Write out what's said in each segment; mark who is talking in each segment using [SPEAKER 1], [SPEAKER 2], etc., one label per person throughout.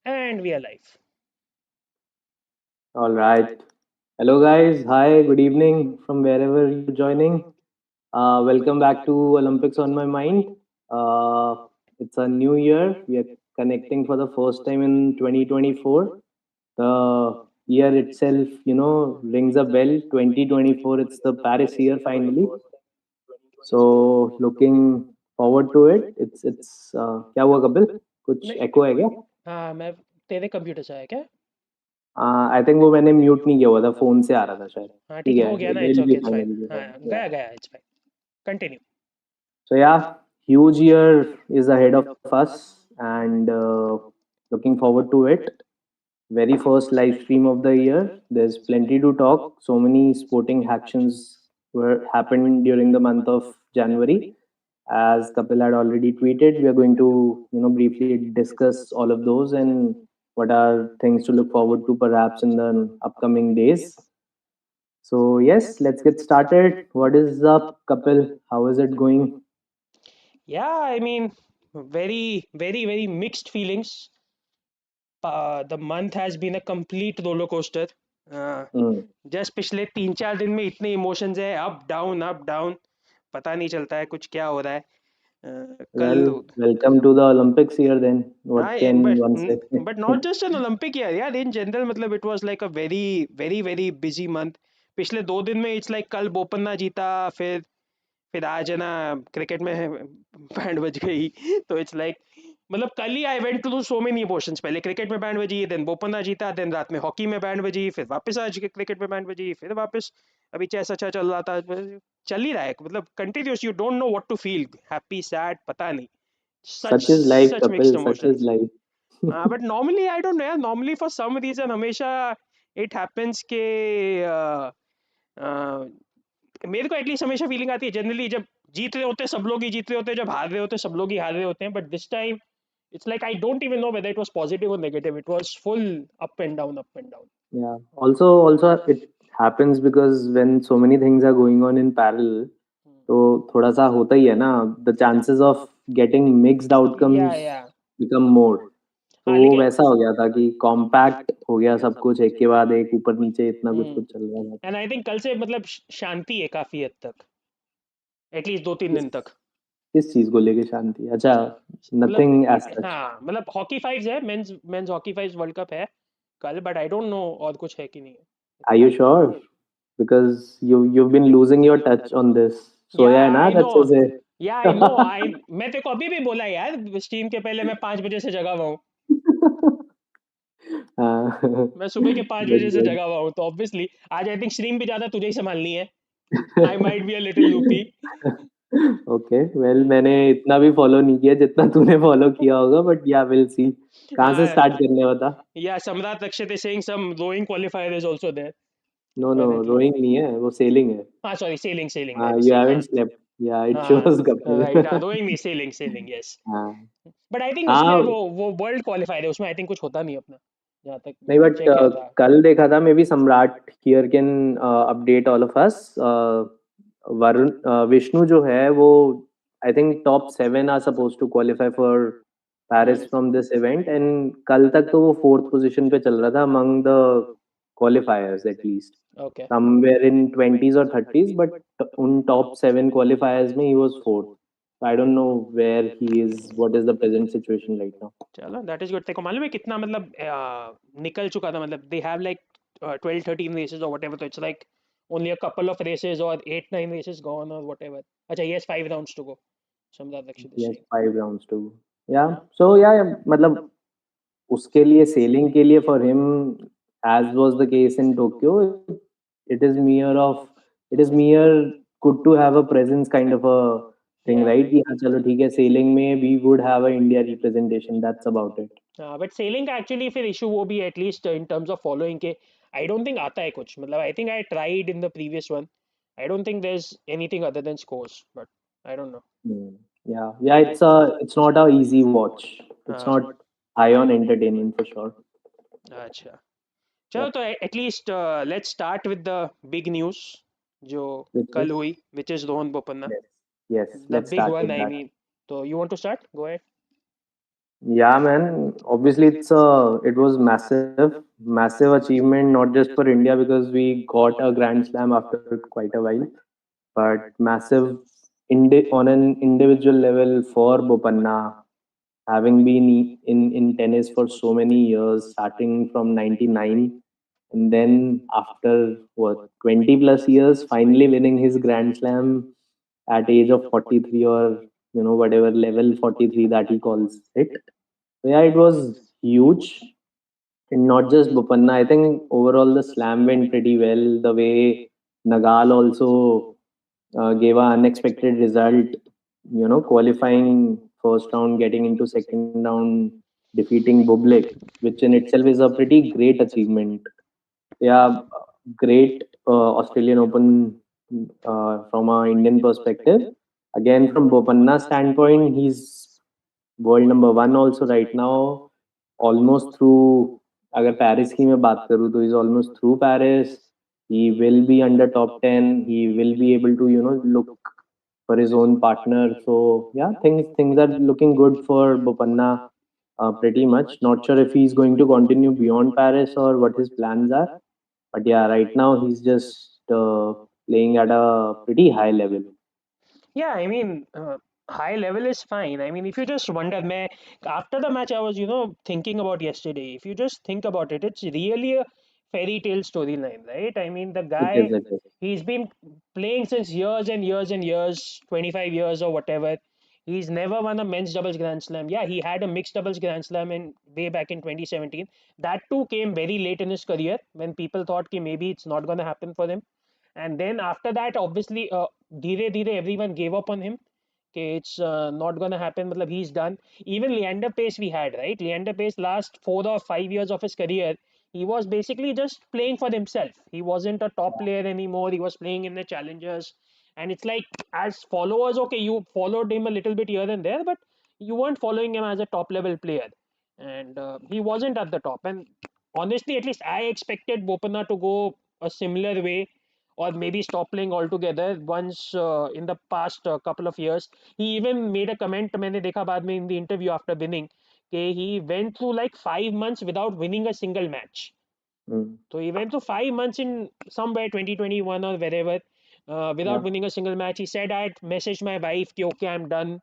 [SPEAKER 1] And we are live.
[SPEAKER 2] All right. Hello, guys. Hi, good evening from wherever you're joining. Welcome back to Olympics on My Mind. Uh, it's a new year. We are connecting for the first time in 2024. The year itself, rings a bell. 2024, it's the Paris year finally. So, looking forward to it. क्या हुआ कपिल? कुछ
[SPEAKER 1] नहीं
[SPEAKER 2] echo है क्या?
[SPEAKER 1] हाँ मैं तेरे computer से आया क्या?
[SPEAKER 2] आई थिंक वो मैंने म्यूट नहीं किया हुआ था, फोन से आ रहा था शायद।
[SPEAKER 1] हाँ ठीक
[SPEAKER 2] ठीक
[SPEAKER 1] है,
[SPEAKER 2] है,
[SPEAKER 1] हो गया ना. It's
[SPEAKER 2] will be
[SPEAKER 1] okay, it's
[SPEAKER 2] fine,
[SPEAKER 1] fine.
[SPEAKER 2] Will be
[SPEAKER 1] हाँ
[SPEAKER 2] फाइन।
[SPEAKER 1] गया गया, it's fine. Continue.
[SPEAKER 2] So yeah, huge year is ahead of us, and looking forward to it. Very first live stream of the year. There's plenty to talk. So many sporting actions were happened during the month of January. As Kapil had already tweeted, we are going to briefly discuss all of those and what are things to look forward to perhaps in the upcoming days. So yes, let's get started. What is up, Kapil? How is it going?
[SPEAKER 1] Yeah, I mean, very, very, very mixed feelings. The month has been a complete roller coaster.
[SPEAKER 2] Hmm.
[SPEAKER 1] Just पिछले 3-4 दिन में इतने emotions है, up down up down. पता नहीं चलता है कुछ क्या हो रहा है. कल.
[SPEAKER 2] Well, welcome to the Olympics here then.
[SPEAKER 1] हाँ,
[SPEAKER 2] What can one say?
[SPEAKER 1] But not just an Olympic year यार, इन जनरल मतलब it was like a very very very busy month. पिछले 2 दिन में इट्स लाइक कल बोपन्ना जीता, फिर आज है ना क्रिकेट में बैंड बज गई. तो इट्स लाइक मतलब कल ही I went through so many emotions. पहले क्रिकेट में बैंड बजी, देन बोपन्ना जीता, देन रात में हॉकी में बैंड बजी, फिर वापस आज क्रिकेट में बैंड बजी, फिर वापस अभी चेस अच्छा चल रहा था. चल ही रहा है मतलब continuous. You don't know what to feel, happy sad पता नहीं. Such
[SPEAKER 2] Such is life,
[SPEAKER 1] such mixed
[SPEAKER 2] Kapil. Such is
[SPEAKER 1] emotions.
[SPEAKER 2] life.
[SPEAKER 1] But normally I don't know यार, नॉर्मली फॉर सम रीजन हमेशा इट हैपेंस के मेरे को at least हमेशा feeling आती है जनरली, जब जीत रहे होते हैं सब लोग ही जीत रहे होते हैं, जब हार रहे होते हैं सब लोग ही हार रहे होते हैं. But this time it's like I don't even know whether it was positive or negative. It was full up and down, up and down.
[SPEAKER 2] Yeah. Also, it happens because when so many things are going on in parallel, तो थोड़ा सा होता ही है ना. The chances of getting mixed
[SPEAKER 1] Yeah,
[SPEAKER 2] outcomes
[SPEAKER 1] yeah.
[SPEAKER 2] become more. तो
[SPEAKER 1] हाँ
[SPEAKER 2] वो
[SPEAKER 1] लेकिन
[SPEAKER 2] वैसा हो गया था कि कॉम्पैक्ट हो गया सब कुछ, एक के बाद एक, ऊपर नीचे इतना कुछ कुछ चल रहा था.
[SPEAKER 1] एंड आई थिंक कल से मतलब शांति है काफी हद तक, एटलीस्ट 2-3 दिन
[SPEAKER 2] किस
[SPEAKER 1] तक.
[SPEAKER 2] किस चीज को लेके शांति? अच्छा.
[SPEAKER 1] मतलब
[SPEAKER 2] नथिंग एज सच.
[SPEAKER 1] हाँ मतलब हॉकी फाइव्स है, men's men's hockey fives world cup है कल, बट आई डोंट नो और कुछ है कि नहीं है.
[SPEAKER 2] Are you sure? Because you've been losing your touch on this.
[SPEAKER 1] या
[SPEAKER 2] सोया है ना
[SPEAKER 1] आई नो.
[SPEAKER 2] अच्छे से?
[SPEAKER 1] या आई नो, आई मैं तेरे को अभी भी बोला यार स्ट्रीम के पहले मैं 5 बजे से जगा हुआ हूँ.
[SPEAKER 2] हाँ.
[SPEAKER 1] मैं सुबह के 5 बजे
[SPEAKER 2] गुड
[SPEAKER 1] से
[SPEAKER 2] गुड.
[SPEAKER 1] जगा हुआ हूँ, तो ऑब्वियसली आज आई थिंक स्ट्रीम भी ज्यादा तुझे ही संभालनी है. I might be a little loopy.
[SPEAKER 2] Okay well, मैंने इतना भी फॉलो नहीं किया जितना तूने फॉलो किया होगा, बट या विल सी. कहाँ से स्टार्ट करने बता.
[SPEAKER 1] Yeah Samrat Rakshit is saying some rowing qualifier is also there
[SPEAKER 2] no no,
[SPEAKER 1] apparently.
[SPEAKER 2] Rowing नहीं है, वो सेलिंग है.
[SPEAKER 1] हाँ सॉरी, सेलिंग सेलिंग,
[SPEAKER 2] हाँ,
[SPEAKER 1] मेरे
[SPEAKER 2] यू
[SPEAKER 1] मिस्टेक.
[SPEAKER 2] हैवंट
[SPEAKER 1] हाँ
[SPEAKER 2] स्लेप्ट. या इट
[SPEAKER 1] हाँ
[SPEAKER 2] शोज कपिल.
[SPEAKER 1] राइट. हाँ रोइंग नहीं, सेलिंग सेलिंग यस.
[SPEAKER 2] हाँ.
[SPEAKER 1] बट आई थिंक उसमें
[SPEAKER 2] हाँ.
[SPEAKER 1] वो वर्ल्ड क्वालिफायर है, उसमें आई थिंक कुछ होता नहीं अपना, जहाँ तक
[SPEAKER 2] नहीं, बट
[SPEAKER 1] चेक किया था.
[SPEAKER 2] कल देखा था maybe Samrat here can update all of us. Varun, Vishnu जो है वो, I think top 7 are suppose to qualify for Paris from this event, and कल तक तो वो फोर्थ पोजीशन पे चल रहा था among the qualifiers at least.
[SPEAKER 1] Okay.
[SPEAKER 2] Somewhere in 20s और 30s, बट उन टॉप 7 क्वालिफायर्स में he was fourth. I don't know where he is, what is the present situation right now.
[SPEAKER 1] चलो दैट इज गुड. तेरे को मालूम है कितना मतलब निकल चुका था, मतलब दे हैव लाइक 12-13 रेसेस और व्हाटएवर, तो it's like only a couple of races और 8-9 रेसेस गॉन और व्हाटएवर. अच्छा yes, 5 rounds to go. Samrat Rakshit is
[SPEAKER 2] yes,
[SPEAKER 1] saying.
[SPEAKER 2] 5 rounds to. Yeah. So yeah, मतलब उसके लिए, सेलिंग के लिए, for him, as was the case in Tokyo, it is more of, it is more good to have a presence kind of a thing,
[SPEAKER 1] yeah
[SPEAKER 2] right? कि हाँ चलो ठीक है, सेलिंग में we would have a India representation, that's about it.
[SPEAKER 1] But sailing का actually फिर issue वो भी है at least in terms of following के. आई डोंट थिंक आता है कुछ, मतलब I think I tried in the previous one. I don't think there is anything other than scores, but I don't know.
[SPEAKER 2] Yeah, it's not a easy watch. It's
[SPEAKER 1] हाँ.
[SPEAKER 2] not high on entertainment for sure.
[SPEAKER 1] अच्छा. चलो
[SPEAKER 2] Yep.
[SPEAKER 1] तो at least let's start with the big news जो
[SPEAKER 2] Which
[SPEAKER 1] कल
[SPEAKER 2] is,
[SPEAKER 1] हुई, which is Rohan Bopanna,
[SPEAKER 2] yes, yes,
[SPEAKER 1] the
[SPEAKER 2] let's
[SPEAKER 1] big
[SPEAKER 2] start
[SPEAKER 1] one
[SPEAKER 2] with
[SPEAKER 1] I
[SPEAKER 2] that.
[SPEAKER 1] Mean. तो you want to start, go ahead.
[SPEAKER 2] Yeah, man. Obviously, it was massive achievement, not just for India because we got a Grand Slam after quite a while, but massive on an individual level for Bopanna, having been in tennis for so many years, starting from '99, and then after what 20 plus years, finally winning his Grand Slam at age of 43, or whatever level 43 that he calls it. Yeah, it was huge. And not just Bopanna, I think overall the slam went pretty well. The way Nagal also gave an unexpected result, qualifying first round, getting into second round, defeating Bublik, which in itself is a pretty great achievement. Yeah, great Australian Open from a Indian perspective. Again, from Bopanna's standpoint, he's world number one also right now almost through अगर Paris की मैं बात करूँ तो is almost through Paris he will be under top 10. He will be able to look for his own partner. So yeah, things are looking good for Bopanna, pretty much. Not sure if he's going to continue beyond Paris or what his plans are, but yeah, right now he's just playing at a pretty high level.
[SPEAKER 1] Yeah, I mean, high level is fine. I mean, if you just wonder, after the match, I was, thinking about yesterday. If you just think about it, it's really a fairy tale storyline, right? I mean, the
[SPEAKER 2] It
[SPEAKER 1] guy,
[SPEAKER 2] is, it is.
[SPEAKER 1] he's been playing since years and years and years, 25 years or whatever. He's never won a men's doubles Grand Slam. Yeah, he had a mixed doubles Grand Slam in way back in 2017. That too came very late in his career when people thought कि maybe it's not going to happen for him. And then after that, obviously, धीरे धीरे everyone gave up on him. Okay, it's not gonna happen. Matlab, he's done. Even Leander Pace we had, right? Leander Pace last 4 or 5 years of his career, he was basically just playing for himself. He wasn't a top player anymore. He was playing in the challengers, and it's like as followers, okay, you followed him a little bit here and there, but you weren't following him as a top level player, and he wasn't at the top. And honestly, at least I expected Bopanna to go a similar way or maybe stop playing altogether once in the past couple of years. He even made a comment मैंने देखा बाद में in the interview after winning कि he went through like 5 months without winning a single match.
[SPEAKER 2] Mm.
[SPEAKER 1] So he went through 5 months in somewhere 2021 or wherever
[SPEAKER 2] Yeah.
[SPEAKER 1] without winning a single match. He said I messaged my wife कि okay I'm done,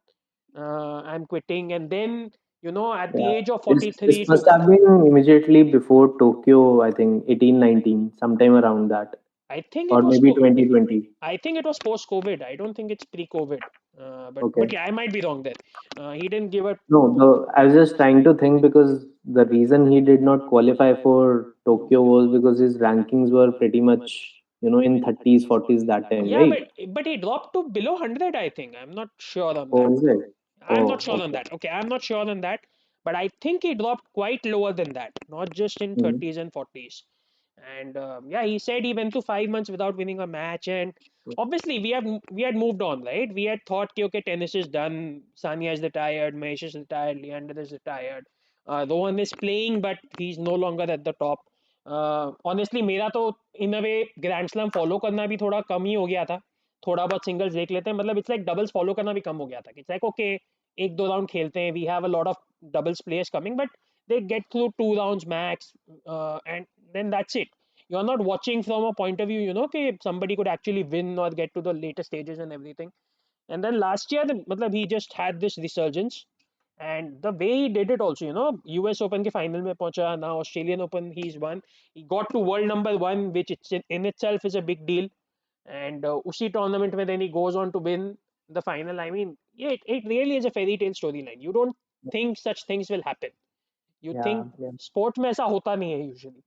[SPEAKER 1] I'm quitting, and then at the
[SPEAKER 2] Yeah,
[SPEAKER 1] age of
[SPEAKER 2] this
[SPEAKER 1] 43 to
[SPEAKER 2] must have been immediately before Tokyo, I think 18, 19, sometime around that,
[SPEAKER 1] I think it
[SPEAKER 2] or
[SPEAKER 1] was
[SPEAKER 2] maybe 2020.
[SPEAKER 1] I think it was post COVID. I don't think it's pre COVID. But
[SPEAKER 2] Okay.
[SPEAKER 1] yeah, I might be wrong there. He didn't give a
[SPEAKER 2] No, I was just trying to think because the reason he did not qualify for Tokyo was because his rankings were pretty much, in 30s, 40s that time,
[SPEAKER 1] yeah,
[SPEAKER 2] right?
[SPEAKER 1] but he dropped to below 100. I think I'm not sure on that.
[SPEAKER 2] Oh, is it?
[SPEAKER 1] I'm not
[SPEAKER 2] Oh,
[SPEAKER 1] sure on
[SPEAKER 2] okay.
[SPEAKER 1] that. Okay, I'm not sure on that, but I think he dropped quite lower than that, not just in
[SPEAKER 2] Mhm.
[SPEAKER 1] 30s and 40s. And yeah, he said he went to 5 months without winning a match, and obviously we had moved on, right? We had thought, okay, tennis is done. Sania is retired, Mahesh is retired, Leander is retired. Rohan is playing, but he's no longer at the top. Honestly मेरा तो इन अ वे grand slam follow करना भी थोड़ा कम ही हो गया था. थोड़ा बहुत सिंगल्स देख लेते हैं, मतलब इट्स लाइक डबल्स फॉलो करना भी कम हो गया था. इट्स लाइक ओके, एक दो राउंड खेलते हैं, we have a lot of doubles players coming, but they get through 2 rounds max, and then that's it. You're not watching from a point of view, okay, somebody could actually win or get to the later stages and everything. And then last year, matlab, he just had this resurgence, and the way he did it also, US Open के final में पहुंचा, now Australian Open he's won, he got to world number one, which in itself is a big deal. And उसी tournament में then he goes on to win the final. I mean, yeah, it really is a fairy tale storyline. You don't think such things will happen. You
[SPEAKER 2] Yeah,
[SPEAKER 1] think
[SPEAKER 2] yeah.
[SPEAKER 1] Sports में ऐसा होता नहीं है usually.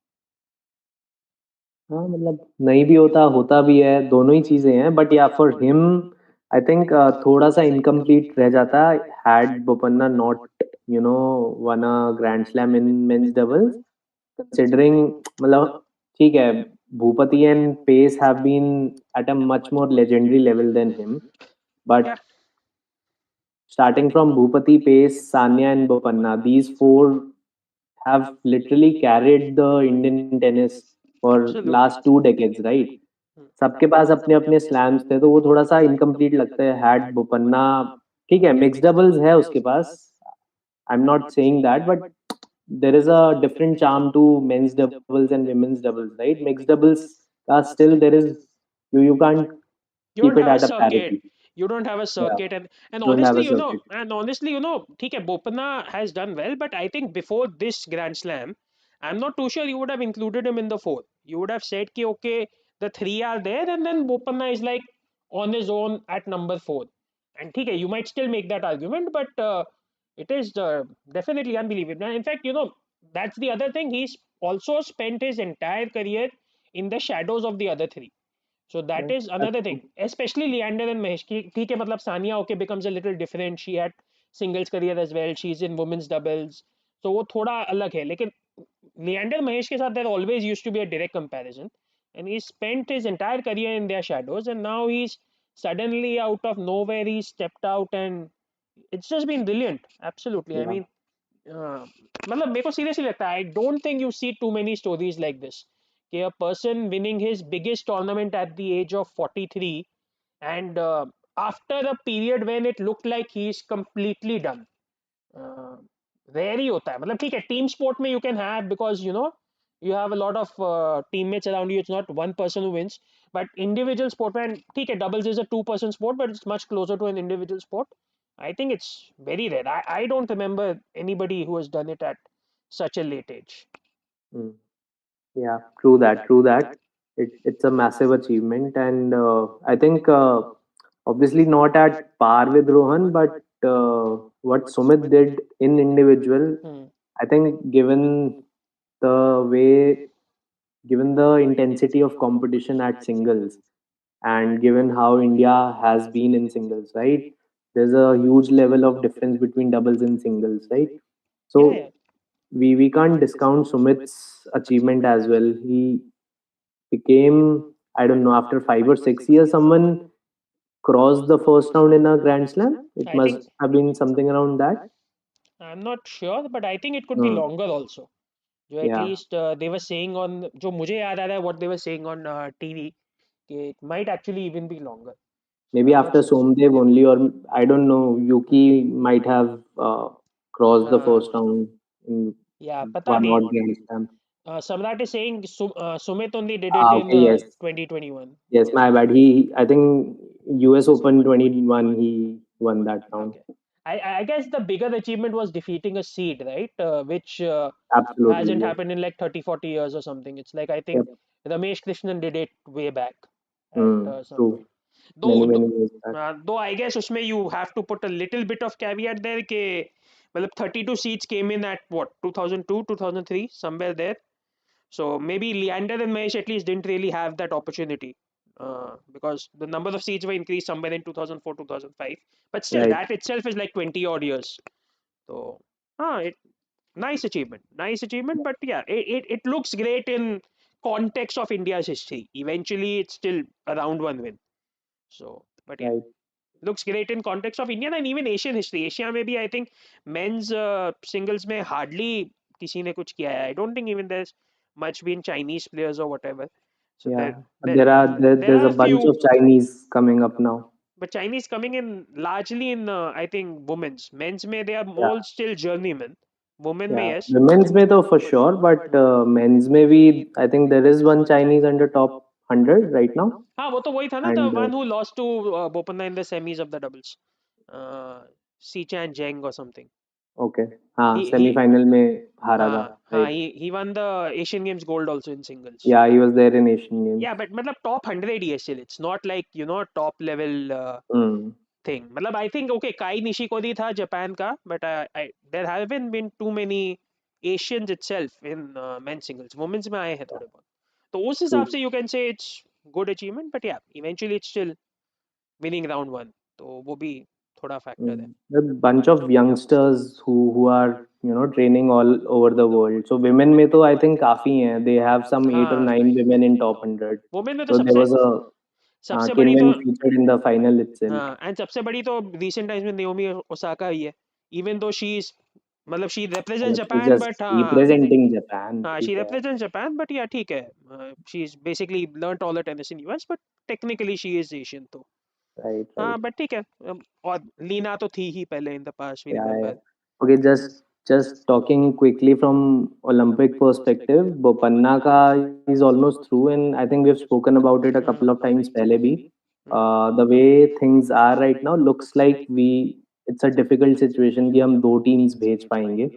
[SPEAKER 2] हाँ, मतलब नहीं भी होता, होता भी है, दोनों ही चीजें हैं, बट या फॉर हिम आई थिंक थोड़ा सा इनकम्प्लीट रह जाता had Bopanna not one a grand slam in men's doubles, considering मतलब ठीक है, Bhupathi and Pace have been at a much more legendary level than him, but
[SPEAKER 1] Yeah,
[SPEAKER 2] starting from Bhupati, Pace, Sanya and Bopanna, these four have literally carried the Indian tennis for last
[SPEAKER 1] absolutely.
[SPEAKER 2] 2 decades, right? सबके पास अपने अपने slams थे, तो वो थोड़ा सा incomplete लगता है. हैड बोपन्ना, ठीक है, मिक्स डबल्स है उसके पास, I'm not saying that, but there is a different charm to men's doubles and women's doubles, right? Mixed doubles are still there is you can't
[SPEAKER 1] You
[SPEAKER 2] keep
[SPEAKER 1] don't
[SPEAKER 2] it
[SPEAKER 1] have a
[SPEAKER 2] at a
[SPEAKER 1] circuit.
[SPEAKER 2] parity.
[SPEAKER 1] You don't have a
[SPEAKER 2] Yeah,
[SPEAKER 1] circuit, and
[SPEAKER 2] don't have a
[SPEAKER 1] honestly,
[SPEAKER 2] circuit.
[SPEAKER 1] ठीक है, Bopanna has done well, but I think before this Grand Slam, I'm not too sure you would have included him in the four. You would have said कि okay, the three are there, and then Bopanna is like on his own at number four. And ठीक है, you might still make that argument, but it is definitely unbelievable. And in fact, that's the other thing. He's also spent his entire career in the shadows of the other three. So that
[SPEAKER 2] Yeah,
[SPEAKER 1] is
[SPEAKER 2] that's
[SPEAKER 1] another thing,
[SPEAKER 2] true.
[SPEAKER 1] especially Leander and Mahesh की ठीक है, मतलब Sania okay becomes a little different. She had singles career as well. She's in women's doubles, so वो थोड़ा अलग है. लेकिन Leander Mahesh के साथ there always used to be a direct comparison, and he spent his entire career in their shadows, and now he's suddenly out of nowhere he stepped out, and it's just been brilliant. Absolutely, I
[SPEAKER 2] Yeah.
[SPEAKER 1] mean, मतलब मेरे को seriously लगता है, I don't think you see too many stories like this कि a person winning his biggest tournament at the age of 43, and after a period when it looked like he is completely done. Rare ही होता है, मतलब ठीक है, team sport में you can have, because you have a lot of teammates around you. It's not one person who wins, but individual sport में ठीक है, doubles is a two-person sport, but it's much closer to an individual sport. I think it's very rare. I don't remember anybody who has done it at such a late age.
[SPEAKER 2] Mm. Yeah, true that, true that. It's a massive achievement, and I think obviously not at par with Rohan, but what Sumit did in individual,
[SPEAKER 1] Hmm.
[SPEAKER 2] I think the way, given the intensity of competition at singles, and given how India has been in singles, right? There's a huge level of difference between doubles and singles, right?
[SPEAKER 1] Yeah,
[SPEAKER 2] So
[SPEAKER 1] yeah.
[SPEAKER 2] we can't discount Sumit's achievement as well. He became, I don't know, after 5 or 6 years, someone crossed the first round in a Grand Slam. It
[SPEAKER 1] I
[SPEAKER 2] must
[SPEAKER 1] think
[SPEAKER 2] have been something around that.
[SPEAKER 1] I'm not sure, but I think it could be
[SPEAKER 2] Hmm.
[SPEAKER 1] longer also. जो at
[SPEAKER 2] Yeah,
[SPEAKER 1] least they were saying on, जो मुझे याद आ रहा है what they were saying on TV, कि it might actually even be longer. So
[SPEAKER 2] maybe
[SPEAKER 1] I'm not
[SPEAKER 2] after
[SPEAKER 1] sure.
[SPEAKER 2] Somdev only, or I don't know. Yuki might have crossed the
[SPEAKER 1] Uh,
[SPEAKER 2] first round in
[SPEAKER 1] yeah, पता
[SPEAKER 2] one
[SPEAKER 1] नहीं.
[SPEAKER 2] odd Grand Slam.
[SPEAKER 1] Samrat is saying Sumit only did it
[SPEAKER 2] Ah,
[SPEAKER 1] in
[SPEAKER 2] okay, yes,
[SPEAKER 1] 2021.
[SPEAKER 2] yes, my bad. I think US Open 21, he won that round.
[SPEAKER 1] Okay. I guess the bigger achievement was defeating a seed, right? Which
[SPEAKER 2] Absolutely,
[SPEAKER 1] hasn't
[SPEAKER 2] yes.
[SPEAKER 1] happened in like 30, 40 years or something. It's like I think
[SPEAKER 2] Yep.
[SPEAKER 1] Ramesh Krishnan did it way back at some
[SPEAKER 2] True.
[SPEAKER 1] point.
[SPEAKER 2] Many,
[SPEAKER 1] Though,
[SPEAKER 2] many years back.
[SPEAKER 1] though I guess उसमें you have to put a little bit of caveat there कि मतलब 32 seeds came in at what, 2002, 2003, somewhere there. So maybe Leander and Mahesh at least didn't really have that opportunity because the number of seeds were increased somewhere in 2004, 2005. But still,
[SPEAKER 2] Right,
[SPEAKER 1] that itself is like 20 odd years. So, nice achievement. But yeah, it looks great in context of India's history. Eventually, it's still a round one win. So, but yeah,
[SPEAKER 2] right.
[SPEAKER 1] looks great in context of Indian and even Asian history. Asia में भी I think men's singles में hardly किसी ने कुछ किया है. I don't think even there's much been Chinese players or whatever. So
[SPEAKER 2] Yeah.
[SPEAKER 1] there there
[SPEAKER 2] There's
[SPEAKER 1] are
[SPEAKER 2] a
[SPEAKER 1] a
[SPEAKER 2] bunch
[SPEAKER 1] few,
[SPEAKER 2] of Chinese coming up now.
[SPEAKER 1] but Chinese coming in largely in I think women's. Men's में they are
[SPEAKER 2] Yeah,
[SPEAKER 1] all still journeymen. Women में
[SPEAKER 2] yeah.
[SPEAKER 1] yes.
[SPEAKER 2] Women's may though for sure, but men's may be. I think there is one Chinese under top 100 right now,
[SPEAKER 1] हाँ, वो तो वही था ना, the
[SPEAKER 2] and
[SPEAKER 1] one who lost to Bopanna in the semis of the doubles. Si Chan Zheng or something.
[SPEAKER 2] okay, हाँ
[SPEAKER 1] He
[SPEAKER 2] semi-final में हारा था,
[SPEAKER 1] हाँ,
[SPEAKER 2] right?
[SPEAKER 1] he won the Asian Games gold also in singles.
[SPEAKER 2] Yeah, he was there in Asian Games.
[SPEAKER 1] Yeah, but मतलब top 100 ही है still. It's not like top level
[SPEAKER 2] Hmm.
[SPEAKER 1] thing. मतलब I think okay, Kai Nishikori था Japan का, but there haven't been too many Asians itself in men's singles. Women's में आए हैं थोड़े बहुत. तो उस हिसाब
[SPEAKER 2] True.
[SPEAKER 1] से you can say it's good achievement, but yeah, eventually it's still winning round one. तो वो भी थोड़ा factor है.
[SPEAKER 2] A bunch of youngsters who are training all over the world. So women में तो I think काफी हैं. They have some 8 or 9 women in top 100.
[SPEAKER 1] Women में तो
[SPEAKER 2] So there was a
[SPEAKER 1] सबसे बड़ी तो
[SPEAKER 2] Kinman featured in the final itself.
[SPEAKER 1] हाँ, एंड सबसे बड़ी तो recent times में Naomi Osaka ही है. Even though she's मतलब she represents
[SPEAKER 2] She's
[SPEAKER 1] Japan,
[SPEAKER 2] just
[SPEAKER 1] but
[SPEAKER 2] representing Japan.
[SPEAKER 1] she
[SPEAKER 2] ठीक है.
[SPEAKER 1] represents Japan, but yeah, ठीक है. She's basically learnt all the tennis in US, but technically she is Asian तो.
[SPEAKER 2] Right, right.
[SPEAKER 1] हाँ, but ठीक है. और लीना तो थी ही पहले in the past, we
[SPEAKER 2] Yeah, yeah.
[SPEAKER 1] remember.
[SPEAKER 2] Okay, just talking quickly from Olympic perspective, Bopanna ka is almost through, and I think we've spoken about it a couple of times pehle bhi.
[SPEAKER 1] Hmm,
[SPEAKER 2] The way things are right now looks like we it's a difficult situation कि हम दो teams भेज पाएंगे.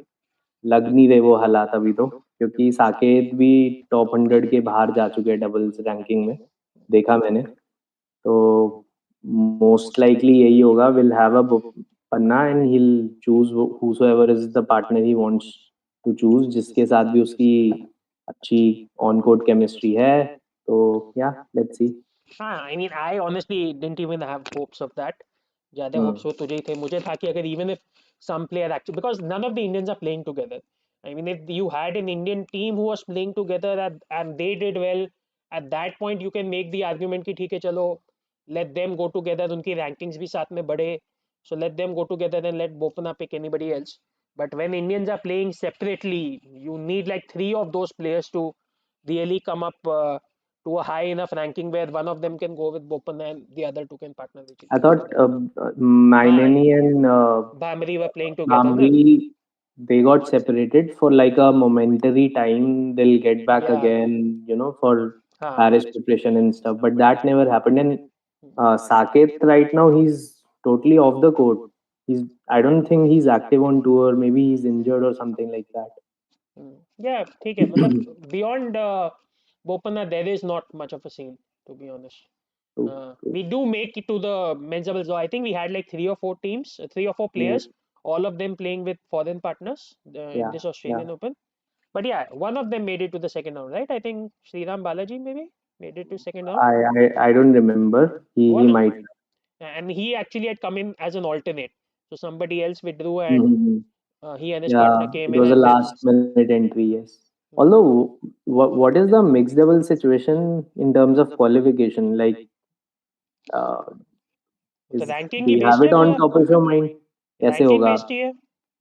[SPEAKER 2] लग नहीं रहे वो हालात अभी तो, क्योंकि साकेत भी टॉप 100 के बाहर जा चुके हैं डबल्स रैंकिंग में, देखा मैंने. तो मोस्ट लाइकली यही होगा, will have a Panna and he'll choose whosoever is the partner he wants to choose, जिसके साथ भी उसकी अच्छी ऑन कोर्ट केमिस्ट्री है. तो या लेट्स सी.
[SPEAKER 1] हाँ, I mean, I honestly didn't even have hopes of that. ज्यादा
[SPEAKER 2] हम्म.
[SPEAKER 1] hopes वो तुझे ही थे, मुझे था कि अगर even if some player actually, because none of the Indians are playing together. I mean, if you had an Indian team who was playing together and they did well, at that point you can make the argument कि ठीक है चलो, let them go together, उनकी rankings भी साथ में बढ़े, so let them go together and let Bopana pick anybody else. But when Indians are playing separately, you need like three of those players to really come up to a high enough ranking where one of them can go with Bopan and the other two can partner with each
[SPEAKER 2] I
[SPEAKER 1] other.
[SPEAKER 2] thought
[SPEAKER 1] हाँ,
[SPEAKER 2] Mainini and
[SPEAKER 1] Bhamri were playing together ना.
[SPEAKER 2] Bhamri, they got separated for like a momentary time. They'll get back
[SPEAKER 1] Yeah,
[SPEAKER 2] again, for
[SPEAKER 1] हाँ.
[SPEAKER 2] Paris preparation and stuff. But that never happened. And Saket right now, he's totally off the court. I don't think he's active on tour. Maybe he's injured or something like that.
[SPEAKER 1] Yeah, ठीक है, मतलब beyond Bopana there is not much of a scene, to be honest.
[SPEAKER 2] True, true.
[SPEAKER 1] We do make it to the men's doubles. I think we had like three or four teams, three or four
[SPEAKER 2] Mm,
[SPEAKER 1] players, all of them playing with foreign partners in
[SPEAKER 2] yeah,
[SPEAKER 1] this
[SPEAKER 2] yeah.
[SPEAKER 1] Australian Open. But yeah, one of them made it to the second round, right? I think Sriram Balaji maybe made it to second round.
[SPEAKER 2] I don't remember. He
[SPEAKER 1] One,
[SPEAKER 2] might.
[SPEAKER 1] and he actually had come in as an alternate. So somebody else withdrew, and
[SPEAKER 2] Mhm.
[SPEAKER 1] he and his
[SPEAKER 2] Yeah,
[SPEAKER 1] partner came
[SPEAKER 2] it
[SPEAKER 1] in,
[SPEAKER 2] was a
[SPEAKER 1] and then
[SPEAKER 2] last minute entry, yes. Although, what is the mixed double situation in terms of qualification? Like, uh,
[SPEAKER 1] तो
[SPEAKER 2] is
[SPEAKER 1] ranking
[SPEAKER 2] do
[SPEAKER 1] he
[SPEAKER 2] you have
[SPEAKER 1] based है
[SPEAKER 2] it
[SPEAKER 1] वो.
[SPEAKER 2] on top of your mind? कैसे
[SPEAKER 1] ranking
[SPEAKER 2] होगा?
[SPEAKER 1] Based ही है.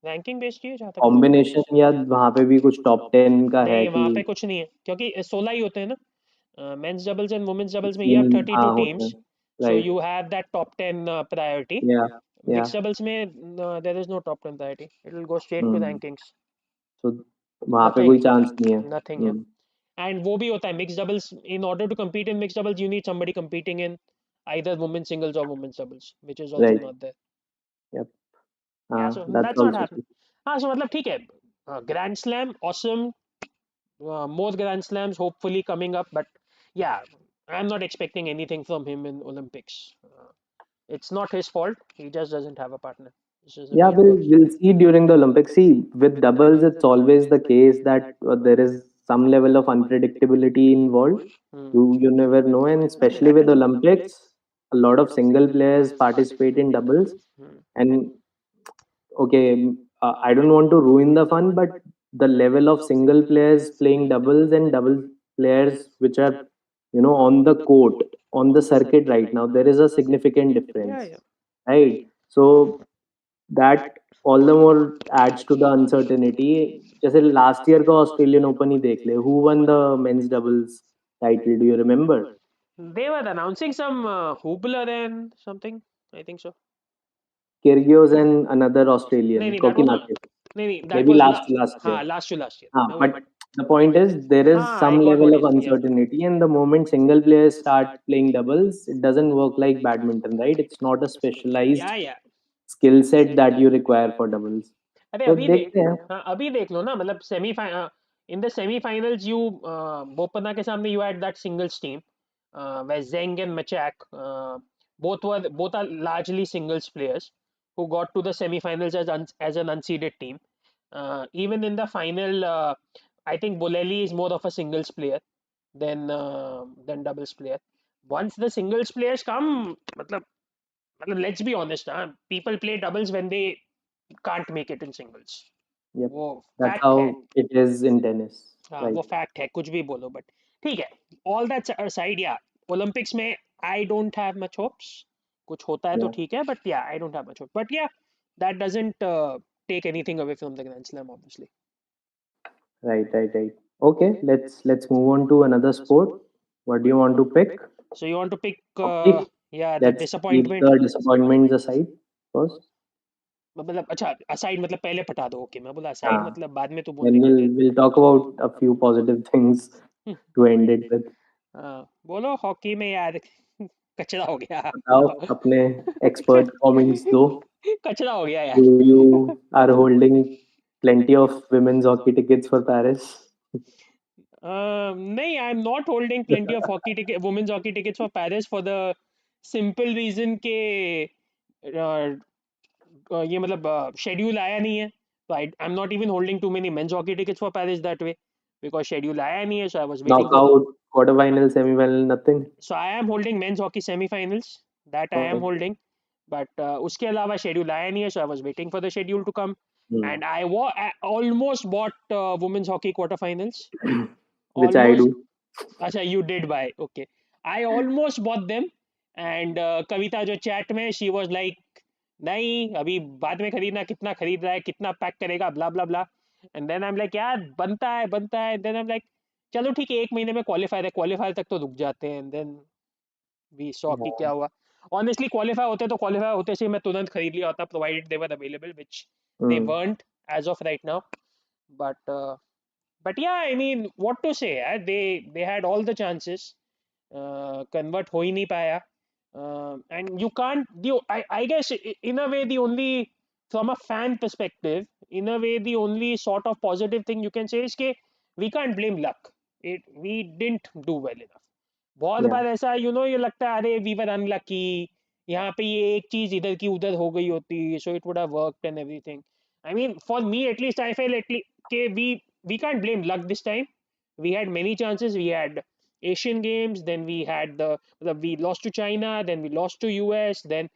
[SPEAKER 1] Ranking based ही है जहाँ तक मुझे पता है.
[SPEAKER 2] कॉम्बिनेशन या वहां पे भी कुछ टॉप 10 का है
[SPEAKER 1] नहीं,
[SPEAKER 2] कि
[SPEAKER 1] वहाँ पे कुछ नहीं है क्योंकि 16 ही होते हैं ना. Men's doubles and women's doubles में you have
[SPEAKER 2] 16,
[SPEAKER 1] 32
[SPEAKER 2] हाँ होते
[SPEAKER 1] teams,
[SPEAKER 2] हैं.
[SPEAKER 1] so
[SPEAKER 2] right.
[SPEAKER 1] you have that top 10 priority.
[SPEAKER 2] या या.
[SPEAKER 1] Mixed doubles में there is no top 10 priority, it will go straight to
[SPEAKER 2] hmm.
[SPEAKER 1] rankings.
[SPEAKER 2] तो वहां पे
[SPEAKER 1] Nothing,
[SPEAKER 2] कोई चांस नहीं है.
[SPEAKER 1] nothing है. And वो भी होता है mixed doubles. In order to compete in mixed doubles you need somebody competing in either women's singles or women's doubles, which is also
[SPEAKER 2] right.
[SPEAKER 1] not there.
[SPEAKER 2] Yup.
[SPEAKER 1] Yeah,
[SPEAKER 2] हाँ,
[SPEAKER 1] so
[SPEAKER 2] that's
[SPEAKER 1] that's not
[SPEAKER 2] also
[SPEAKER 1] happening.
[SPEAKER 2] True.
[SPEAKER 1] हाँ, so मतलब ठीक है. Grand Slam awesome. More Grand Slams hopefully coming up, but yeah, I'm not expecting anything from him in Olympics. It's not his fault. He just doesn't have a partner. This is the
[SPEAKER 2] Yeah,
[SPEAKER 1] main problem.
[SPEAKER 2] we'll see during the Olympics. See, with doubles, it's always the case that there is some level of unpredictability involved.
[SPEAKER 1] Hmm.
[SPEAKER 2] You never know, and especially
[SPEAKER 1] That
[SPEAKER 2] with
[SPEAKER 1] is.
[SPEAKER 2] Olympics, a lot of single players participate in doubles.
[SPEAKER 1] Hmm.
[SPEAKER 2] And okay, I don't want to ruin the fun, but the level of single players playing doubles and double players which are on the court, on the circuit right now, there is a significant
[SPEAKER 1] Yeah,
[SPEAKER 2] difference,
[SPEAKER 1] yeah.
[SPEAKER 2] right? So that all the more adds to the uncertainty. जैसे last year का Australian open ही देख ले, who won the men's doubles title, do you remember?
[SPEAKER 1] They were announcing some Hubler and something. I think so.
[SPEAKER 2] Kyrgios and another
[SPEAKER 1] नहीं
[SPEAKER 2] Australian,
[SPEAKER 1] नहीं, that was not.
[SPEAKER 2] Kokinakis.
[SPEAKER 1] नहीं नहीं, that
[SPEAKER 2] Maybe
[SPEAKER 1] was
[SPEAKER 2] last year.
[SPEAKER 1] हाँ, last to last year.
[SPEAKER 2] But the point is, there is
[SPEAKER 1] हाँ, I
[SPEAKER 2] some
[SPEAKER 1] got
[SPEAKER 2] level
[SPEAKER 1] what
[SPEAKER 2] of
[SPEAKER 1] you. Yeah.
[SPEAKER 2] uncertainty, and the moment single players start playing doubles, it doesn't work like badminton, right? It's not a specialized
[SPEAKER 1] Yeah, yeah.
[SPEAKER 2] skill set that you require for doubles.
[SPEAKER 1] अरे
[SPEAKER 2] तो
[SPEAKER 1] अभी देख.
[SPEAKER 2] देखते हैं.
[SPEAKER 1] हाँ, अभी देख लो ना, मतलब in the semifinals you Bopanna के सामने you had that singles team where Zeng and Machak both are largely singles players who got to the semifinals as an unseeded team. Even in the final, I think Bolelli is more of a singles player than doubles player. Once the singles players come, मतलब let's be honest, people play doubles when they can't make it in singles.
[SPEAKER 2] Yep,
[SPEAKER 1] वो
[SPEAKER 2] that's
[SPEAKER 1] fact है.
[SPEAKER 2] how it is in tennis,
[SPEAKER 1] हाँ,
[SPEAKER 2] right?
[SPEAKER 1] वो fact है, कुछ भी बोलो, but ठीक है. All that side, yeah Olympics में I don't have much hopes. कुछ होता है तो
[SPEAKER 2] Yeah,
[SPEAKER 1] ठीक है, but yeah I don't have much hope, but yeah that doesn't take anything away from the Grand Slam, obviously.
[SPEAKER 2] right, right, right. Okay, let's move on to another sport. What do you want to pick?
[SPEAKER 1] So you want to pick,
[SPEAKER 2] Hockey.
[SPEAKER 1] yeah, the
[SPEAKER 2] Let's keep
[SPEAKER 1] disappointment.
[SPEAKER 2] the disappointments aside first.
[SPEAKER 1] मतलब अच्छा aside मतलब पहले पटा दो, okay मैं बोला aside
[SPEAKER 2] हाँ,
[SPEAKER 1] मतलब बाद में तू बोल
[SPEAKER 2] then
[SPEAKER 1] देगा फिर।
[SPEAKER 2] we'll talk about a few positive things to end it with.
[SPEAKER 1] बोलो हॉकी में यार कचरा हो गया
[SPEAKER 2] बताओ
[SPEAKER 1] बताओ।
[SPEAKER 2] अपने एक्सपर्ट कमेंट्स दो.
[SPEAKER 1] कचरा हो गया यार।
[SPEAKER 2] You are holding plenty of women's hockey tickets for Paris.
[SPEAKER 1] नहीं, I am not holding plenty of hockey ticket women's hockey tickets for Paris for the simple reason के ये मतलब शेड्यूल आया नहीं है, तो I am not even holding too many men's hockey tickets for Paris that way, because schedule आया नहीं है, so I was waiting for.
[SPEAKER 2] Knockout, quarterfinal, semi-final, nothing.
[SPEAKER 1] So I am holding men's hockey semifinals, that I am
[SPEAKER 2] Okay.
[SPEAKER 1] Holding, but उसके अलावा schedule आया नहीं है, so I was waiting for the schedule to come,
[SPEAKER 2] Hmm.
[SPEAKER 1] And I almost bought women's hockey quarter finals,
[SPEAKER 2] Which I
[SPEAKER 1] almost.
[SPEAKER 2] do.
[SPEAKER 1] अच्छा you did buy, okay. I almost bought them, and Kavita जो chat में she was like नहीं अभी बाद में खरीदना, कितना खरीद रहा है, कितना पैक करेगा, blah blah blah. And then I am like यार बनता है बनता है, देन आई एम लाइक चलो ठीक है, एक महीने में क्वालिफायर है, क्वालिफायर तक तो रुक जाते हैं, एंड देन वी सॉ कि क्या
[SPEAKER 2] Yeah.
[SPEAKER 1] हुआ। ऑनेस्टली क्वालिफाई होते तो क्वालिफाई होते से मैं तुरंत खरीद लिया होता, provided they were available, which they
[SPEAKER 2] Hmm.
[SPEAKER 1] weren't as of right now, but but yeah, I mean what to say यार, they had all the chances, convert हो ही नहीं पाया, and you can't you I guess in a way the only, from a fan perspective, in a way the only sort of positive thing you can say is कि we can't blame luck, it we didn't do well enough। बहुत
[SPEAKER 2] Yeah.
[SPEAKER 1] बार ऐसा ये लगता है अरे we were unlucky, यहाँ पे ये एक चीज इधर की उधर हो गई होती, so it would have worked and everything. I mean for me at least I fail at least के we can't blame luck this time, we had many chances, we had Asian Games, then we had we lost to China, then we lost to US, then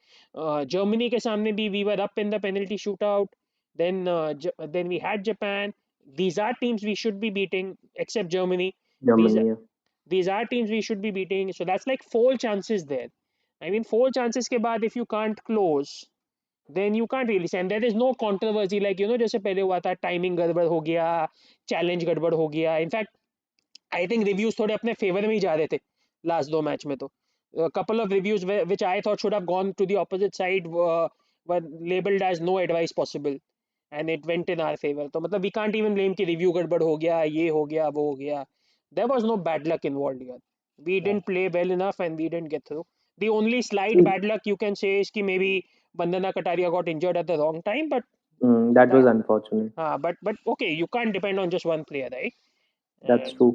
[SPEAKER 1] Germany के सामने भी we were up in the penalty shootout, then we had Japan, these are teams we should be beating except Germany, these
[SPEAKER 2] Germany. Yeah.
[SPEAKER 1] these are teams we should be beating, so that's like four chances there। I mean four chances के बाद if you can't close, then you can't really say, and there is no controversy like जैसे पहले हुआ था timing गड़बड़ हो गया, challenge गड़बड़ हो गया, इनफैक्ट आई थिंक रिव्यूज थोड़े अपने फेवर में ही जा रहे थे लास्ट दो मैच में, तो couple of reviews which I thought should have gone to the opposite side were labeled as no advice possible, and it went in our favor, तो मतलब we can't even blame कि review गड़बड़ हो गया, ये हो गया वो हो गया, there was no bad luck involved here, we
[SPEAKER 2] Yeah.
[SPEAKER 1] didn't play well enough and we didn't get through। the only slight
[SPEAKER 2] See,
[SPEAKER 1] bad luck you can say is कि maybe Bandana Kataria got injured at the wrong time, but
[SPEAKER 2] that was
[SPEAKER 1] that
[SPEAKER 2] unfortunate.
[SPEAKER 1] but okay, you can't depend on just one player, right?
[SPEAKER 2] That's
[SPEAKER 1] and
[SPEAKER 2] true.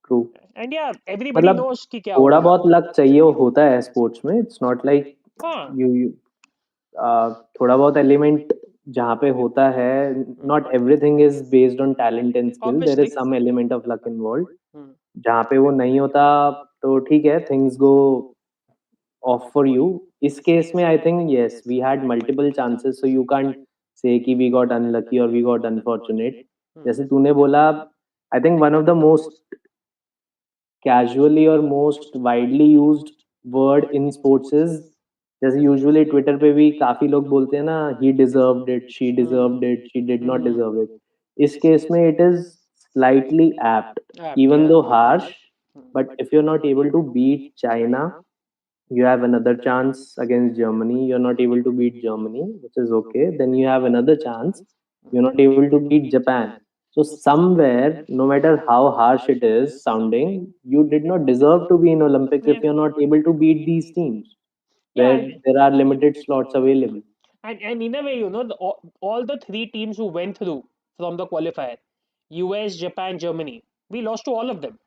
[SPEAKER 2] True.
[SPEAKER 1] and yeah, everybody
[SPEAKER 2] मतलब
[SPEAKER 1] knows कि क्या
[SPEAKER 2] थोड़ा
[SPEAKER 1] होगा।
[SPEAKER 2] बहुत luck चाहिए होता है sports में. इट्स नॉट लाइक
[SPEAKER 1] हाँ।
[SPEAKER 2] यू थोड़ा बहुत एलिमेंट जहाँ पे होता है. Not everything is based on talent and skill. There
[SPEAKER 1] obviously.
[SPEAKER 2] Is some element of luck involve. जहाँ पे वो नहीं होता तो ठीक है, things go off for you. इस केस में I think yes we had multiple chances, so you can't say कि वी गॉट अनलकी और वी गॉट अनफॉर्चुनेट. जैसे तूने बोला, आई think one of the most casually और most widely used word in sports is, जैसे usually Twitter पे भी काफी लोग बोलते हैं ना, he deserved it, she deserved it, she did not deserve it. इस केस में it is slightly apt,
[SPEAKER 1] apt
[SPEAKER 2] even
[SPEAKER 1] yeah.
[SPEAKER 2] though harsh. But if you're not able to beat China, you have another chance against Germany. You're not able to beat Germany, which is okay. Then you have another chance. You're not able to beat Japan. So somewhere, no matter how harsh it is sounding, you did not deserve to be in Olympics
[SPEAKER 1] Yeah.
[SPEAKER 2] if you're not able to beat these teams
[SPEAKER 1] Yeah,
[SPEAKER 2] where there are limited slots available.
[SPEAKER 1] and in a way, all the three teams who went through from the qualifier, US, Japan, Germany, we lost to all of them.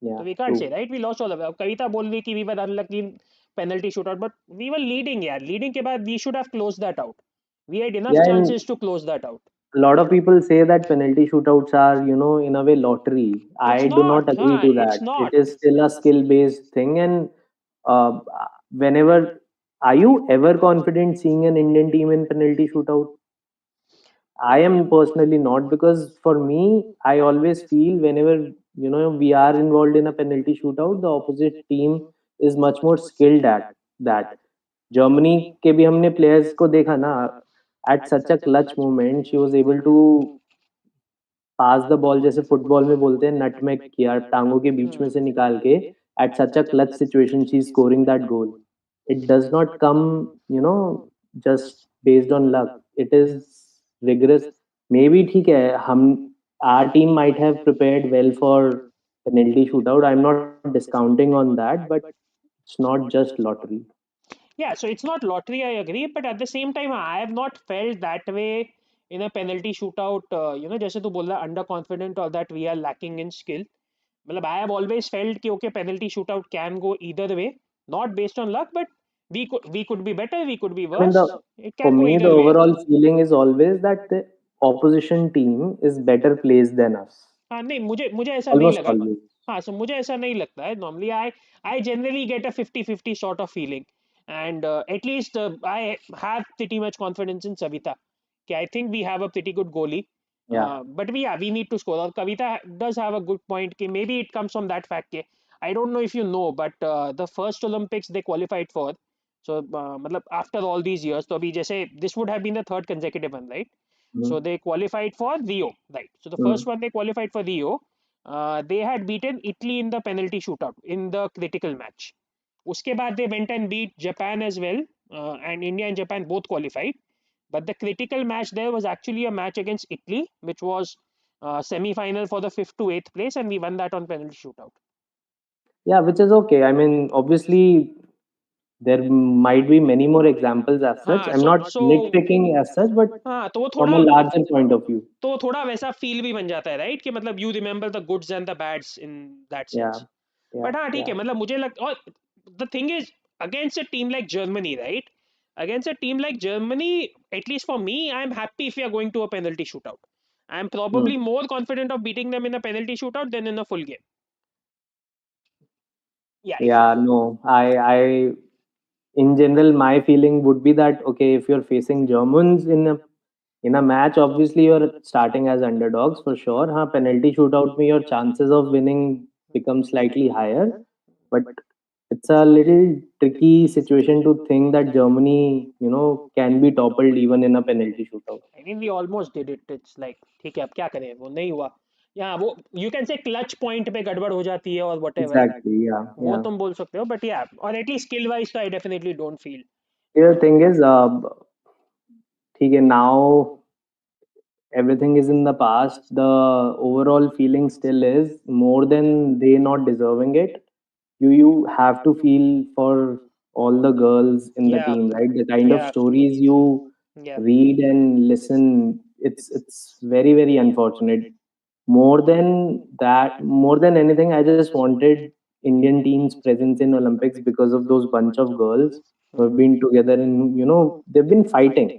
[SPEAKER 2] Yeah,
[SPEAKER 1] So we can't say,
[SPEAKER 2] true.
[SPEAKER 1] right? We lost all of them. Kavita बोल रही कि we were unlucky in penalty shootout, but we were leading यार. Leading के बाद we should have closed that out. We had enough
[SPEAKER 2] Yeah, and
[SPEAKER 1] chances to close that out.
[SPEAKER 2] a lot of people say that penalty shootouts are, in a way lottery.
[SPEAKER 1] It's
[SPEAKER 2] I do
[SPEAKER 1] not.
[SPEAKER 2] not agree
[SPEAKER 1] हाँ,
[SPEAKER 2] to
[SPEAKER 1] it's
[SPEAKER 2] that. It
[SPEAKER 1] not.
[SPEAKER 2] is still a skill based thing. And uh, whenever, are you ever confident seeing an Indian team in penalty shootout? I am personally not, because for me, I always feel whenever we are involved in a penalty shootout, the opposite team is much more skilled at that. Germany के भी हमने players को देखा ना, at such a clutch moment she was able to pass the ball, जैसे football में बोलते हैं नटमेग किया, टांगों के बीच में से निकाल के. Eight such a clutch situation she is scoring that goal. It does not come, you know just based on luck. it is rigorous. Maybe ठीक है, हम our team might have prepared well for penalty shootout. I'm not discounting on that, but it's not just lottery.
[SPEAKER 1] Yeah, so it's not lottery, I agree, but at the same time, I have not felt that way in a penalty shootout. जैसे तू बोल रहा under confident और that we are lacking in skill. मतलब I have always felt कि okay, penalty shootout can go either way, not based on luck, but we could be better, we could be
[SPEAKER 2] I mean,
[SPEAKER 1] worse. It
[SPEAKER 2] for
[SPEAKER 1] can go
[SPEAKER 2] me, the
[SPEAKER 1] either way.
[SPEAKER 2] overall feeling is always that the opposition team is better placed than us.
[SPEAKER 1] हाँ नहीं, मुझे मुझे ऐसा नहीं
[SPEAKER 2] Almost
[SPEAKER 1] लगा.
[SPEAKER 2] always.
[SPEAKER 1] हाँ, so मुझे ऐसा नहीं लगता है. Normally I generally get a 50-50 sort of feeling, and at least I have pretty much confidence in Savita. Okay, I think we have a pretty good goalie.
[SPEAKER 2] Yeah.
[SPEAKER 1] But we need to score. और Kavita does have a good point. कि maybe it comes from that fact. कि I don't know if you know, but the first Olympics they qualified for. So मतलब after all these years, तो अभी जैसे this would have been the third consecutive one, right? So
[SPEAKER 2] Mhm.
[SPEAKER 1] they qualified for Rio, right? So the first
[SPEAKER 2] Mm.
[SPEAKER 1] one they qualified for Rio. They had beaten Italy in the penalty shootout in the critical match. उसके बाद they went and beat Japan as well, and India and Japan both qualified. But the critical match there was actually a match against Italy, which was semi-final for the fifth to eighth place, and we won that on penalty shootout.
[SPEAKER 2] Yeah, which is okay. I mean, obviously, there might be many more examples as such.
[SPEAKER 1] हाँ,
[SPEAKER 2] I'm not
[SPEAKER 1] so
[SPEAKER 2] nitpicking as such, but
[SPEAKER 1] हाँ, तो वो
[SPEAKER 2] from a
[SPEAKER 1] थोड़ा
[SPEAKER 2] larger point of view.
[SPEAKER 1] तो थोड़ा वैसा feel भी बन जाता है, राइट? कि मतलब you remember the goods and the bads in that
[SPEAKER 2] Yeah,
[SPEAKER 1] sense.
[SPEAKER 2] yeah,
[SPEAKER 1] but हाँ ठीक
[SPEAKER 2] yeah.
[SPEAKER 1] है, मतलब मुझे लग और the thing is against a team like Germany, right? Against a team like Germany, at least for me, I'm happy if we are going to a penalty shootout. I'm
[SPEAKER 2] Hmm.
[SPEAKER 1] probably more confident of beating them in a penalty shootout than in a full game. Yeah, if
[SPEAKER 2] Yeah, no, in general, my feeling would be that okay, if you're facing Germans in a match, obviously you're starting as underdogs for sure. Huh, penalty shootout, में your chances of winning become slightly higher, but it's a little tricky situation to think that Germany, can be toppled even in a penalty shootout.
[SPEAKER 1] I mean we almost did it. It's like ठीक है, अब क्या करें, वो नहीं हुआ. Yeah, वो you can say clutch point पे गड़बड़ हो जाती है और whatever.
[SPEAKER 2] Exactly. Yeah.
[SPEAKER 1] वो
[SPEAKER 2] Yeah.
[SPEAKER 1] तुम बोल सकते हो, but yeah, or at least skill wise तो I definitely don't feel.
[SPEAKER 2] The thing is, ठीक है, now everything is in the past. The overall feeling still is more than they not deserving it. You have to feel for all the girls in the
[SPEAKER 1] Yeah,
[SPEAKER 2] team, right? The kind of
[SPEAKER 1] yeah,
[SPEAKER 2] stories you
[SPEAKER 1] yeah.
[SPEAKER 2] read and listen, it's very very unfortunate. More than that, more than anything, I just wanted Indian team's presence in Olympics because of those bunch of girls who have
[SPEAKER 1] Hmm.
[SPEAKER 2] been together and they've been fighting.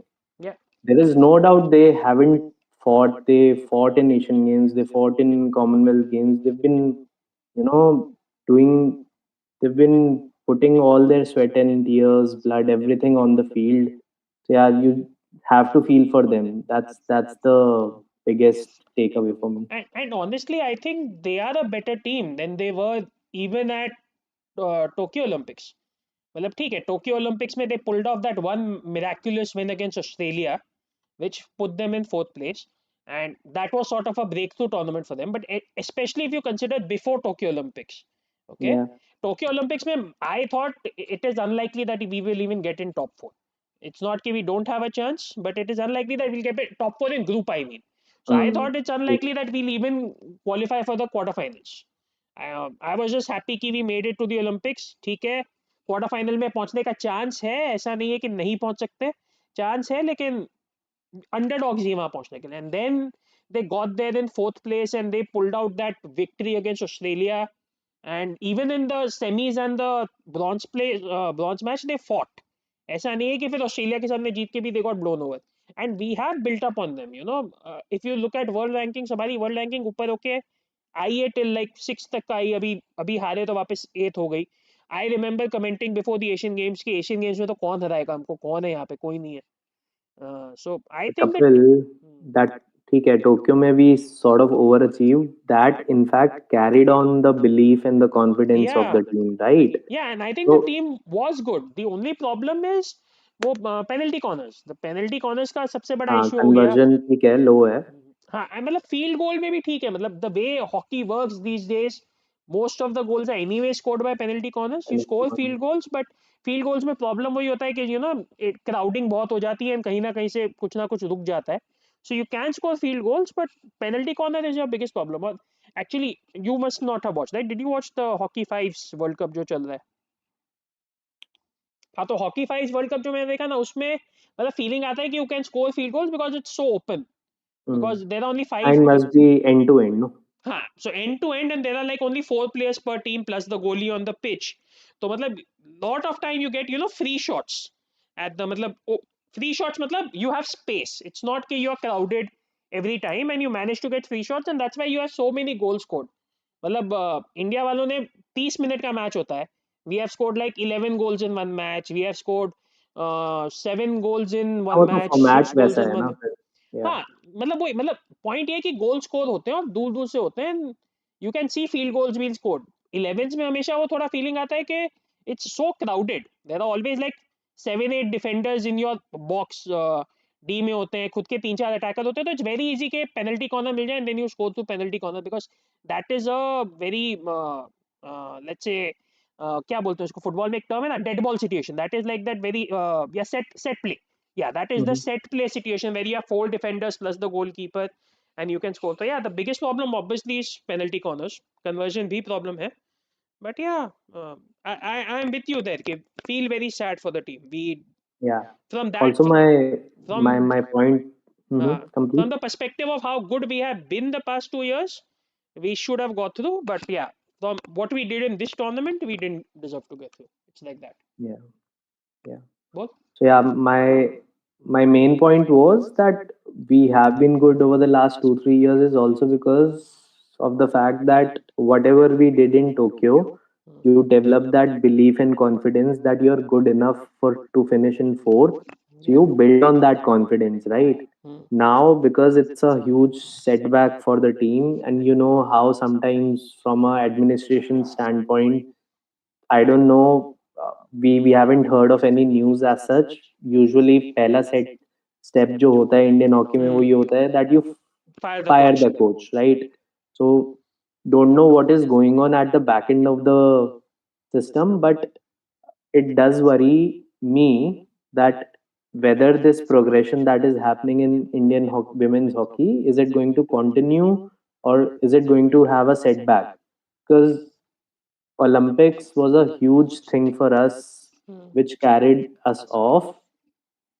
[SPEAKER 1] Yeah.
[SPEAKER 2] There is no doubt they haven't fought. They fought in Asian Games. They fought in Commonwealth Games. They've been, doing. They've been putting all their sweat and tears, blood, everything on the field. So yeah, you have to feel for them. That's the biggest takeaway for me.
[SPEAKER 1] And honestly, I think they are a better team than they were even at Tokyo Olympics. मतलब ठीक है, Tokyo Olympics में they pulled off that one miraculous win against Australia, which put them in fourth place, and that was sort of a breakthrough tournament for them. But especially if you consider before Tokyo Olympics, okay,
[SPEAKER 2] Yeah.
[SPEAKER 1] Tokyo Olympics में I thought it is unlikely that we will even get in top four. It's not that we don't have a chance, but it is unlikely that we'll get top four in group, I mean. So I
[SPEAKER 2] Mm.
[SPEAKER 1] thought it's unlikely that we'll even qualify for the quarterfinals. I was just happy कि we made it to the Olympics. ठीक है, quarter final में पहुंचने का chance है, ऐसा नहीं है कि नहीं पहुंच सकते, चांस है, लेकिन underdogs ही वहां पहुंचने के लिए. And then they got there in fourth place and they pulled out that victory against Australia. And even in the semis and the bronze match they fought. ऐसा नहीं है कि फिर ऑस्ट्रेलिया के सामने जीत के भी they got blown over. And we have built up on them, if you look at world rankings, हमारी world ranking ऊपर होके आई है till like 6 तक का आई, अभी अभी हारे तो वापस 8 हो गई. I remember commenting before the Asian games की एशियन गेम्स में तो कौन हराएगा हमको, कौन है यहाँ पे, कोई नहीं है. So I think that
[SPEAKER 2] Kapil, that ठीक है, Tokyo में we sort of overachieved. That in fact carried on the belief and the confidence of
[SPEAKER 1] yeah,
[SPEAKER 2] the team, right?
[SPEAKER 1] yeah, and I think the
[SPEAKER 2] So
[SPEAKER 1] team was good. The only problem is वो penalty corners. The penalty corners का सबसे बड़ा
[SPEAKER 2] हाँ,
[SPEAKER 1] issue हो गया.
[SPEAKER 2] conversion ठीक है, low है.
[SPEAKER 1] हाँ, मतलब फील्ड गोल में भी ठीक है, मतलब the way hockey works these days, most of the goals are anyway scored by penalty corners. You score field goals, but field goals में प्रॉब्लम वही होता है कि क्राउडिंग बहुत हो जाती है एंड कहीं ना कहीं से कुछ ना कुछ रुक जाता है. So you can score field goals, but penalty corner is your biggest problem. और actually you must not have watched, right? Did you watch the Hockey Fives World Cup जो चल रहा है? हाँ, तो हॉकी फाइव्स वर्ल्ड कप जो मैंने देखा ना, उसमें मतलब फीलिंग आता है कि you can score field goals because it's so open,
[SPEAKER 2] Hmm.
[SPEAKER 1] because there are only five.
[SPEAKER 2] And must be end to end, no?
[SPEAKER 1] हाँ, so end to end and there are like only 4 players per team plus the goalie on the pitch. तो मतलब lot of time you get free shots at the मतलब free shots मतलब you have space. It's not कि you are crowded every time and you manage to get free shots, and that's why you have so many goals scored. मतलब India वालों ने 30 minute का match होता है. We have scored like 11 goals in one match. We have scored 7 goals in
[SPEAKER 2] हाँ,
[SPEAKER 1] one
[SPEAKER 2] वो तो
[SPEAKER 1] match,
[SPEAKER 2] format
[SPEAKER 1] 6 goals
[SPEAKER 2] वैसा
[SPEAKER 1] in
[SPEAKER 2] है ना
[SPEAKER 1] one.
[SPEAKER 2] फिर. या.
[SPEAKER 1] हाँ, मतलब पॉइंट ये कि गोल स्कोर होते हैं और दूर दूर से होते हैं. You can see field goals been scored. 11 में हमेशा वो थोड़ा फीलिंग आता है कि it's so crowded. There are always like 7-8 defenders in your box. D में होते हैं, खुद के 3-4 अटैकर होते हैं, तो इट्स वेरी इजी के पेनल्टी कॉर्नर मिल जाए and then you score through penalty corner, because that is a very let's say क्या बोलते हैं उसको, फुटबॉल में एक टर्म है ना, dead ball situation. That is like that very yeah set set play. Yeah, that is the
[SPEAKER 2] Mhm.
[SPEAKER 1] set play situation where you have 4 defenders plus the goalkeeper and you can score. So yeah, the biggest problem obviously is penalty corners. Conversion bhi problem hai. But yeah, I am with you there. Ki feel very sad for the team. We
[SPEAKER 2] Yeah.
[SPEAKER 1] from
[SPEAKER 2] Also,
[SPEAKER 1] that
[SPEAKER 2] my
[SPEAKER 1] from
[SPEAKER 2] my point.
[SPEAKER 1] from
[SPEAKER 2] Complete.
[SPEAKER 1] the perspective of how good we have been the past 2 years, we should have got through. But yeah, from what we did in this tournament, we didn't deserve to get through. It's like that.
[SPEAKER 2] Yeah. Yeah.
[SPEAKER 1] Both.
[SPEAKER 2] So yeah, my main point was that we have been good over the last 2 3 years is also because of the fact that whatever we did in Tokyo, you develop that belief and confidence that you're good enough for to finish in fourth. So
[SPEAKER 1] Yeah.
[SPEAKER 2] you build on that confidence, right?
[SPEAKER 1] Hmm.
[SPEAKER 2] Now because it's a huge setback for the team, and you know how sometimes from a administration standpoint, I don't know. We haven't heard of any news as such. Usually, पहला set step जो होता है Indian hockey में वो ये होता है that you
[SPEAKER 1] Fire the
[SPEAKER 2] fire
[SPEAKER 1] coach.
[SPEAKER 2] the coach, right? So don't know what is going on at the back end of the system, but it does worry me that whether this progression that is happening in Indian women's hockey, is it going to continue or is it going to have a setback? Because Olympics was a huge thing for us, which carried us off.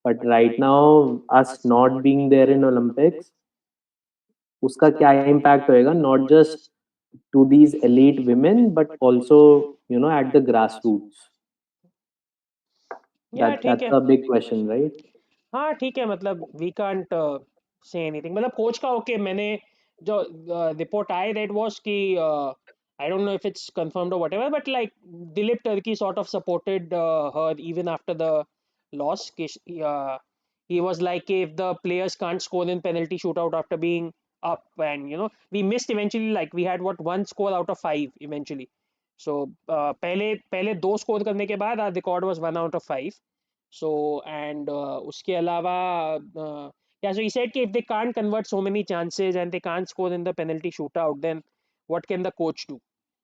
[SPEAKER 2] But right now, us not being there in Olympics, उसका क्या impact होएगा? Not just to these elite women, but also at the grassroots.
[SPEAKER 1] या ठीक
[SPEAKER 2] That's
[SPEAKER 1] है.
[SPEAKER 2] a big question, right?
[SPEAKER 1] हाँ ठीक है, मतलब वी कांट से एनीथिंग. मतलब कोच का ओके, मैंने जो रिपोर्ट आई रेड वाज कि I don't know if it's confirmed और whatever, but like Dilip Tirkey sort of supported her even after the loss. He was like, if the players can't score in penalty shootout after being up, and we missed eventually, like we had what, 1 score out of 5 eventually. So पहले पहले 2 score करने के बाद our record was 1 out of 5. So and उसके अलावा yeah, so he said कि if they can't convert so many chances and they can't score in the penalty shootout, then what can the coach do?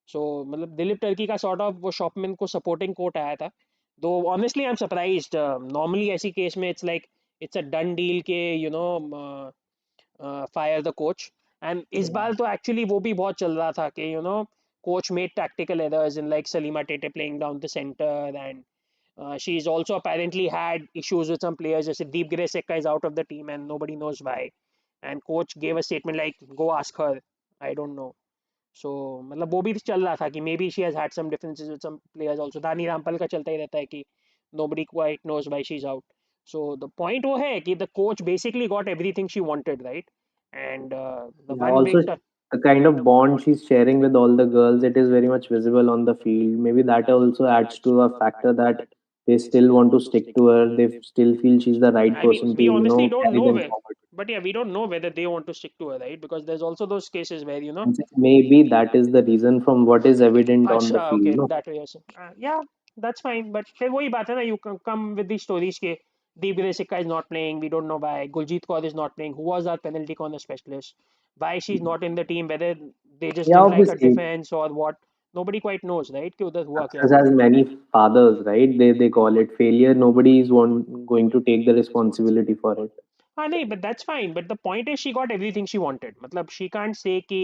[SPEAKER 1] So मतलब Dilip Turkey का sort of वो शॉपमैन को supporting quote आया था. Though honestly I'm surprised. Normally ऐसी case में it's like it's a done deal के fire the coach. And इस
[SPEAKER 2] Yeah.
[SPEAKER 1] बार तो actually वो भी बहुत चल रहा था कि coach made tactical errors in like Salima Tete playing down the center, and she's also apparently had issues with some players. Just Deep Greseka is out of the team and nobody knows why. And coach gave a statement like, "Go ask her. I don't know." So मतलब वो भी चल रहा था कि maybe she has had some differences with some players also. दानी रामपाल का चलता ही रहता है कि nobody quite knows why she's out. So the point वो है कि the coach basically got everything she wanted, right? And the
[SPEAKER 2] Yeah.
[SPEAKER 1] one
[SPEAKER 2] Also,
[SPEAKER 1] big
[SPEAKER 2] the kind of bond she's sharing with all the girls, it is very much visible on the field. Maybe that also adds to a factor that they still want to stick to her. They still feel she's the right
[SPEAKER 1] I mean,
[SPEAKER 2] person to,
[SPEAKER 1] we honestly don't
[SPEAKER 2] carry
[SPEAKER 1] know
[SPEAKER 2] them
[SPEAKER 1] where,
[SPEAKER 2] forward.
[SPEAKER 1] but yeah, we don't know whether they want to stick to her, right? Because there's also those cases where
[SPEAKER 2] And maybe that is the reason from what is evident on the
[SPEAKER 1] अच्छा
[SPEAKER 2] field.
[SPEAKER 1] okay,
[SPEAKER 2] No.
[SPEAKER 1] that way also. Yeah, that's fine. But फिर वही बात है ना, you come with these stories के Deep Gresika is not playing, we don't know why. Guljeet Kaur is not playing, who was our penalty corner specialist, why she's not in the team, whether they just
[SPEAKER 2] Yeah,
[SPEAKER 1] didn't like her
[SPEAKER 2] obviously.
[SPEAKER 1] defense or what. nobody quite knows, right, कि उधर हुआ क्या
[SPEAKER 2] Success
[SPEAKER 1] था.
[SPEAKER 2] has many fathers, right? They call it failure. Nobody is going to take the responsibility for it.
[SPEAKER 1] हाँ नहीं, but that's fine. But the point is, she got everything she wanted. मतलब she can't say कि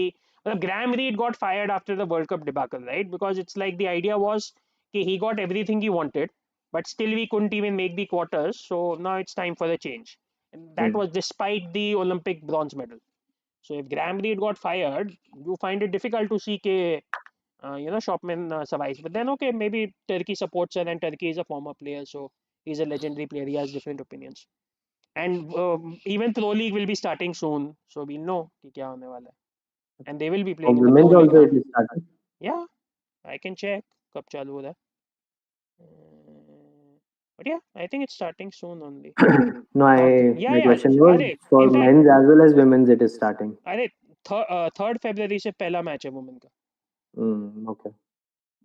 [SPEAKER 1] मतलब Graham Reed got fired after the World Cup debacle, right? Because it's like the idea was कि he got everything he wanted, but still we couldn't even make the quarters. So now it's time for a change, and that
[SPEAKER 2] Hmm.
[SPEAKER 1] was despite the Olympic bronze medal. So if Graham Reed got fired, you find it difficult to see कि Shopman survives. But then okay, maybe Turkey supports her, and Turkey is a former player, so he's a legendary player. He has different opinions. And even Pro League will be starting soon, so we'll know कि क्या होने वाला है. And they will be
[SPEAKER 2] For
[SPEAKER 1] playing in the Pro
[SPEAKER 2] women's
[SPEAKER 1] League
[SPEAKER 2] also
[SPEAKER 1] now.
[SPEAKER 2] it is starting.
[SPEAKER 1] Yeah, I can check कब चालू हो रहा है. But yeah, I think it's starting soon only.
[SPEAKER 2] No,
[SPEAKER 1] North,
[SPEAKER 2] I
[SPEAKER 1] yeah,
[SPEAKER 2] my
[SPEAKER 1] yeah.
[SPEAKER 2] question was
[SPEAKER 1] अरे,
[SPEAKER 2] for
[SPEAKER 1] in fact,
[SPEAKER 2] men's as well as women's it is starting.
[SPEAKER 1] अरे 3rd February से पहला match है वुमेन
[SPEAKER 2] Okay.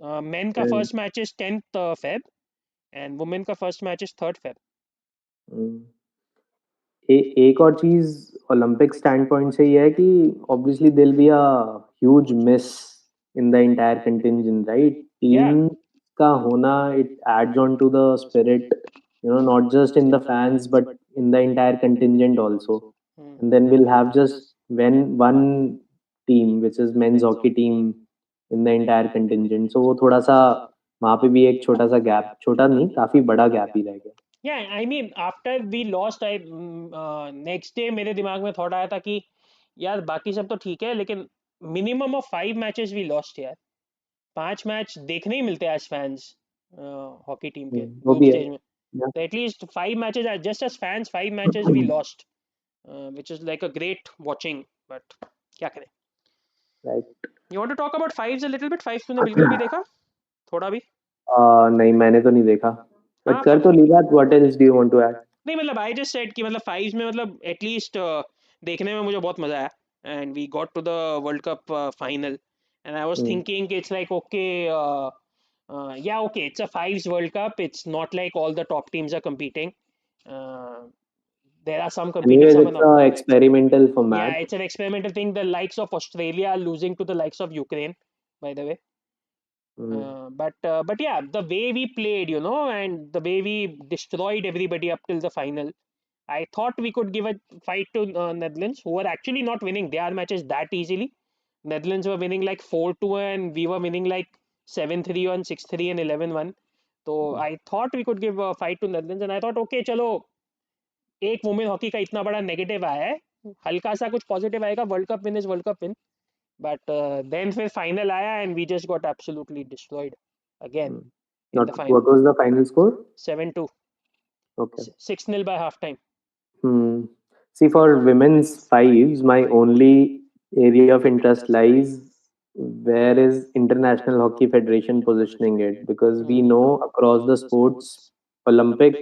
[SPEAKER 1] का. Men का
[SPEAKER 2] Then,
[SPEAKER 1] first match is 10th Feb, and women का first match is 3rd Feb.
[SPEAKER 2] mm, एक और चीज ओलंपिक स्टैंड पॉइंट से ये है कि obviously will be a huge miss in the entire contingent, right?
[SPEAKER 1] Yeah.
[SPEAKER 2] Team का होना it adds on to the spirit, you know, not just in the fans but in the entire contingent also.
[SPEAKER 1] Hmm.
[SPEAKER 2] And then we'll have just one team which is men's hockey team in the entire contingent, so वो थोड़ा सा वहाँ पे भी एक छोटा सा gap, छोटा नहीं काफी बड़ा गैप ही रह गया.
[SPEAKER 1] Yeah, I mean, after we lost, I next day मेरे दिमाग में थॉट आया था कि यार बाकी सब तो ठीक है, लेकिन minimum of 5 matches we lost यार. 5 मैच देखने ही मिलते हैं एज फैंस हॉकी टीम के
[SPEAKER 2] वो
[SPEAKER 1] ग्रुप
[SPEAKER 2] भी है.
[SPEAKER 1] स्टेज में.
[SPEAKER 2] Yeah,
[SPEAKER 1] तो at least 5 matches, just as fans 5 matches we lost, which is like a great watching. But क्या करें.
[SPEAKER 2] right.
[SPEAKER 1] You want to talk about fives a little bit? Fives तूने बिल्कुल भी देखा? थोड़ा भी?
[SPEAKER 2] नहीं मैंने तो नहीं देखा, बट
[SPEAKER 1] हाँ,
[SPEAKER 2] कर तो ली बात. What else do you want to add?
[SPEAKER 1] नहीं मतलब आई जस्ट सेड कि मतलब फाइव्स में मतलब एटलीस्ट देखने में मुझे बहुत मजा आया. And we got to the world cup final, and I was thinking it's like okay, yeah, okay, it's a fives world cup. It's not like all the top teams are competing. uh, there are some competing,
[SPEAKER 2] Anyways,
[SPEAKER 1] some are
[SPEAKER 2] it's
[SPEAKER 1] not.
[SPEAKER 2] a experimental
[SPEAKER 1] Yeah,
[SPEAKER 2] format.
[SPEAKER 1] it's an experimental thing. The likes of Australia are losing to the likes of Ukraine, by the way.
[SPEAKER 2] Mm.
[SPEAKER 1] But yeah, the way we played, and the way we destroyed everybody up till the final, I thought we could give a fight to Netherlands, who were actually not winning their matches that easily. Netherlands were winning like 4-2, and we were winning like 7-3 and 6-3 and 11-1. So I thought we could give a fight to Netherlands, and I thought, okay, चलो एक women hockey का इतना बड़ा negative आया है, हल्का सा कुछ पॉजिटिव आएगा. World cup win is world cup win. But then फिर final आया, and we just got absolutely destroyed again
[SPEAKER 2] Mm.
[SPEAKER 1] in
[SPEAKER 2] Not
[SPEAKER 1] the final.
[SPEAKER 2] what was the final score?
[SPEAKER 1] 7-2,
[SPEAKER 2] Okay.
[SPEAKER 1] 6-0 by halftime.
[SPEAKER 2] Hmm. See, for women's fives, my only area of interest lies where is International Hockey Federation positioning it, because we know across the sports, Olympic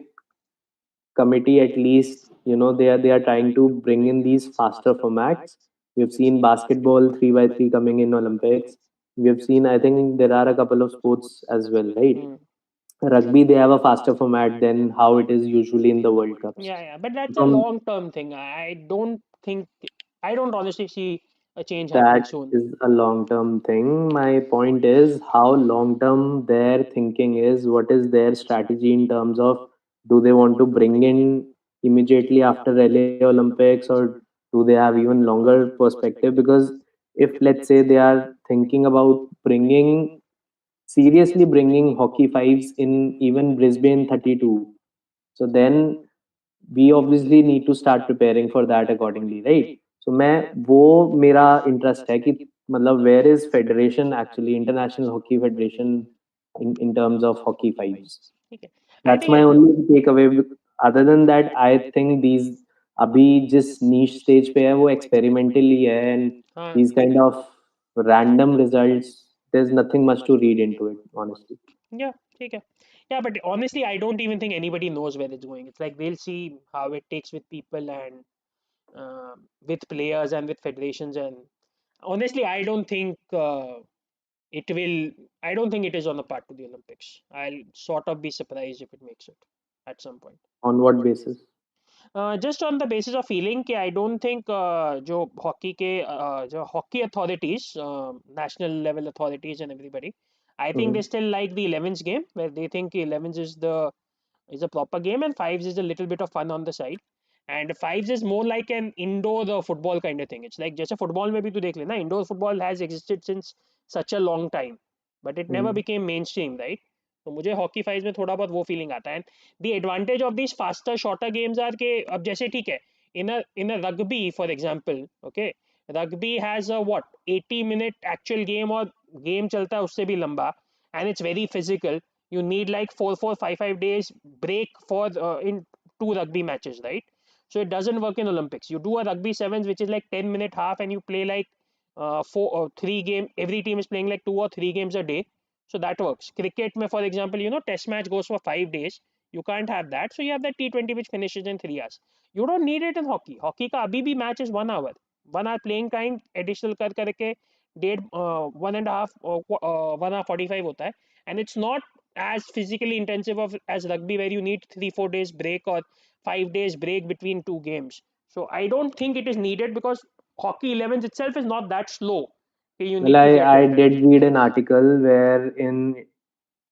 [SPEAKER 2] committee at least, you know, they are trying to bring in these faster formats. We've seen basketball 3x3 coming in Olympics. We've seen, I think there are a couple of sports as well, right?
[SPEAKER 1] Hmm.
[SPEAKER 2] Rugby, they have a faster format than how it is usually in the World Cups.
[SPEAKER 1] Yeah, yeah, but that's a
[SPEAKER 2] From
[SPEAKER 1] long term thing. I don't think, I don't honestly see a change
[SPEAKER 2] that
[SPEAKER 1] happening soon.
[SPEAKER 2] is a long term thing. My point is how long term their thinking is. What is their strategy in terms of, do they want to bring in immediately after LA Olympics, or do they have even longer perspective? Because if let's say they are thinking about bringing seriously bringing hockey fives in even Brisbane 32, so then we obviously need to start preparing for that accordingly, right? So मैं वो मेरा interest है कि मतलब where is federation actually, international hockey federation, in terms of hockey fives.
[SPEAKER 1] ठीक है. I
[SPEAKER 2] That's
[SPEAKER 1] think
[SPEAKER 2] my only takeaway. Other than that, I think these अभी जिस niche stage पे है वो experimental ही है, and
[SPEAKER 1] हाँ.
[SPEAKER 2] these kind of random results, there's nothing much to read into it, honestly.
[SPEAKER 1] Yeah, ठीक है. Yeah, but honestly, I don't even think anybody knows where it's going. It's like we'll see how it takes with people, and with players and with federations. And honestly, it will. I don't think it is on the path to the Olympics. I'll sort of be surprised if it makes it at some point.
[SPEAKER 2] On what basis?
[SPEAKER 1] Just on the basis of feeling कि I don't think जो hockey के जो hockey authorities national level authorities and everybody I think they
[SPEAKER 2] Mhm.
[SPEAKER 1] Still like the 11s game where they think 11s is a proper game and fives is a little bit of fun on the side and fives is more like an indoor football kind of thing. It's like जैसे football में भी तू देख लेना indoor football has existed since such a long time but it never
[SPEAKER 2] Mhm.
[SPEAKER 1] became mainstream, right? तो मुझे hockey fives में थोड़ा बहुत वो फीलिंग आता है. The advantage of these faster shorter games are के अब जैसे ठीक है in a rugby for example, okay, rugby has a what 80-minute actual game और game चलता है उससे भी लंबा and it's very physical. You need like 4, 4, 5 days break for in two rugby matches, right? So it doesn't work in Olympics. You do a rugby sevens which is like 10-minute half and you play like four or three game, every team is playing like 2 or 3 games a day, so that works. Cricket mein, for example, test match goes for 5 days. You can't have that, so you have that T20 which finishes in 3 hours. You don't need it in hockey. Hockey ka abhi bhi match is 1 hour, 1 hour playing time additional कर करके डेढ़ 1.5 1 hour 45 होता है. And it's not as physically intensive as rugby where you need 3, 4 days break or 5 days break between two games. So I don't think it is needed because hockey 11s itself is not that slow. Okay, you
[SPEAKER 2] Well,
[SPEAKER 1] need to get
[SPEAKER 2] I
[SPEAKER 1] it right.
[SPEAKER 2] did read an article where in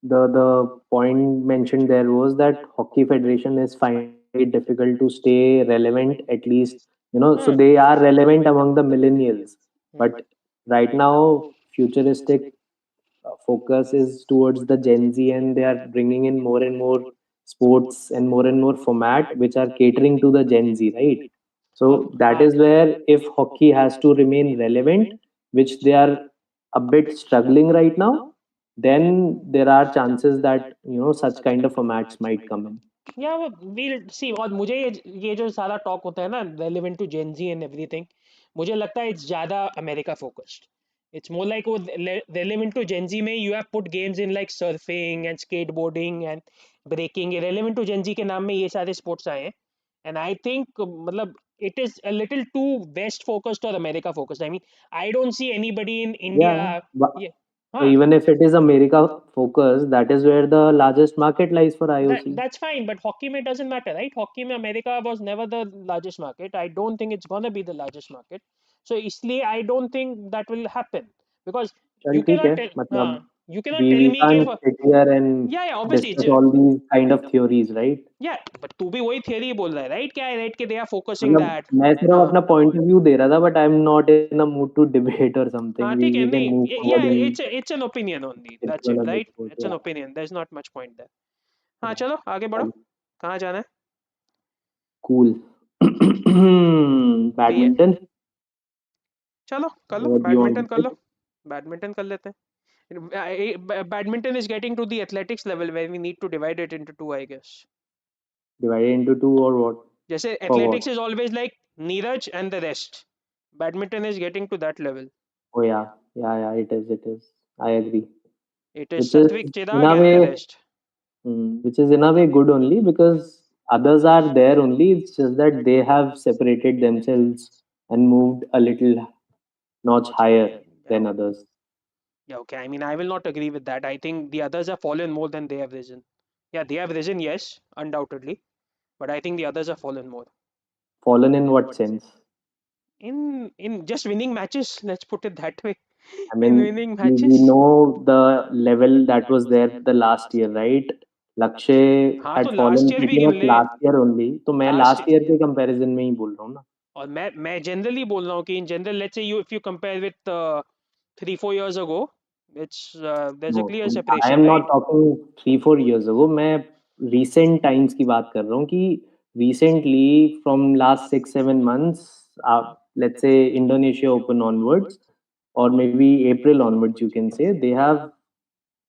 [SPEAKER 2] the point mentioned there was that Hockey Federation is finding it difficult to stay relevant, at least, so
[SPEAKER 1] Hmm.
[SPEAKER 2] they are relevant among the millennials.
[SPEAKER 1] Hmm.
[SPEAKER 2] But right now, futuristic focus is towards the Gen Z, and they are bringing in more and more sports and more format which are catering to the Gen Z, right? So that
[SPEAKER 1] हाँ.
[SPEAKER 2] is where if hockey has to remain relevant, which they are a bit struggling right now, then there are chances that such kind of formats might come in.
[SPEAKER 1] या वो we'll see. और मुझे ये जो सारा talk होता है ना relevant to Gen Z and everything, मुझे लगता है it's ज़्यादा America focused. It's more like वो relevant to Gen Z में you have put games in like surfing and skateboarding and breaking. Relevant to Gen Z के नाम में ये सारे sports आए हैं. And I think मतलब it is a little too West focused or America focused. I mean, I don't see anybody in India.
[SPEAKER 2] Yeah, but
[SPEAKER 1] Yeah, हाँ.
[SPEAKER 2] even if it is America focused, that is where the largest market lies for IOC.
[SPEAKER 1] That's fine, but hockey में doesn't matter, right? Hockey में America was never the largest market. I don't think it's gonna be the largest market. So इसलिए I don't think that will happen because
[SPEAKER 2] चल
[SPEAKER 1] you
[SPEAKER 2] ठीक है,
[SPEAKER 1] cannot tell
[SPEAKER 2] मतलब
[SPEAKER 1] you cannot
[SPEAKER 2] we
[SPEAKER 1] tell
[SPEAKER 2] we
[SPEAKER 1] me कि
[SPEAKER 2] can't sit here and
[SPEAKER 1] yeah, obviously
[SPEAKER 2] discuss all these kind of theories, right?
[SPEAKER 1] yeah, but तू भी वही theory बोल रहा है, right? क्या है, right? कि they are focusing
[SPEAKER 2] मतलब
[SPEAKER 1] that.
[SPEAKER 2] मैं सिर्फ
[SPEAKER 1] हाँ.
[SPEAKER 2] अपना पॉइंट ऑफ व्यू दे रहा था, but I am not in a mood to debate or something.
[SPEAKER 1] हाँ
[SPEAKER 2] वी
[SPEAKER 1] ठीक है
[SPEAKER 2] वी कैन
[SPEAKER 1] नहीं
[SPEAKER 2] move
[SPEAKER 1] yeah,
[SPEAKER 2] forward in
[SPEAKER 1] it's an opinion only. That's
[SPEAKER 2] in
[SPEAKER 1] it,
[SPEAKER 2] other
[SPEAKER 1] right?
[SPEAKER 2] Sport.
[SPEAKER 1] It's an
[SPEAKER 2] या
[SPEAKER 1] opinion. There's not much point there. हाँ
[SPEAKER 2] या
[SPEAKER 1] चलो आगे बढ़ो. कहाँ जाना है?
[SPEAKER 2] कूल.
[SPEAKER 1] ठीक है.
[SPEAKER 2] बैडमिंटन.
[SPEAKER 1] चलो कर लो
[SPEAKER 2] what do you want
[SPEAKER 1] badminton
[SPEAKER 2] to
[SPEAKER 1] कर
[SPEAKER 2] से?
[SPEAKER 1] लो. बैडमिंटन कर लेते हैं. Badminton is getting to the athletics level where we need to divide it into two, I guess.
[SPEAKER 2] Divided into two और व्हाट?
[SPEAKER 1] जैसे
[SPEAKER 2] for
[SPEAKER 1] athletics
[SPEAKER 2] what?
[SPEAKER 1] is always like Neeraj and the rest. Badminton is getting to that level.
[SPEAKER 2] Oh yeah, it is. I agree.
[SPEAKER 1] It is
[SPEAKER 2] Which is
[SPEAKER 1] Satvik
[SPEAKER 2] in
[SPEAKER 1] Chirag
[SPEAKER 2] a
[SPEAKER 1] and the
[SPEAKER 2] way,
[SPEAKER 1] rest.
[SPEAKER 2] which is in a way good only because others are there only. It's just that they have separated themselves and moved a little notch higher
[SPEAKER 1] Yeah,
[SPEAKER 2] than others.
[SPEAKER 1] yeah, okay. I mean, I will not agree with that. I think the others have fallen more than they have risen. Yeah, they have risen, yes, undoubtedly, but I think the others have fallen more.
[SPEAKER 2] Fallen in what sense?
[SPEAKER 1] In just winning matches, let's put it that way.
[SPEAKER 2] I
[SPEAKER 1] In
[SPEAKER 2] mean,
[SPEAKER 1] winning
[SPEAKER 2] we
[SPEAKER 1] matches.
[SPEAKER 2] know the level that was there the last year, right? Lakshay
[SPEAKER 1] हाँ तो
[SPEAKER 2] had
[SPEAKER 1] last
[SPEAKER 2] fallen
[SPEAKER 1] year भी
[SPEAKER 2] pretty
[SPEAKER 1] गिन
[SPEAKER 2] much
[SPEAKER 1] ले.
[SPEAKER 2] last year only. तो मैं
[SPEAKER 1] last
[SPEAKER 2] last year के comparison में ही बोल रहा हूँ ना.
[SPEAKER 1] और मैं जनरली बोल रहा हूँ कि in general let's say you if you compare with 3, 4 years ago, it's there's a
[SPEAKER 2] No,
[SPEAKER 1] clear
[SPEAKER 2] I
[SPEAKER 1] separation,
[SPEAKER 2] am not
[SPEAKER 1] right?
[SPEAKER 2] talking 3 4 years ago. मैं recent times की बात कर रहा हूँ कि recently from last 6 7 months, let's say Indonesia Open onwards, or maybe April onwards, you can say they have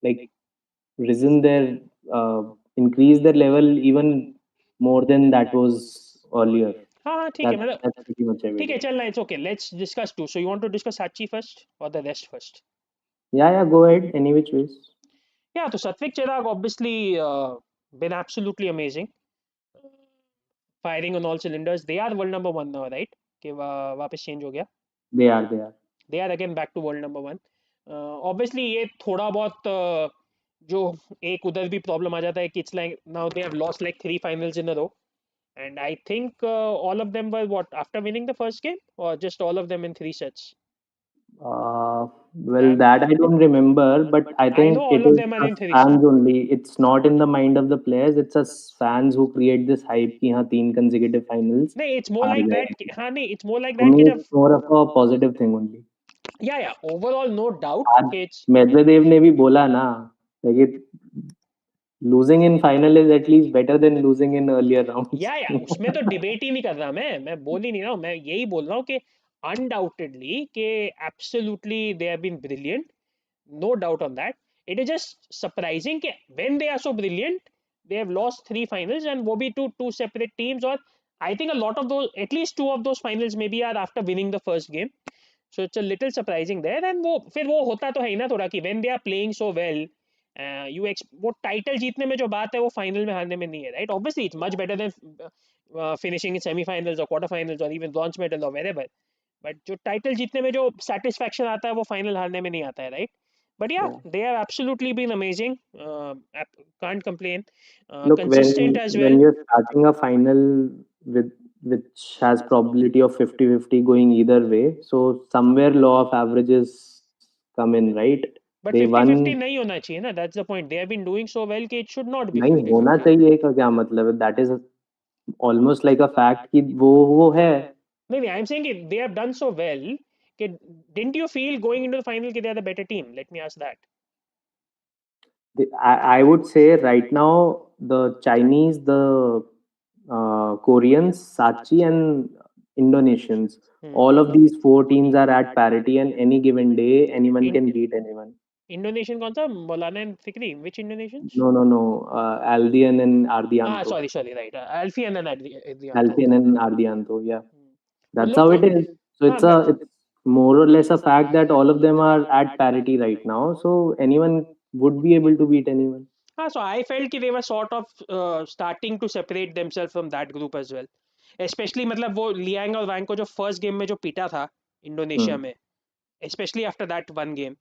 [SPEAKER 2] like risen their uh, increased their level even more than that was earlier.
[SPEAKER 1] हाँ हाँ ठीक है
[SPEAKER 2] That
[SPEAKER 1] मतलब
[SPEAKER 2] that's pretty much
[SPEAKER 1] ठीक है
[SPEAKER 2] evident.
[SPEAKER 1] चलना it's okay let's discuss two so you want to discuss Sachi first or the rest first.
[SPEAKER 2] Yeah, go ahead. Any which ways.
[SPEAKER 1] Yeah, तो सत्विक चिराग obviously been absolutely amazing, firing on all cylinders. They are world number one now, right? कि वापस change हो गया.
[SPEAKER 2] They are there.
[SPEAKER 1] They are again back to world number one. Obviously ये थोड़ा बहुत जो एक उधर भी प्रॉब्लम आ जाता है कि it's like now they have lost like 3 finals in a row And I think all of them were what, after winning the first game, or just all of them in three sets?
[SPEAKER 2] Well, that I don't remember, but I
[SPEAKER 1] I know
[SPEAKER 2] think it
[SPEAKER 1] all of
[SPEAKER 2] is
[SPEAKER 1] them are
[SPEAKER 2] the
[SPEAKER 1] in three sets.
[SPEAKER 2] fans only. It's not in the mind of the players. It's us fans who create this hype कि हाँ तीन consecutive finals
[SPEAKER 1] नहीं, it's more
[SPEAKER 2] हार
[SPEAKER 1] like that
[SPEAKER 2] गए.
[SPEAKER 1] हाँ नहीं, it's more like
[SPEAKER 2] To
[SPEAKER 1] that कि
[SPEAKER 2] me,
[SPEAKER 1] जब,
[SPEAKER 2] it's more of a positive thing only.
[SPEAKER 1] yeah, overall no doubt
[SPEAKER 2] आज
[SPEAKER 1] कि it's,
[SPEAKER 2] मेदवेदेव ने भी बोला ना, like it, losing in final is at least better than losing in earlier rounds.
[SPEAKER 1] या उसमें तो डिबेट ही नहीं कर रहा, मैं बोल ही नहीं रहा हूँ, मैं यही बोल रहा हूँ कि अनडाउटेडली कि absolutely they have been brilliant, no doubt on that. It is just surprising कि when they are so brilliant, they have lost three finals, and वो भी to two separate teams. Or I think a lot of those, at least two of those finals maybe are after winning the first game. So it's a little surprising there. And वो फिर वो होता तो है ही ना थोड़ा कि when they are playing so well, वो टाइटल जीतने में जो बात है वो फाइनल में हारने में नहीं है, right? Obviously it's much better than finishing in semifinals और क्वार्टर फाइनल्स और इवन ब्रॉन्ज मेडल और वेरेवर. बट जो टाइटल जीतने में जो सेटिस्फैक्शन आता है वो फाइनल हारने में नहीं आता है, right? But yeah,
[SPEAKER 2] Yeah.
[SPEAKER 1] they have absolutely been amazing. Can't complain.
[SPEAKER 2] Look,
[SPEAKER 1] Consistent as well.
[SPEAKER 2] when you're starting a final with which has probability of 50-50 going either way, so somewhere law of averages come in, right?
[SPEAKER 1] But
[SPEAKER 2] They
[SPEAKER 1] 50-50
[SPEAKER 2] won.
[SPEAKER 1] नहीं होना चाहिए ना. That's the point. They have been doing so well कि it should not be
[SPEAKER 2] नहीं होना
[SPEAKER 1] 50-50.
[SPEAKER 2] चाहिए का क्या मतलब है? That is almost like a fact कि वो है.
[SPEAKER 1] Maybe I'm saying कि they have done so well कि didn't you feel going into the final कि they are the better team? Let me ask that.
[SPEAKER 2] I would say right now the Chinese, the Koreans, Sachi, and Indonesians.
[SPEAKER 1] Hmm.
[SPEAKER 2] All of these four teams are at parity, and any given day, anyone
[SPEAKER 1] In
[SPEAKER 2] can beat anyone.
[SPEAKER 1] Indonesian कौन सा? Maulana and Fikri. Which Indonesians?
[SPEAKER 2] No, no, no. Aldian and Ardianto.
[SPEAKER 1] Sorry, right. Alfie and then Adrianto.
[SPEAKER 2] Alfian and Ardianto. Yeah,
[SPEAKER 1] वो
[SPEAKER 2] that's
[SPEAKER 1] लोग
[SPEAKER 2] how
[SPEAKER 1] तो
[SPEAKER 2] it is. So
[SPEAKER 1] हाँ but
[SPEAKER 2] it's more or less a fact that all of them are at parity right now. So anyone would be able to beat anyone.
[SPEAKER 1] हाँ, so I felt कि they were sort of starting to separate themselves from that group as well. Especially मतलब वो Liang और वैंग को जो first game में जो पीटा था इंडोनेशिया
[SPEAKER 2] Hmm.
[SPEAKER 1] में, especially after that one game.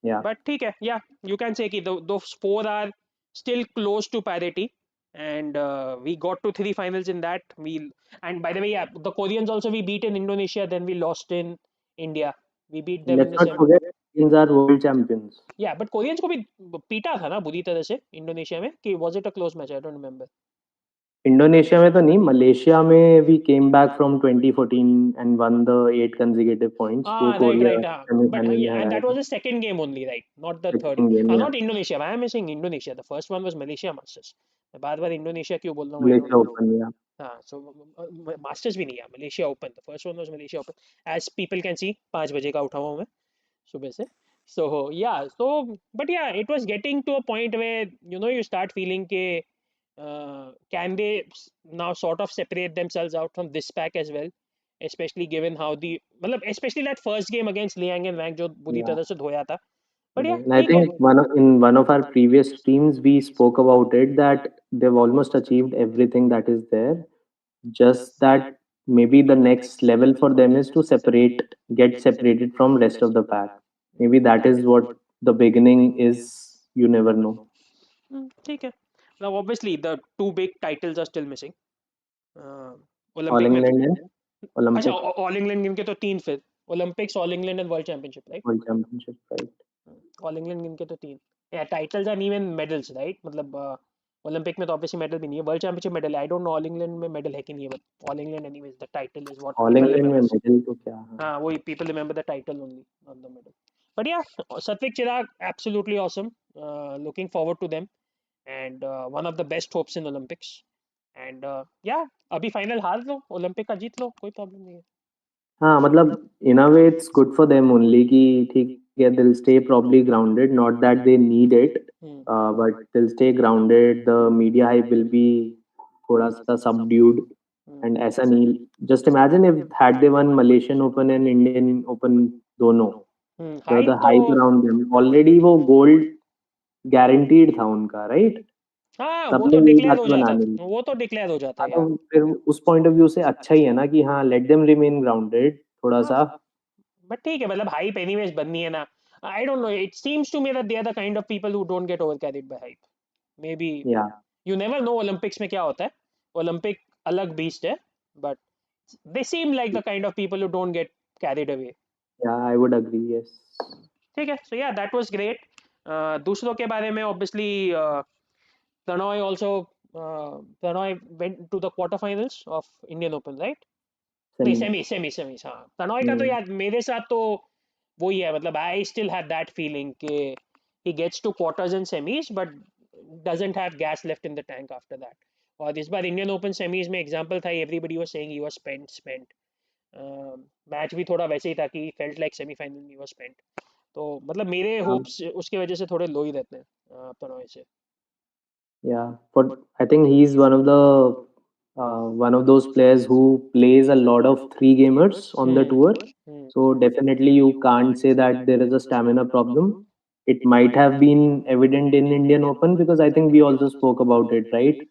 [SPEAKER 2] Yeah.
[SPEAKER 1] But ठीक है, yeah, you can say कि those four are still close to parity, and we got to three finals in that. And by the way, yeah, the Koreans also we beat in Indonesia, then we lost in India. We beat them in
[SPEAKER 2] Let's
[SPEAKER 1] the
[SPEAKER 2] not
[SPEAKER 1] semi.
[SPEAKER 2] forget Indians are world champions.
[SPEAKER 1] Yeah, but Koreans को भी पीटा था ना बुरी तरह से Indonesia में, कि was it a close match? I don't remember.
[SPEAKER 2] Indonesia में तो नहीं, मलेशिया में we came back from 2014 and won the 8 consecutive points. वो कोरिया
[SPEAKER 1] Right. But
[SPEAKER 2] सेमीफाइनल में
[SPEAKER 1] yeah, and
[SPEAKER 2] हराया
[SPEAKER 1] that
[SPEAKER 2] था.
[SPEAKER 1] was the second game only, right? Not the third.
[SPEAKER 2] Second game या
[SPEAKER 1] Not Indonesia. Why am I saying Indonesia? The first one was Malaysia Masters. मैं बार बार Indonesia क्यों बोल रहा हूँ? I don't
[SPEAKER 2] Malaysia
[SPEAKER 1] know.
[SPEAKER 2] Open या
[SPEAKER 1] हाँ, so masters भी नहीं है, Malaysia open. The first one was Malaysia Open. As people can see, 5 बजे का उठा हुआ हूँ मैं सुबह से. So yeah, but yeah, it was getting to a point where you start feeling के can they now sort of separate themselves out from this pack as well, especially given how the मतलब especially that first game against Liang and Wang जो बुरी
[SPEAKER 2] या.
[SPEAKER 1] तरह से धोया था. But yeah,
[SPEAKER 2] And I
[SPEAKER 1] ठीक है.
[SPEAKER 2] think in one of our previous streams we spoke about it that they've almost achieved everything that is there. Just that maybe the next level for them is to get separated from rest of the pack. Maybe that is what the beginning is. You never know.
[SPEAKER 1] ठीक है. Now obviously the two big titles are still missing.
[SPEAKER 2] All
[SPEAKER 1] Olympic में
[SPEAKER 2] England and
[SPEAKER 1] अच्छा,
[SPEAKER 2] Olympic
[SPEAKER 1] all England गिन के तो तीन, फिर Olympics, all England and world championship, right?
[SPEAKER 2] World Championship, right?
[SPEAKER 1] All England गिन के तो तीन. Yeah titles or even medals, right? मतलब ओलंपिक में तो ऑब्वियसली मेडल भी नहीं है, वर्ल्ड चैंपियनशिप मेडल है. I don't know all England में मेडल है कि नहीं है, but all England anyways the title is what
[SPEAKER 2] All
[SPEAKER 1] people
[SPEAKER 2] England में
[SPEAKER 1] रिमेंबर्स.
[SPEAKER 2] मेडल तो क्या, हाँ.
[SPEAKER 1] हाँ, वही people remember the title only, not the medal. But या, Satvik Chirag absolutely awesome. Looking forward to them, and one of the best hopes in Olympics. And yeah, अभी final हार लो, Olympic का जीत लो, कोई प्रॉब्लम नहीं है.
[SPEAKER 2] हाँ मतलब in a way it's good for them only कि ठीक है, they'll stay probably grounded, not that they need it,
[SPEAKER 1] Hmm.
[SPEAKER 2] but they'll stay grounded. The media hype will be थोड़ा सा subdued.
[SPEAKER 1] Hmm.
[SPEAKER 2] And ऐसा नहीं, just imagine if had they won Malaysian Open and Indian Open दोनों, the
[SPEAKER 1] hype तो
[SPEAKER 2] hype around them already वो gold guaranteed था उनका, right?
[SPEAKER 1] हाँ, वो
[SPEAKER 2] सबने
[SPEAKER 1] तो
[SPEAKER 2] यही
[SPEAKER 1] डिक्लेयर हो
[SPEAKER 2] बातें
[SPEAKER 1] जाता
[SPEAKER 2] बनानी
[SPEAKER 1] था,
[SPEAKER 2] थी.
[SPEAKER 1] वो तो डिक्लेयर हो जाता
[SPEAKER 2] हाँ
[SPEAKER 1] है
[SPEAKER 2] तो
[SPEAKER 1] यार.
[SPEAKER 2] फिर उस पॉइंट ऑफ व्यू से अच्छा ही है ना कि हाँ let them remain grounded थोड़ा
[SPEAKER 1] हाँ,
[SPEAKER 2] सा.
[SPEAKER 1] बट ठीक है, मतलब हाइप एनीवेज बननी है ना. I don't know, it seems to me that they are the kind of people who don't get over carried by hype. Maybe
[SPEAKER 2] Yeah.
[SPEAKER 1] You never know Olympics में क्या होता है. ओलंपिक अलग beast है, but they seem like the kind of people who don't get carried away.
[SPEAKER 2] Yeah, I would agree. Yes.
[SPEAKER 1] ठीक है, so yeah, that was great. दूसरों के बारे में obviously Pranoy also Pranoy went to the quarterfinals of Indian Open, right? नहीं,
[SPEAKER 2] Semi.
[SPEAKER 1] Semi हाँ, प्रणॉय का तो
[SPEAKER 2] Hmm.
[SPEAKER 1] यार मेरे साथ तो वही है, मतलब I still have that feeling कि he gets to quarters and semis but doesn't have gas left in the tank after that. और इस बार इंडियन ओपन सेमीज में एग्जांपल था, everybody was saying he was spent match भी थोड़ा वैसे ही था कि फेल्ट लाइक सेमीफाइनल में वाज स्पेंट, तो मतलब मेरे होप्स उसके वजह से थोड़े लो ही रहते हैं प्रणॉय से.
[SPEAKER 2] Yeah, but I think he's one of those players who plays a lot of three gamers on the tour.
[SPEAKER 1] Hmm.
[SPEAKER 2] So definitely you can't say that there is a stamina problem. It might have been evident in Indian Open because I think we also spoke about it, right?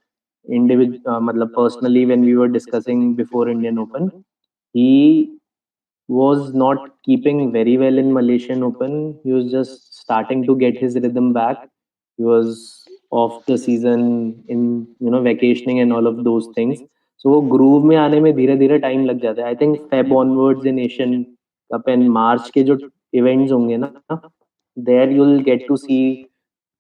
[SPEAKER 2] Matlab personally when we were discussing before Indian Open, he was not keeping very well in Malaysian Open. He was just starting to get his rhythm back. He was off the season in vacationing and all of those things. So वो groove में आने में धीरे धीरे time लग जाता है. I think Feb onwards in Asian Cup and March के जो events होंगे ना, there you'll get to see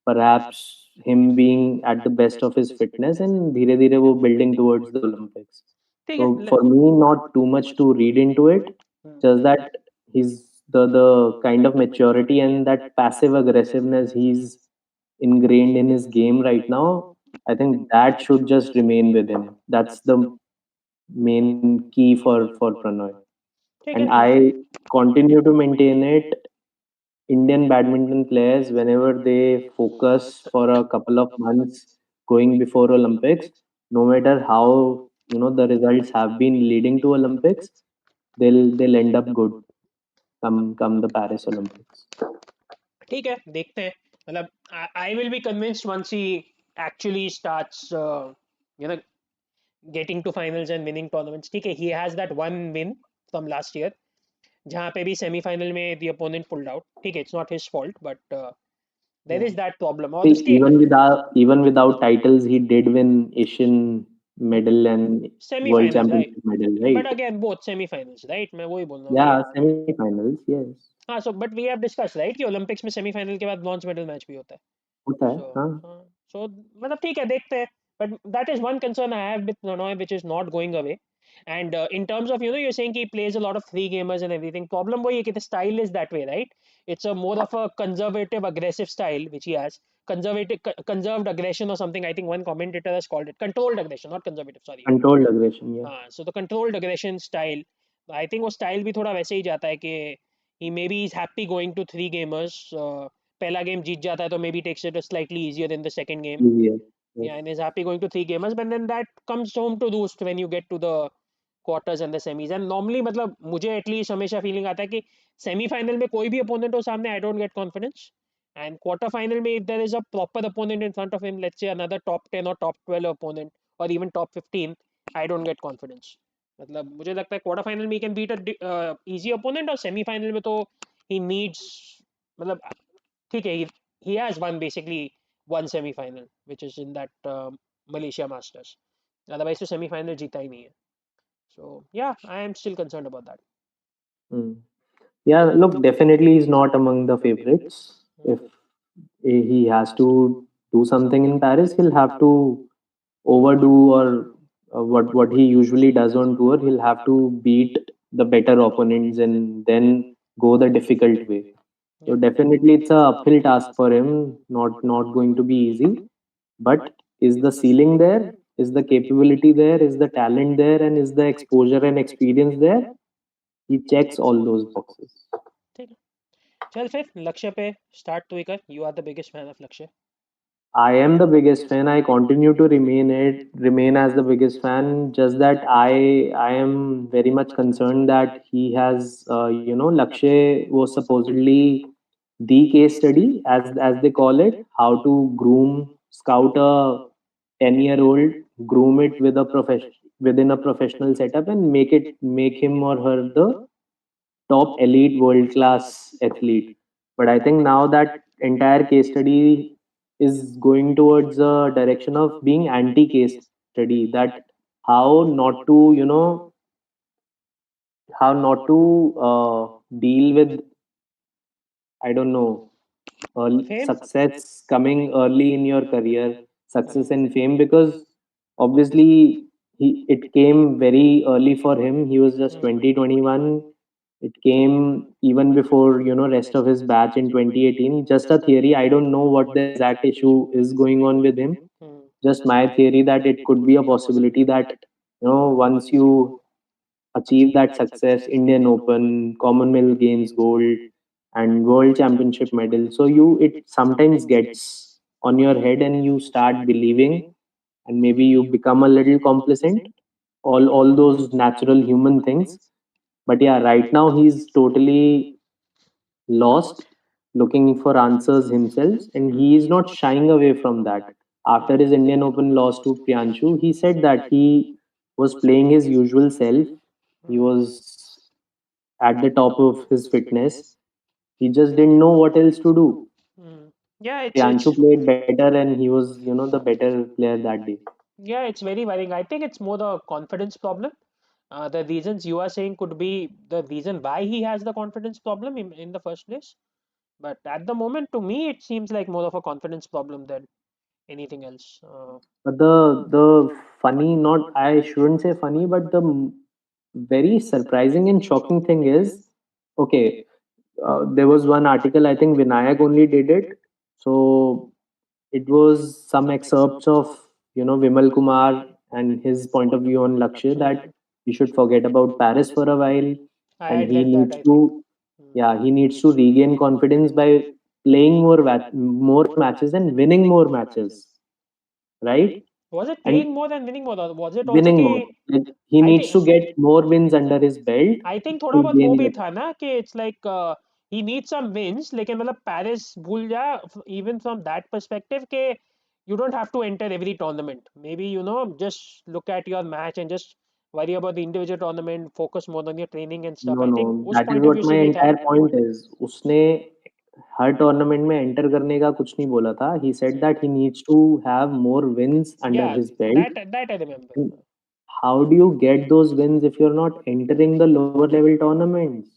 [SPEAKER 2] perhaps him being at the best of his fitness and धीरे धीरे वो building towards the Olympics.
[SPEAKER 1] ठीक
[SPEAKER 2] So
[SPEAKER 1] है.
[SPEAKER 2] for me, not too much to read into it, just that he's the kind of maturity and that passive aggressiveness he's ingrained in his game right now. I think that should just remain with him. That's the main key for Pranoy.
[SPEAKER 1] ठीक
[SPEAKER 2] And
[SPEAKER 1] है.
[SPEAKER 2] I continue to maintain it. Indian badminton players, whenever they focus for a couple of months going before Olympics, no matter how the results have been leading to Olympics, they'll end up good come the Paris Olympics.
[SPEAKER 1] ठीक है, देखते हैं, मतलब I will be convinced once he actually starts you know getting to finals and winning tournaments. ठीक है, he has that one win from last year जहाँ पे भी सेमीफाइनल में द अपोनेंट पुल्ड आउट. ठीक है, it's not his fault but there
[SPEAKER 2] Yeah.
[SPEAKER 1] Is that problem. और
[SPEAKER 2] See,
[SPEAKER 1] उसकी
[SPEAKER 2] even without titles, he did win Asian medal and World
[SPEAKER 1] semifinals, right,
[SPEAKER 2] Championship medal,
[SPEAKER 1] but
[SPEAKER 2] right?
[SPEAKER 1] Again both semifinals, right, मैं वही बोल रहा हूँ कि
[SPEAKER 2] Yeah, semi-finals, yes.
[SPEAKER 1] हाँ. So but we have discuss right कि ओलंपिक्स में सेमीफाइनल के बाद ब्रॉन्ज मेडल मैच भी होता है.
[SPEAKER 2] होता है,
[SPEAKER 1] So,
[SPEAKER 2] हाँ.
[SPEAKER 1] मतलब ठीक है, देखते हैं. But that is one concern I have with Pranoy, which is not going away. And in terms of, you're saying he plays a lot of three gamers and everything. Problem वही है कि the style is that way, right? It's a more of a conservative, aggressive style which he has. Conserved aggression or something. I think one commentator has called it controlled aggression, not conservative. Sorry.
[SPEAKER 2] Controlled aggression, yeah.
[SPEAKER 1] हाँ, so the controlled aggression style, I think वो style भी थोड़ा वैसे ही जाता है कि he maybe is happy going to three gamers. पहला game जीत जाता है तो maybe takes it slightly easier than the second game.
[SPEAKER 2] Easier, yes.
[SPEAKER 1] Yeah, and is happy going to three gamers, but then that comes home to roost when you get to the quarters and the semis. And normally मतलब मुझे at least हमेशा feeling आता है कि semifinal में कोई भी opponent हो सामने, I don't get confidence. And quarter final में if there is a proper opponent in front of him, let's say another top 10 और टॉप 12 अपोनेंट और even top 15, I don't get confidence. मतलब मुझे लगता है क्वार्टर फाइनल में he can beat a easy opponent, और semifinal में तो ही नीड्स, मतलब ठीक है, he has won basically one semi-final which is in that Malaysia Masters. Otherwise तो semi-final जीता ही नहीं है. So yeah, I am still concerned about that.
[SPEAKER 2] Hmm. Yeah, look, definitely he's not among the favorites. If he has to do something in Paris, he'll have to overdo or what he usually does on tour. He'll have to beat the better opponents and then go the difficult way. So
[SPEAKER 1] Yeah.
[SPEAKER 2] definitely it's a uphill task for him. Not going to be easy. But is the ceiling there? Is the capability there? Is the talent there? And is the exposure and experience there? He checks all those boxes.
[SPEAKER 1] ठीक है, चल फिर लक्ष्य पे start तू ही कर. You are the biggest fan of लक्ष्य.
[SPEAKER 2] I am the biggest fan. I continue to remain as the biggest fan. Just that I am very much concerned that he has Lakshay was supposedly the case study as they call it, how to scout a 10-year-old, groom it with a profession within a professional setup and make him or her the top elite world class athlete. But I think now that entire case study is going towards a direction of being anti case study, that how not to, how not to deal with, I don't know,
[SPEAKER 1] Fame.
[SPEAKER 2] success coming early in your career, success
[SPEAKER 1] Hmm.
[SPEAKER 2] and fame, because obviously it came very early for him. He was just 2021. It came even before, rest of his batch in 2018. Just a theory. I don't know what the exact issue is going on with him.
[SPEAKER 1] Hmm.
[SPEAKER 2] Just my theory that it could be a possibility that, once you achieve that success, Indian Open, Commonwealth Games gold, and World Championship medal. So it sometimes gets on your head and you start believing, and maybe you become a little complacent. All those natural human things. But yeah, right now he's totally lost, looking for answers himself, and he is not shying away from that. After his Indian Open loss to Priyanshu, he said that he was playing his usual self. He was at the top of his fitness. He just didn't know what else to do.
[SPEAKER 1] Hmm. Yeah, it's
[SPEAKER 2] Priyanshu played better, and he was, the better player that day.
[SPEAKER 1] yeah, it's very worrying. I think it's more the confidence problem. The reasons you are saying could be the reason why he has the confidence problem in the first place. But at the moment, to me, it seems like more of a confidence problem than anything else.
[SPEAKER 2] But the funny, not I shouldn't say funny, but the very surprising and shocking thing is, okay, there was one article, I think Vinayak only did it. So it was some excerpts of, Vimal Kumar and his point of view on Lakshya, that he should forget about Paris for a while,
[SPEAKER 1] I
[SPEAKER 2] and
[SPEAKER 1] had
[SPEAKER 2] he
[SPEAKER 1] read that,
[SPEAKER 2] needs
[SPEAKER 1] I think.
[SPEAKER 2] to, yeah, he needs to regain confidence by playing more matches and winning more matches, right?
[SPEAKER 1] Was it
[SPEAKER 2] And
[SPEAKER 1] playing more than winning more? Or was it also
[SPEAKER 2] winning
[SPEAKER 1] कि
[SPEAKER 2] more. Like he
[SPEAKER 1] I
[SPEAKER 2] needs
[SPEAKER 1] think
[SPEAKER 2] to get more wins under his belt
[SPEAKER 1] I think थोड़ा
[SPEAKER 2] to
[SPEAKER 1] बहुत वो
[SPEAKER 2] gain
[SPEAKER 1] भी
[SPEAKER 2] that.
[SPEAKER 1] था ना कि it's like he needs some wins लेकिन मतलब Paris भूल जा even from that perspective कि you don't have to enter every tournament. Maybe just look at your match and just worry about the individual tournament, focus more on your training and stuff.
[SPEAKER 2] No,
[SPEAKER 1] I think
[SPEAKER 2] no,
[SPEAKER 1] उस
[SPEAKER 2] that is
[SPEAKER 1] point of
[SPEAKER 2] what
[SPEAKER 1] view
[SPEAKER 2] my
[SPEAKER 1] से भी था.
[SPEAKER 2] entire point is. उसने हर tournament में enter करने का कुछ नहीं बोला था. He said that he needs to have more wins under
[SPEAKER 1] Yeah,
[SPEAKER 2] his belt.
[SPEAKER 1] that I remember.
[SPEAKER 2] And how do you get those wins if you're not entering the lower level tournaments?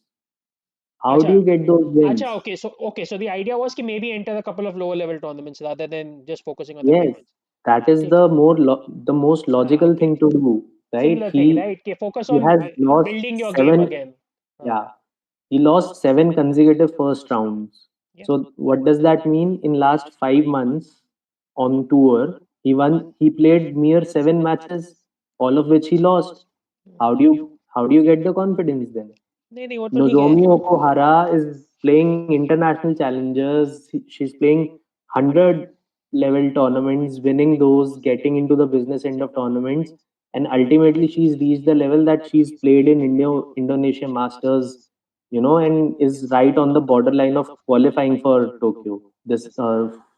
[SPEAKER 2] How do
[SPEAKER 1] अच्छा
[SPEAKER 2] you get those
[SPEAKER 1] अच्छा,
[SPEAKER 2] wins?
[SPEAKER 1] okay, so the idea was कि maybe enter a couple of lower level tournaments rather than just focusing on the big
[SPEAKER 2] Yes,
[SPEAKER 1] ones.
[SPEAKER 2] that is
[SPEAKER 1] ठीक.
[SPEAKER 2] the most
[SPEAKER 1] हाँ,
[SPEAKER 2] logical
[SPEAKER 1] okay.
[SPEAKER 2] thing to do, right?
[SPEAKER 1] Similar thing, right? कि focus
[SPEAKER 2] He
[SPEAKER 1] on
[SPEAKER 2] has lost
[SPEAKER 1] building your game
[SPEAKER 2] seven.
[SPEAKER 1] again. हाँ.
[SPEAKER 2] Yeah, he lost seven consecutive first rounds.
[SPEAKER 1] Yeah.
[SPEAKER 2] So what does that mean? In last 5 months on tour, he played mere seven matches, all of which he lost. How do you get the confidence then?
[SPEAKER 1] नहीं नहीं वो तो ठीक है.
[SPEAKER 2] Nozomi Okuhara is playing international challengers. She's playing 100 level tournaments, winning those, getting into the business end of tournaments, and ultimately she's reached the level that she's played in Indonesia Masters, and is right on the borderline of qualifying for Tokyo.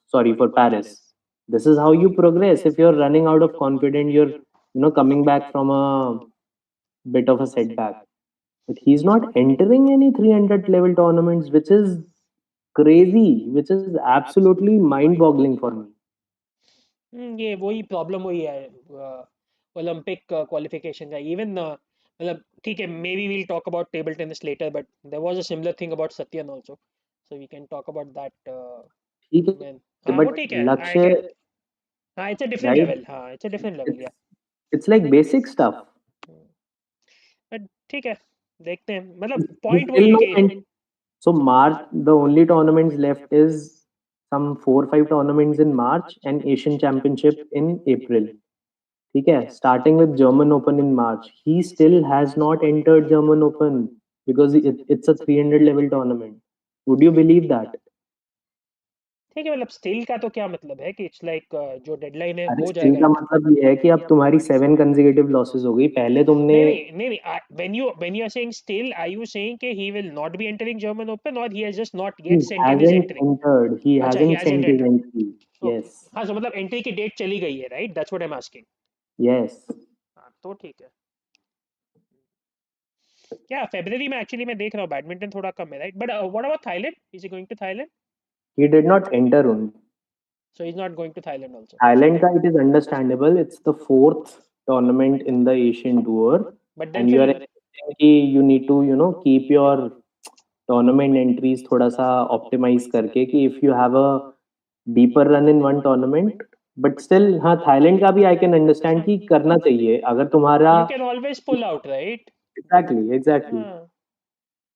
[SPEAKER 2] Sorry, for Paris. This is how you progress. If you're running out of confidence, you're coming back from a bit of a setback, but he's not entering any 300 level tournaments, which is crazy, which is absolutely mind boggling for me.
[SPEAKER 1] ये वही problem वही है Olympic qualification का even मतलब ठीक है maybe we'll talk about table tennis later but there was a similar thing about Sathiyan also so we can talk about that
[SPEAKER 2] ठीक
[SPEAKER 1] man.
[SPEAKER 2] है,
[SPEAKER 1] हाँ वो
[SPEAKER 2] but
[SPEAKER 1] ठीक है आई
[SPEAKER 2] लक्ष्य,
[SPEAKER 1] गेट. हाँ it's a different
[SPEAKER 2] right?
[SPEAKER 1] Level. हाँ it's a different level
[SPEAKER 2] it's
[SPEAKER 1] yeah.
[SPEAKER 2] it's like basic stuff.
[SPEAKER 1] But ठीक है देखते हैं मतलब
[SPEAKER 2] He's
[SPEAKER 1] पॉइंट
[SPEAKER 2] still
[SPEAKER 1] वही है
[SPEAKER 2] not
[SPEAKER 1] कि
[SPEAKER 2] so March, the only tournaments left is some 4 5 tournaments in March and Asian Championship in April. Okay, starting with German Open in March, he still has not entered German Open because it's a 300 level tournament. Would you believe that?
[SPEAKER 1] ठीक है मतलब still का तो क्या मतलब है कि it's like जो डेडलाइन है
[SPEAKER 2] अरे
[SPEAKER 1] हो
[SPEAKER 2] स्टिल
[SPEAKER 1] जाएगा
[SPEAKER 2] का
[SPEAKER 1] यार.
[SPEAKER 2] मतलब ये है कि अब तुम्हारी 7 कंसेक्यूटिव लॉसेस हो गई. पहले तुमने,
[SPEAKER 1] नहीं when you are saying still are you saying कि he will not be entering German Open or he has just not
[SPEAKER 2] he
[SPEAKER 1] yet sent in his
[SPEAKER 2] hasn't
[SPEAKER 1] entry.
[SPEAKER 2] entered. He
[SPEAKER 1] अच्छा he
[SPEAKER 2] hasn't
[SPEAKER 1] hasn't
[SPEAKER 2] sent his
[SPEAKER 1] entered.
[SPEAKER 2] entry.
[SPEAKER 1] Okay.
[SPEAKER 2] Yes,
[SPEAKER 1] हाँ so मतलब entry की date चली गई है right that's what I am asking.
[SPEAKER 2] yes.
[SPEAKER 1] हाँ तो ठीक है. क्या फरवरी में एक्चुअली मैं देख रहा हूँ बैडमिंटन थोड़ा कम है right but what about Thailand is he going to Thailand.
[SPEAKER 2] He did not enter only.
[SPEAKER 1] So he is not going to Thailand also.
[SPEAKER 2] Thailand ka, it is understandable. It's the fourth. tournament in the Asian Tour,
[SPEAKER 1] but then
[SPEAKER 2] and you
[SPEAKER 1] फिर
[SPEAKER 2] are expecting कि you need to keep your tournament entries थोड़ा सा optimize करके कि if you have a deeper run in one tournament, but still हाँ Thailand का भी I can understand कि करना चाहिए अगर तुम्हारा
[SPEAKER 1] you can always pull out, right?
[SPEAKER 2] exactly.
[SPEAKER 1] हाँ,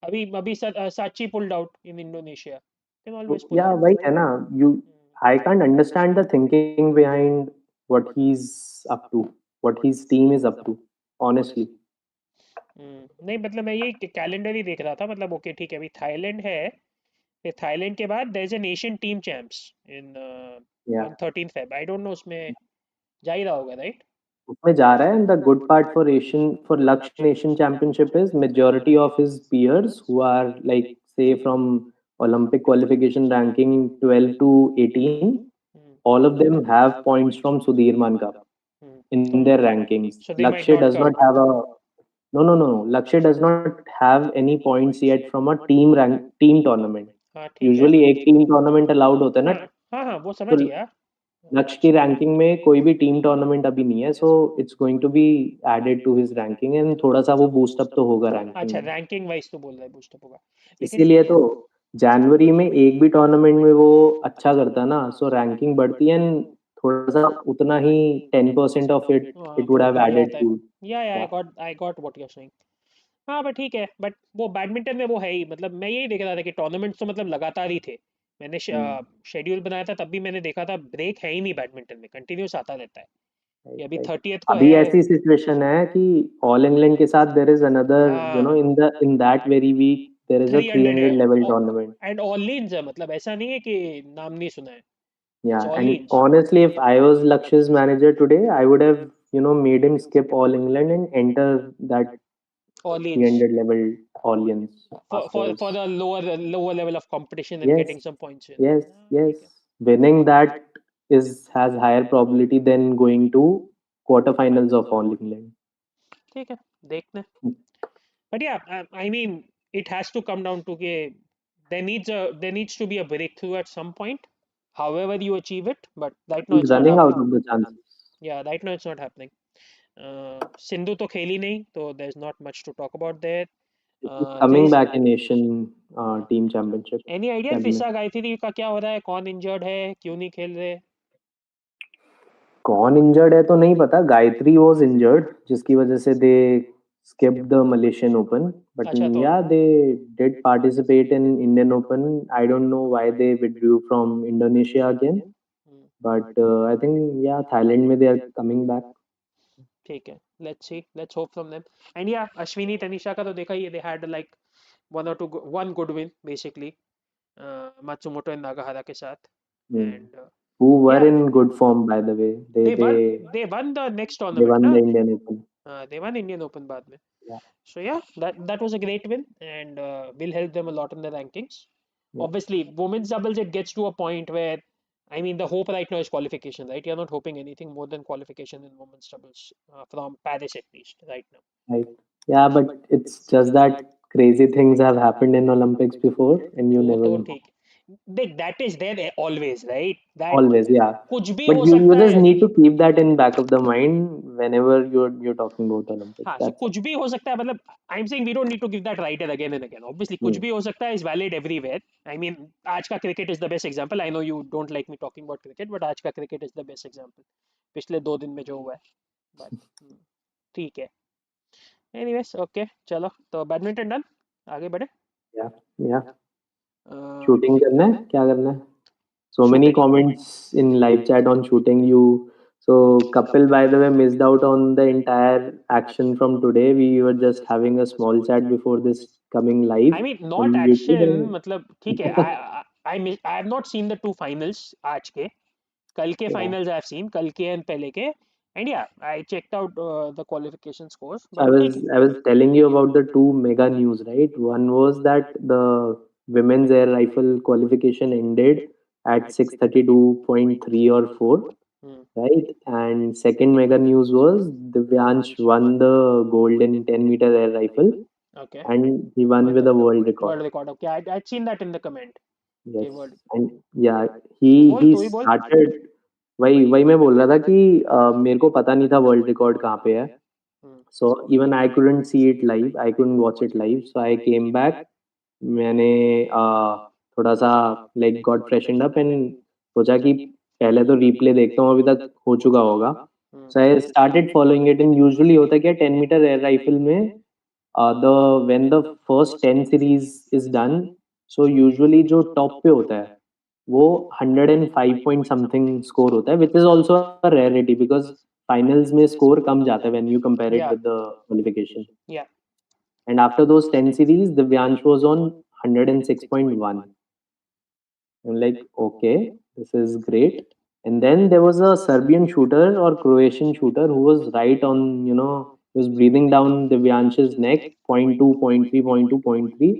[SPEAKER 1] अभी अभी साची pulled out in Indonesia. You can always pull
[SPEAKER 2] Yeah,
[SPEAKER 1] out.
[SPEAKER 2] वही है ना, you I can't understand the thinking behind what he's up to, what his team is up to, honestly.
[SPEAKER 1] नहीं मतलब मैं ये कैलेंडर ही देख रहा था, मतलब ओके ठीक है, अभी थाईलैंड है, फिर थाईलैंड के बाद there is an Asian team champs in
[SPEAKER 2] Yeah,
[SPEAKER 1] on 13 Feb, I don't know उसमें जा ही रहा होगा, राइट?
[SPEAKER 2] उसमें जा रहा है and the good part for Asian for Laksh in Asian Championship is majority of his peers who are like say from Olympic qualification ranking 12 to 18, all of them have points from Sudhir Man Cup in their rankings.
[SPEAKER 1] So they might
[SPEAKER 2] Lakshya
[SPEAKER 1] not
[SPEAKER 2] does
[SPEAKER 1] come.
[SPEAKER 2] not have a no. Lakshya does not have any points yet from a team tournament.
[SPEAKER 1] हाँ ठीक है,
[SPEAKER 2] Usually एक team tournament allowed होता है ना,
[SPEAKER 1] हाँ हाँ हाँ वो
[SPEAKER 2] तो
[SPEAKER 1] समझ गया।
[SPEAKER 2] लक्ष्य की रैंकिंग में कोई भी टीम टूर्नामेंट अभी नहीं है, so it's going to be added to his ranking and थोड़ा सा वो बूस्ट अप तो होगा रैंकिंग
[SPEAKER 1] अच्छा
[SPEAKER 2] में।
[SPEAKER 1] रैंकिंग वाइज तो बोल रहा है बूस्टअप होगा, लेकिन
[SPEAKER 2] इसीलिए तो जनवरी में एक भी टूर्नामेंट में वो अच्छा करता ना, सो रैंकिंग बढ़ती है एंड थोड़ा सा उतना ही 10% ऑफ इट इट वुड
[SPEAKER 1] वो
[SPEAKER 2] हैव
[SPEAKER 1] बढ़
[SPEAKER 2] एडेड
[SPEAKER 1] जाता है।
[SPEAKER 2] To.
[SPEAKER 1] Yeah I got what you are saying. हाँ बट ठीक है, बट वो बैडमिंटन में वो है ही, मतलब मैं यही देख रहा था कि टूर्नामेंट्स तो मतलब लगातार ही थे। मैंने शेड्यूल बनाया था तब भी मैंने देखा था ब्रेक है ही नहीं, बैडमिंटन में कंटिन्यूस आता रहता है। ये अभी 30th को
[SPEAKER 2] अभी
[SPEAKER 1] है।
[SPEAKER 2] ऐसी सिचुएशन है कि ऑल इंग्लैंड के साथ देयर इज अनदर
[SPEAKER 1] हाँ
[SPEAKER 2] in that very week there is a
[SPEAKER 1] 300 है
[SPEAKER 2] 300 लेवल टूर्नामेंट।
[SPEAKER 1] एंड ऑर्लिन्स है, मतलब ऐसा नहीं है कि नाम नहीं सुना है, it's
[SPEAKER 2] Yeah, and
[SPEAKER 1] Orleans.
[SPEAKER 2] honestly, if I was Lakshya's manager today, I would have, made him skip all England and enter that
[SPEAKER 1] Orleans
[SPEAKER 2] 300 level Orleans
[SPEAKER 1] for
[SPEAKER 2] Masters.
[SPEAKER 1] the lower level of competition and
[SPEAKER 2] Yes,
[SPEAKER 1] getting some points in।
[SPEAKER 2] yes,
[SPEAKER 1] हाँ,
[SPEAKER 2] yes.
[SPEAKER 1] ठीक है।
[SPEAKER 2] Winning that is has higher probability than going to quarterfinals of All England.
[SPEAKER 1] ठीक है, देखते हैं। But yeah, I mean, it has to come down to के there needs to be a breakthrough at some point, however you achieve it, but right now
[SPEAKER 2] He's
[SPEAKER 1] it's not
[SPEAKER 2] running out
[SPEAKER 1] happening।
[SPEAKER 2] of the chances.
[SPEAKER 1] Yeah, right now it's not happening। Sindhu तो खेली नहीं, तो there's not much to talk about there।
[SPEAKER 2] He's
[SPEAKER 1] there
[SPEAKER 2] coming
[SPEAKER 1] is
[SPEAKER 2] back in Asian team championship.
[SPEAKER 1] any idea
[SPEAKER 2] Badminton.
[SPEAKER 1] फिसा गायत्री का क्या हो रहा है, कौन इंजर्ड है, क्यों नहीं खेल रहे?
[SPEAKER 2] कौन इंजर्ड है तो नहीं पता, गायत्री वाज इंजर्ड जिसकी वजह से दे skipped the Malaysian Open, but
[SPEAKER 1] अच्छा तो
[SPEAKER 2] yeah, they did participate in Indian Open. I don't know why they withdrew from Indonesia again, but I think yeah, Thailand में they are coming back.
[SPEAKER 1] ठीक है, let's hope from them. And yeah Ashwini Tanisha का तो देखा ही है, they had like one good win basically, Matsumoto and Nagahara के साथ।
[SPEAKER 2] Hmm.
[SPEAKER 1] एंड
[SPEAKER 2] Who were
[SPEAKER 1] या
[SPEAKER 2] in good form by the way. They
[SPEAKER 1] they one
[SPEAKER 2] they
[SPEAKER 1] they one the next
[SPEAKER 2] they
[SPEAKER 1] tournament
[SPEAKER 2] won
[SPEAKER 1] ना।
[SPEAKER 2] the Indian Open.
[SPEAKER 1] They one Indian open बाद में।
[SPEAKER 2] Yeah,
[SPEAKER 1] So yeah, that was a great win and will help them a lot in the rankings.
[SPEAKER 2] yeah.
[SPEAKER 1] Obviously, women's doubles, it gets to a point where, I mean, the hope right now is qualification, right? You're not hoping anything more than qualification in women's doubles, from Paris at least right now.
[SPEAKER 2] Right. Yeah, but it's just that crazy things have happened in Olympics before, and you
[SPEAKER 1] वो
[SPEAKER 2] never
[SPEAKER 1] तो
[SPEAKER 2] know.
[SPEAKER 1] ठीक, देख that is there always, right? That
[SPEAKER 2] Always, yeah.
[SPEAKER 1] कुछ भी
[SPEAKER 2] But
[SPEAKER 1] हो
[SPEAKER 2] you
[SPEAKER 1] सकता
[SPEAKER 2] just
[SPEAKER 1] है।
[SPEAKER 2] need to keep that in back of the mind whenever you're talking about Olympics.
[SPEAKER 1] हाँ, so
[SPEAKER 2] That's it.
[SPEAKER 1] कुछ भी हो सकता है, मतलब I am saying we don't need to give that writer again and again. Obviously कुछ
[SPEAKER 2] Hmm.
[SPEAKER 1] भी हो सकता है is valid everywhere. I mean आज का cricket is the best example. I know you don't like me talking about cricket, but आज का cricket is the best example पिछले 2 दिन में जो हुआ है। बट ठीक है, एनीवेज ओके, चलो तो बैडमिंटन डन, आगे बढ़े।
[SPEAKER 2] Yeah, yeah. Shooting करना है क्या करना है? So many
[SPEAKER 1] shooting
[SPEAKER 2] comments in live chat on shooting you. So Kapil, by the way, missed out on the entire action from today. We were just having a small chat before this coming live
[SPEAKER 1] I mean
[SPEAKER 2] on
[SPEAKER 1] not
[SPEAKER 2] YouTube.
[SPEAKER 1] Action,
[SPEAKER 2] And
[SPEAKER 1] मतलब ठीक है। I have not seen the two finals आज के, कल के
[SPEAKER 2] yeah,
[SPEAKER 1] finals I have seen, कल के and पहले के। एंड या I checked out the qualification scores,
[SPEAKER 2] so
[SPEAKER 1] but ठीक है।
[SPEAKER 2] I was telling you about the two mega news, right? One was that the women's air rifle qualification ended at 632.3 or 4,
[SPEAKER 1] Hmm.
[SPEAKER 2] right? And second mega news was Divyansh won the gold in 10-meter air rifle
[SPEAKER 1] Okay.
[SPEAKER 2] and he won with a world record.
[SPEAKER 1] World record. Okay, I'd seen that in the comment.
[SPEAKER 2] Yes.
[SPEAKER 1] Okay, world.
[SPEAKER 2] And yeah, he
[SPEAKER 1] बोल
[SPEAKER 2] he
[SPEAKER 1] तू ही बोल।
[SPEAKER 2] started वही वही मैं बोल रहा था कि मेरे को पता नहीं था वर्ल्ड रिकॉर्ड कहाँ पे है.
[SPEAKER 1] Hmm,
[SPEAKER 2] so even I couldn't see it live, I couldn't watch it live, so I came back. मैंने थोड़ा सा like got freshened up and सोचा कि पहले तो रिप्ले देखता हूँ, अभी तक हो चुका होगा.
[SPEAKER 1] Hmm,
[SPEAKER 2] so I started following it. And usually होता क्या, 10 मीटर एयर राइफल में the when the first 10 series is done, so usually जो टॉप पे होता है वो 105 पॉइंट समथिंग स्कोर होता है, which is also a rarity because finals में स्कोर कम जाता है when you compare it
[SPEAKER 1] yeah,
[SPEAKER 2] with the qualification.
[SPEAKER 1] yeah.
[SPEAKER 2] And after those 10 series, Divyansh was on 106.1. I'm like, okay, this is great. And then there was a Serbian shooter or Croatian shooter who was right on, he was breathing down Divyansh's neck, point 0.2, point 0.3, point 0.2, point 0.3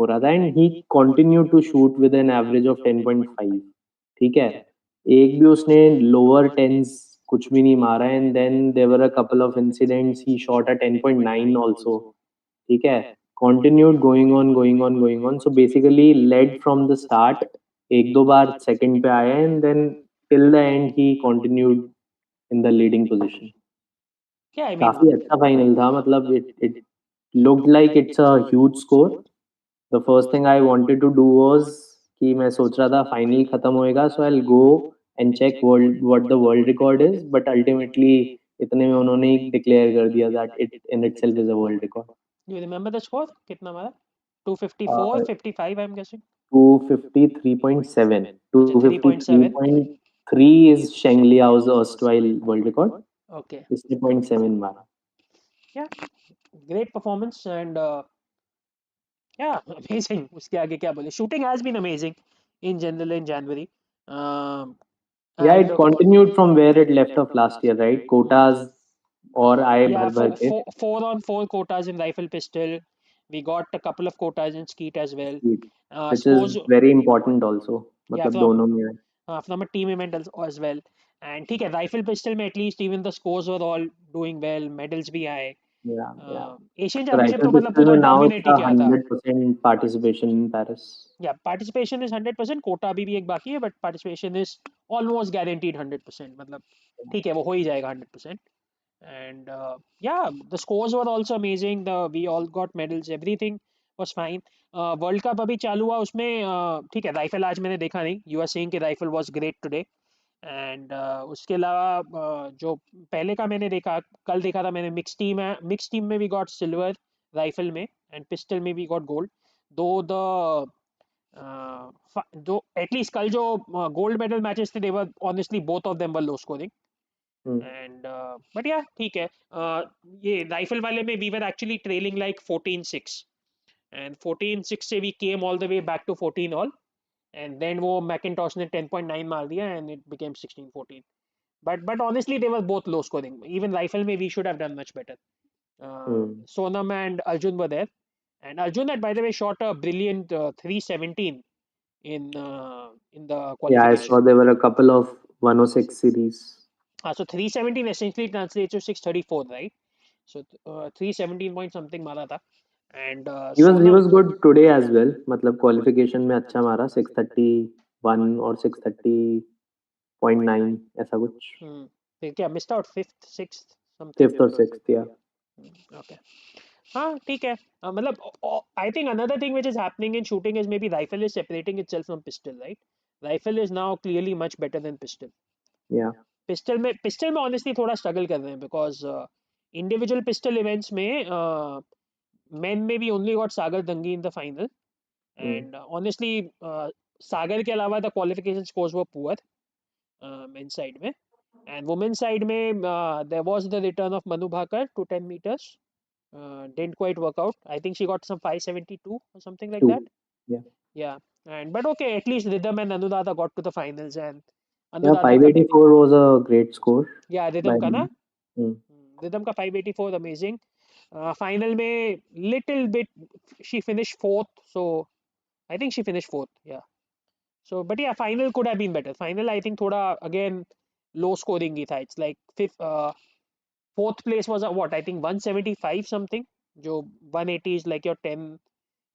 [SPEAKER 2] हो रहा था, and he continued to shoot with an average of 10.5. ठीक है, एक भी उसने lower tense कुछ भी नहीं मारा. And then there were a couple of incidents, he shot a 10.9 also. ठीक है, continued going on. So basically led from the start. एक दो बार सेकंड पे आया and then till the end he continued in the leading position.
[SPEAKER 1] Yeah, I mean,
[SPEAKER 2] काफी अच्छा final था, मतलब it looked like it's a huge score. The first thing I wanted to do was कि मैं सोच रहा था फाइनल खत्म होएगा, so I'll go and check world what the world record is, but ultimately इतने में उन्होंने ही declare कर दिया that it in itself is a world record.
[SPEAKER 1] you remember the score? कितना मारा? 254,
[SPEAKER 2] Uh,
[SPEAKER 1] 55, I'm guessing.
[SPEAKER 2] 253.7.
[SPEAKER 1] अच्छा, 3.7.
[SPEAKER 2] 253.3 is Sheng Liao's erstwhile world record.
[SPEAKER 1] Okay.
[SPEAKER 2] इसने 0.7 मारा.
[SPEAKER 1] Yeah, great performance and yeah, amazing. उसके आगे क्या बोले? Shooting has been amazing in general in January. Um,
[SPEAKER 2] Yeah,
[SPEAKER 1] and
[SPEAKER 2] it continued from where it left off last year, right? Quotas और आए
[SPEAKER 1] yeah,
[SPEAKER 2] भर भर के.
[SPEAKER 1] four on four quotas in rifle pistol. We got a couple of quotas in skeet as well.
[SPEAKER 2] Which is
[SPEAKER 1] Scores,
[SPEAKER 2] very important also.
[SPEAKER 1] yeah,
[SPEAKER 2] मतलब दोनों में है.
[SPEAKER 1] from a team event as well. And ठीक है, rifle pistol में at least even the scores were all doing well, medals भी आए.
[SPEAKER 2] Yeah, yeah.
[SPEAKER 1] Asian
[SPEAKER 2] So
[SPEAKER 1] championship
[SPEAKER 2] rifle
[SPEAKER 1] तो मतलब
[SPEAKER 2] pistol
[SPEAKER 1] पूरा
[SPEAKER 2] में now it's
[SPEAKER 1] dominate he
[SPEAKER 2] a
[SPEAKER 1] किया था.
[SPEAKER 2] 100% participation in Paris.
[SPEAKER 1] या पार्टिसिपेशन इज 100%, कोटा अभी भी एक बाकी है, but participation is almost guaranteed 100%. मतलब ठीक है, वो हो ही जाएगा 100%. And yeah the scores were also amazing, the we all got medals, everything was fine. World cup अभी चालू हुआ उसमें ठीक है, राइफल आज मैंने देखा नहीं. यू आर सेइंग कि rifle was great today. And उसके अलावा जो पहले का मैंने देखा, कल देखा था मैंने, मिक्स टीम है, मिक्स टीम में वी गॉट सिल्वर राइफल में, एंड पिस्टल में we got gold. Though the जो एटलीस्ट कल जो गोल्ड मेडल मैचेस थे, they were honestly both of them were low scoring.
[SPEAKER 2] Hmm.
[SPEAKER 1] And but yeah ठीक है. ये राइफल वाले में we were actually trailing like 14-6, and 14-6 से we came all the way back to 14 all. And then वो Macintosh ने 10.9 मार दिया and it became 16-14. But honestly, they were both low scoring. Even rifle, maybe we should have done much better.
[SPEAKER 2] Hmm.
[SPEAKER 1] Sonam and Arjun were there, and Arjun had, by the way, shot a brilliant 317 in the
[SPEAKER 2] Yeah, I
[SPEAKER 1] qualification.
[SPEAKER 2] saw there were a couple of 106 series.
[SPEAKER 1] So 317 essentially translates to 634, right? So 317 point something मारा था. And
[SPEAKER 2] He was
[SPEAKER 1] Sonam,
[SPEAKER 2] good today as well. मतलब qualification में अच्छा मारा, 631 और 630.9 ऐसा कुछ.
[SPEAKER 1] फिर क्या missed out fifth, sixth something.
[SPEAKER 2] Fifth और सिक्स्थ या.
[SPEAKER 1] Okay. हाँ ठीक है. मतलब I think another thing which is happening in shooting is maybe rifle is separating itself from pistol, right? Rifle is now clearly much better than pistol.
[SPEAKER 2] Yeah.
[SPEAKER 1] Pistol में honestly थोड़ा struggle कर रहे हैं, because individual pistol events में men में भी only got Sagar Dangi in the final. And honestly Sagar के अलावा the qualification scores were poor men side में. एंड वुमेन साइड में there was the return of Manu Bhaker to 10 meters. Didn't quite work out. I think she got some 572 or something like
[SPEAKER 2] two.
[SPEAKER 1] that.
[SPEAKER 2] या.
[SPEAKER 1] Yeah, and but okay, at least Rhythm and Anudada got to the finals, and
[SPEAKER 2] या
[SPEAKER 1] Anudada ka,
[SPEAKER 2] 584 was a great score
[SPEAKER 1] yeah, Rhythm
[SPEAKER 2] by
[SPEAKER 1] का ना,
[SPEAKER 2] them. Hmm.
[SPEAKER 1] Rhythm का 584 amazing. Final में little bit she finished fourth, so I think she finished fourth. Yeah. So but yeah, final could have been better. Final I think थोड़ा again low scoring ही था. It's like fourth place was what I think 175 something. जो 180 is like your 10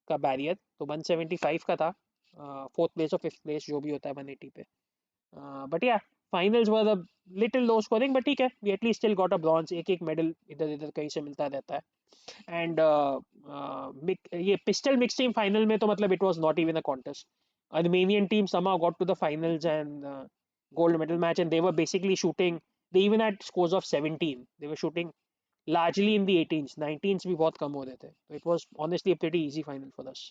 [SPEAKER 1] का barrier, तो 175 का था. Fourth place और fifth place जो भी होता है 180 पे. But yeah finals were a little low scoring, but ठीक है, we at least still got a bronze, एक एक मेडल इधर इधर कहीं से मिलता रहता है। एंड ये पिस्टल मिक्स टीम फाइनल में तो मतलब it was not even a contest. Armenian team somehow got to the finals and gold medal match, and they were basically shooting. They even had scores of 17. They were shooting largely in the 18s. 19s भी बहुत कम हो रहे थे. So it was honestly a pretty easy final for us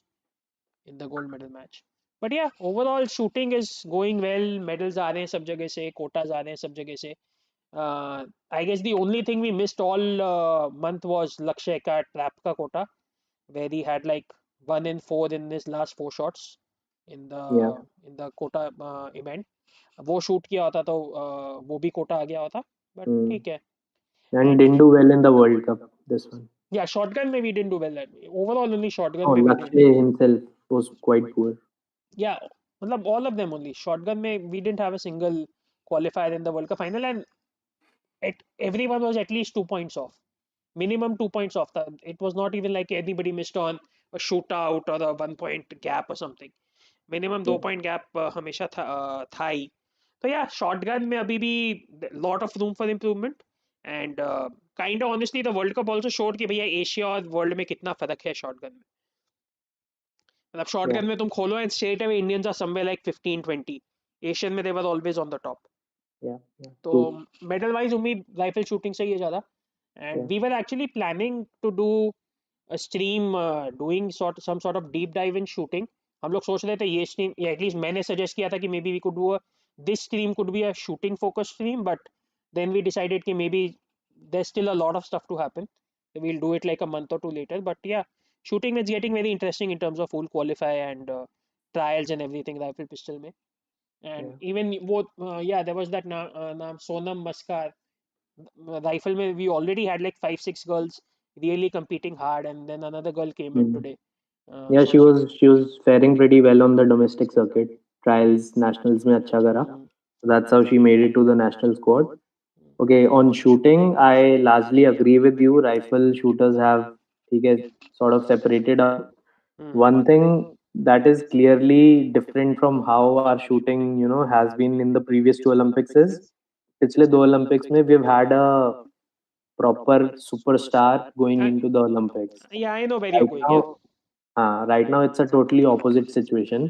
[SPEAKER 1] in the gold medal match. But yeah, overall shooting is going well. Medals आ रहे हैं सब जगह से, quotas आ रहे हैं सब जगह से. I guess the only thing we missed all month was Lakshay ka trap ka quota, where he had like 1 in 4 in his last 4 shots in
[SPEAKER 2] Yeah.
[SPEAKER 1] the quota event. वो शूट किया होता तो वो भी कोटा आ गया होता, बट
[SPEAKER 2] Hmm.
[SPEAKER 1] ठीक है.
[SPEAKER 2] And
[SPEAKER 1] and
[SPEAKER 2] didn't do well in the World Cup, this one.
[SPEAKER 1] Yeah shotgun में we didn't do well, overall only shotgun
[SPEAKER 2] Oh,
[SPEAKER 1] में we did.
[SPEAKER 2] Lakshay himself was quite poor.
[SPEAKER 1] Yeah मतलब all of them only shotgun में we didn't have a single qualifier in the world cup final, and everyone was at least 2 points off, minimum 2 points off. It was not even like anybody missed on a shootout or a 1 point gap or something. Minimum दो
[SPEAKER 2] Yeah.
[SPEAKER 1] Point gap हमेशा था ही. तो या shotgun में अभी भी lot of room for improvement. And kind of honestly the world cup also showed कि भैया एशिया और वर्ल्ड में कितना फर्क है शॉटगन में. मतलब
[SPEAKER 2] Yeah.
[SPEAKER 1] शॉटगन में तुम खोलो and straight away Indians are somewhere like 15-20. Asian में they were always on the top.
[SPEAKER 2] Yeah. Yeah.
[SPEAKER 1] तो
[SPEAKER 2] True.
[SPEAKER 1] मेडल वाइज उम्मीद राइफल शूटिंग से ही है ज़्यादा.
[SPEAKER 2] Yeah.
[SPEAKER 1] And we were actually planning to do a stream doing some sort of deep dive in shooting. हम लोग सोच रहे थे ये स्ट्रीम, या एटलीस्ट मैंने सजेस्ट किया था कि maybe we could do this stream could be a shooting focus stream, but then we decided कि maybe there's still a lot of stuff to happen, so we'll do it like a month or two later. But yeah, shooting is getting very interesting in terms of full qualify and trials and everything rifle pistol में.
[SPEAKER 2] Yeah.
[SPEAKER 1] And even वो yeah, there was that नाम Sonam मस्कार. Rifle में we already had like 5-6 girls really competing hard, and then another girl came in
[SPEAKER 2] Hmm.
[SPEAKER 1] today.
[SPEAKER 2] Yeah,
[SPEAKER 1] So
[SPEAKER 2] she was faring pretty well on the domestic circuit. Trials, nationals में अच्छा करा.
[SPEAKER 1] mm,
[SPEAKER 2] So that's how she made it to the national squad. Okay, on shooting, I largely agree with you. Rifle shooters have, ठीक है, sort of separated out.
[SPEAKER 1] mm,
[SPEAKER 2] One thing that is clearly different from how our shooting, has been in the previous two Olympics is पिछले दो Olympics में we've had a proper superstar going into the Olympics.
[SPEAKER 1] yeah, I know where you're
[SPEAKER 2] Right
[SPEAKER 1] going. Yeah.
[SPEAKER 2] now, right now it's a totally opposite situation.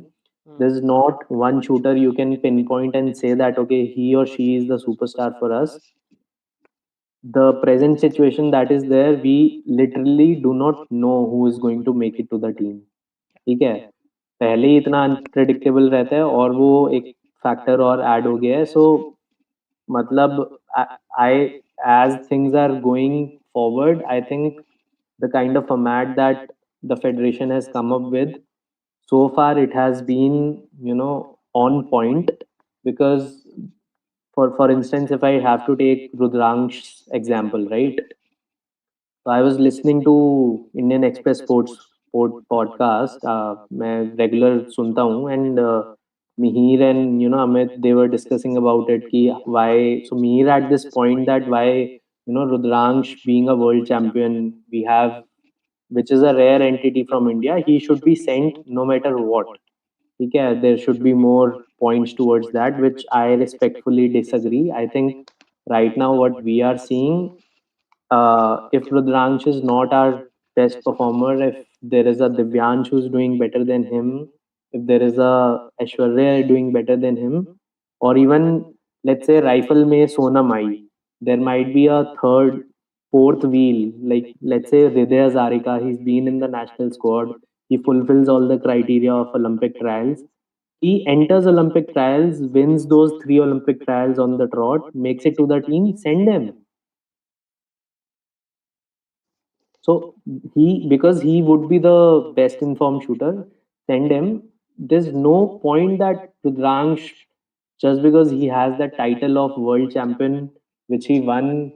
[SPEAKER 1] Mm,
[SPEAKER 2] There's not one shooter you can pinpoint and say that okay, he or she is the superstar for us. The present situation that is there, we literally do not know who is going to make it to the team. ठीक है, पहले ही इतना unpredictable रहता है और वो एक factor और ऐड हो गया है. सो मतलब आई as things are going forward, I think the kind of format that the federation has come up with so far, it has been, on point. Because for instance, if I have to take Rudransh's example, right? So I was listening to Indian Express Sport podcast. मैं regular सुनता हूँ, and Mihir and Amit, they were discussing about it कि why. So Mihir at this point that why, Rudransh being a world champion, we have, which is a rare entity from India, he should be sent no matter what. ठीक है, there should be more points towards that, which I respectfully disagree. I think right now what we are seeing, if Rudransh is not our best performer, if there is a Divyansh who's doing better than him, if there is a Aishwarya doing better than him, or even let's say rifle mein Sonam Ai, there might be a third, fourth wheel. Like let's say Hridaya Zarika, he's been in the national squad. He fulfills all the criteria of Olympic trials. He enters Olympic trials, wins those three Olympic trials on the trot, makes it to the team. Send him. So because he would be the best informed shooter, send him. There's no point that Rudransh, just because he has the title of world champion, which he won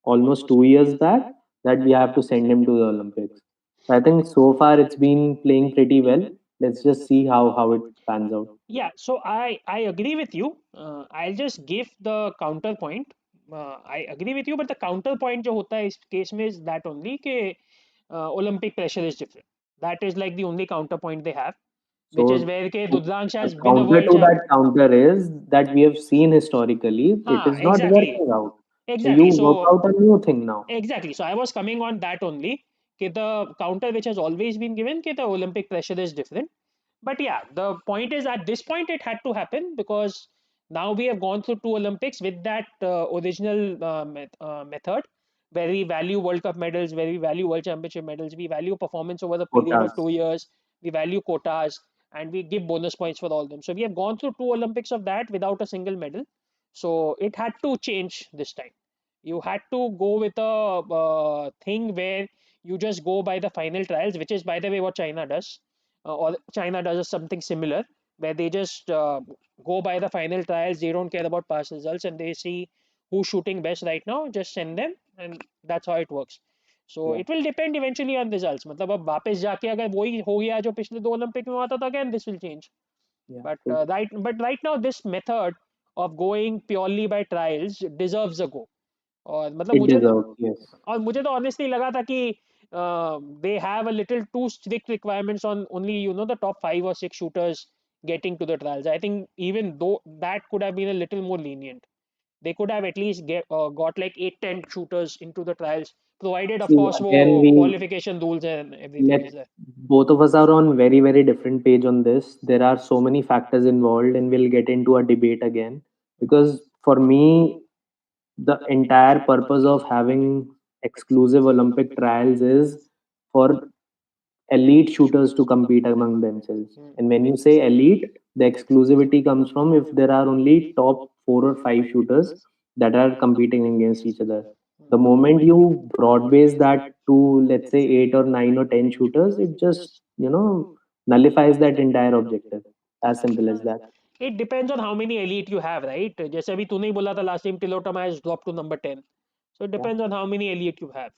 [SPEAKER 2] almost 2 years back, that we have to send him to the Olympics. I think so far it's been playing pretty well. Let's just see how it pans out.
[SPEAKER 1] yeah, so I agree with you. I'll just give the counterpoint. I agree with you, but the counterpoint जो होता है इस case में is that only कि Olympic pressure is different. That is like the only counterpoint they have. which is
[SPEAKER 2] So
[SPEAKER 1] where के Rudransh
[SPEAKER 2] the
[SPEAKER 1] has been a
[SPEAKER 2] counter
[SPEAKER 1] world
[SPEAKER 2] to that
[SPEAKER 1] champ.
[SPEAKER 2] counter is that we have seen historically it
[SPEAKER 1] हाँ,
[SPEAKER 2] is not
[SPEAKER 1] exactly,
[SPEAKER 2] working out. So you
[SPEAKER 1] exactly.
[SPEAKER 2] work
[SPEAKER 1] So
[SPEAKER 2] out a new thing now.
[SPEAKER 1] exactly. So I was coming on that only. The counter which has always been given, the Olympic pressure is different. But yeah, the point is at this point it had to happen because now we have gone through two Olympics with that original method where we value World Cup medals, where we value World Championship medals, we value performance over the period of
[SPEAKER 2] Quotas.
[SPEAKER 1] 2 years, we value quotas, and we give bonus points for all of them. So we have gone through two Olympics of that without a single medal. So it had to change this time. You had to go with a thing where you just go by the final trials, which is, by the way, what China does, or China does something similar, where they just go by the final trials. They don't care about past results, and they see who's shooting best right now. Just send them, and that's how it works. So
[SPEAKER 2] Yeah,
[SPEAKER 1] it will depend eventually on results. मतलब अब वापस जाके अगर वही हो गया जो पिछले दो ओलंपिक में हुआ था, तो again this will change.
[SPEAKER 2] yeah,
[SPEAKER 1] But
[SPEAKER 2] true.
[SPEAKER 1] right now this method of going purely by trials deserves a go. और मतलब
[SPEAKER 2] It
[SPEAKER 1] मुझे
[SPEAKER 2] deserves, yes.
[SPEAKER 1] और मुझे तो ऑनेस्टली लगा था कि they have a little too strict requirements on only the top 5 or 6 shooters getting to the trials. I think even though that could have been a little more lenient, they could have at least got like 8-10 shooters into the trials, provided of
[SPEAKER 2] See,
[SPEAKER 1] course wo
[SPEAKER 2] again, we
[SPEAKER 1] qualification rules and everything
[SPEAKER 2] let
[SPEAKER 1] is there.
[SPEAKER 2] both of us are on very, very different page on this. There are so many factors involved, and we'll get into a debate again. Because for me, the entire purpose of having exclusive Olympic trials is for elite shooters to compete among themselves.
[SPEAKER 1] Hmm.
[SPEAKER 2] And when you say elite, the exclusivity comes from if there are only top 4 or 5 shooters that are competing against each other. The moment you broad base that to, let's say, 8 or 9 or 10 shooters, it just, nullifies that entire objective. As simple as that.
[SPEAKER 1] It depends on how many elite you have, right? जैसे अभी तूने ही बोला था last time Tilotama has dropped to number 10. So it
[SPEAKER 2] Yeah.
[SPEAKER 1] depends on how many elite you have.